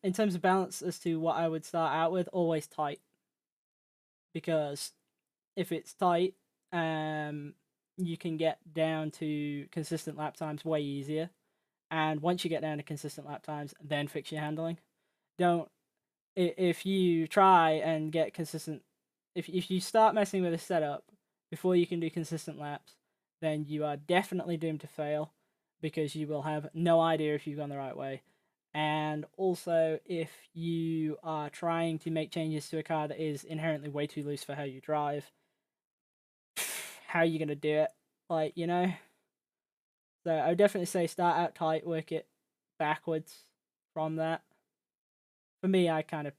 S1: In terms of balance, as to what I would start out with, always tight, because if it's tight, you can get down to consistent lap times way easier. And once you get down to consistent lap times, then fix your handling. Don't if you try and get consistent, if you start messing with a setup before you can do consistent laps, then you are definitely doomed to fail, because you will have no idea if you've gone the right way. And also, if you are trying to make changes to a car that is inherently way too loose for how you drive, how are you going to do it? Like, you know? So I would definitely say start out tight, work it backwards from that. For me, I kind of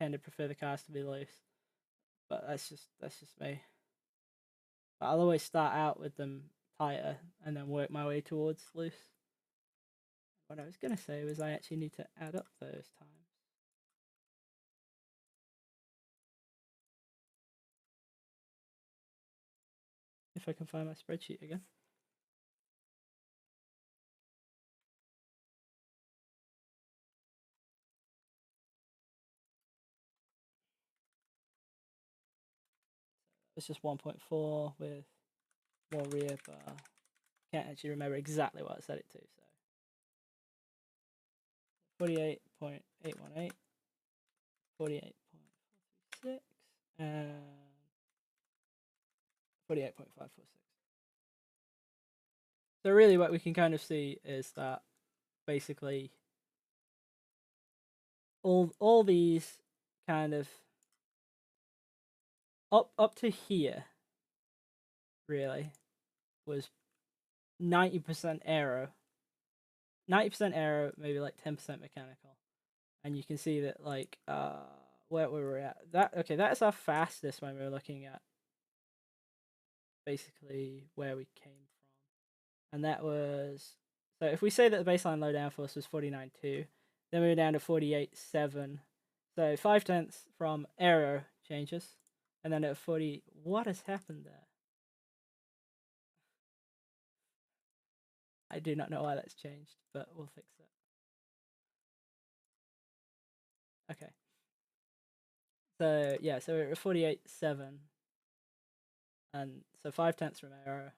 S1: tend to prefer the cars to be loose, but that's just me. But I'll always start out with them tighter and then work my way towards loose. What I was gonna say was I actually need to add up those times. If I can find my spreadsheet again. It's just 1.4 with more rear bar. Can't actually remember exactly what I set it to, so 48.818, 48.436, and 48.546. So really what we can kind of see is that basically all these kind of up to here really was 90% aero, 90% aero, maybe like 10% mechanical. And you can see that, like, where we were at, that is our fastest when we were looking at basically where we came from. And that was, so if we say that the baseline low downforce was 49.2, then we were down to 48.7, so 0.5 from aero changes, and then at 40, what has happened there? I do not know why that's changed, but we'll fix it. Okay. So yeah, so we're at 48.7, and so 0.5 from aero,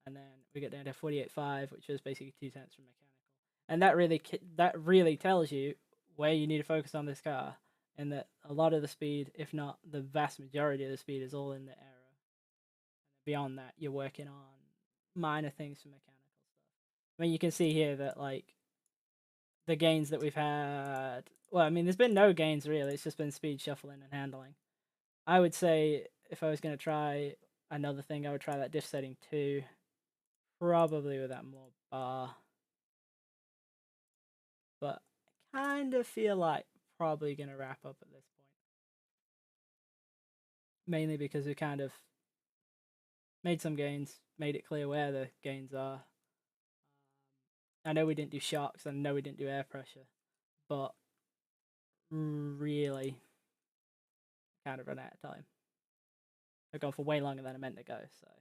S1: and then we get down to 48.5, which is basically 0.2 from mechanical, and that really tells you where you need to focus on this car, and that a lot of the speed, if not the vast majority of the speed, is all in the aero. And beyond that, you're working on minor things for mechanical stuff. I mean, you can see here that, like, the gains that we've had, well, I mean, there's been no gains really, it's just been speed shuffling and handling. I would say if I was going to try another thing, I would try that diff setting too, probably with that more bar. But I kind of feel like probably going to wrap up at this point. Mainly because we kind of made some gains, made it clear where the gains are. I know we didn't do shocks, I know we didn't do air pressure, but really kind of run out of time. I've gone for way longer than I meant to go, so there's that.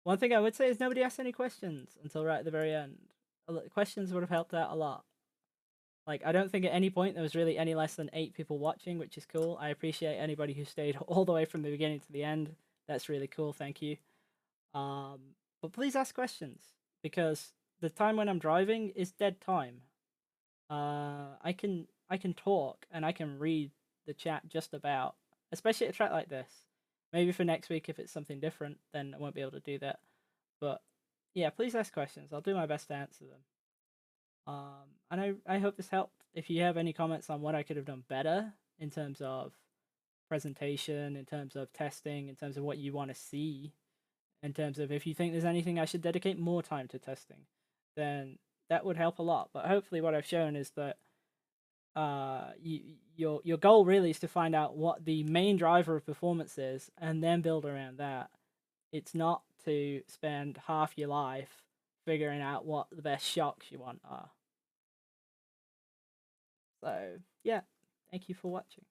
S1: One thing I would say is nobody asked any questions until right at the very end. Questions would have helped out a lot. Like, I don't think at any point there was really any less than 8 people watching, which is cool. I appreciate anybody who stayed all the way from the beginning to the end. That's really cool, thank you. But please ask questions, because the time when I'm driving is dead time. I can talk and I can read the chat just about, especially at a track like this. Maybe for next week, if it's something different, then I won't be able to do that. But yeah, please ask questions. I'll do my best to answer them. And I hope this helped. If you have any comments on what I could have done better in terms of presentation, in terms of testing, in terms of what you want to see, in terms of if you think there's anything I should dedicate more time to testing, then that would help a lot. But hopefully what I've shown is that your goal really is to find out what the main driver of performance is and then build around that. It's not to spend half your life figuring out what the best shocks you want are. So yeah, thank you for watching.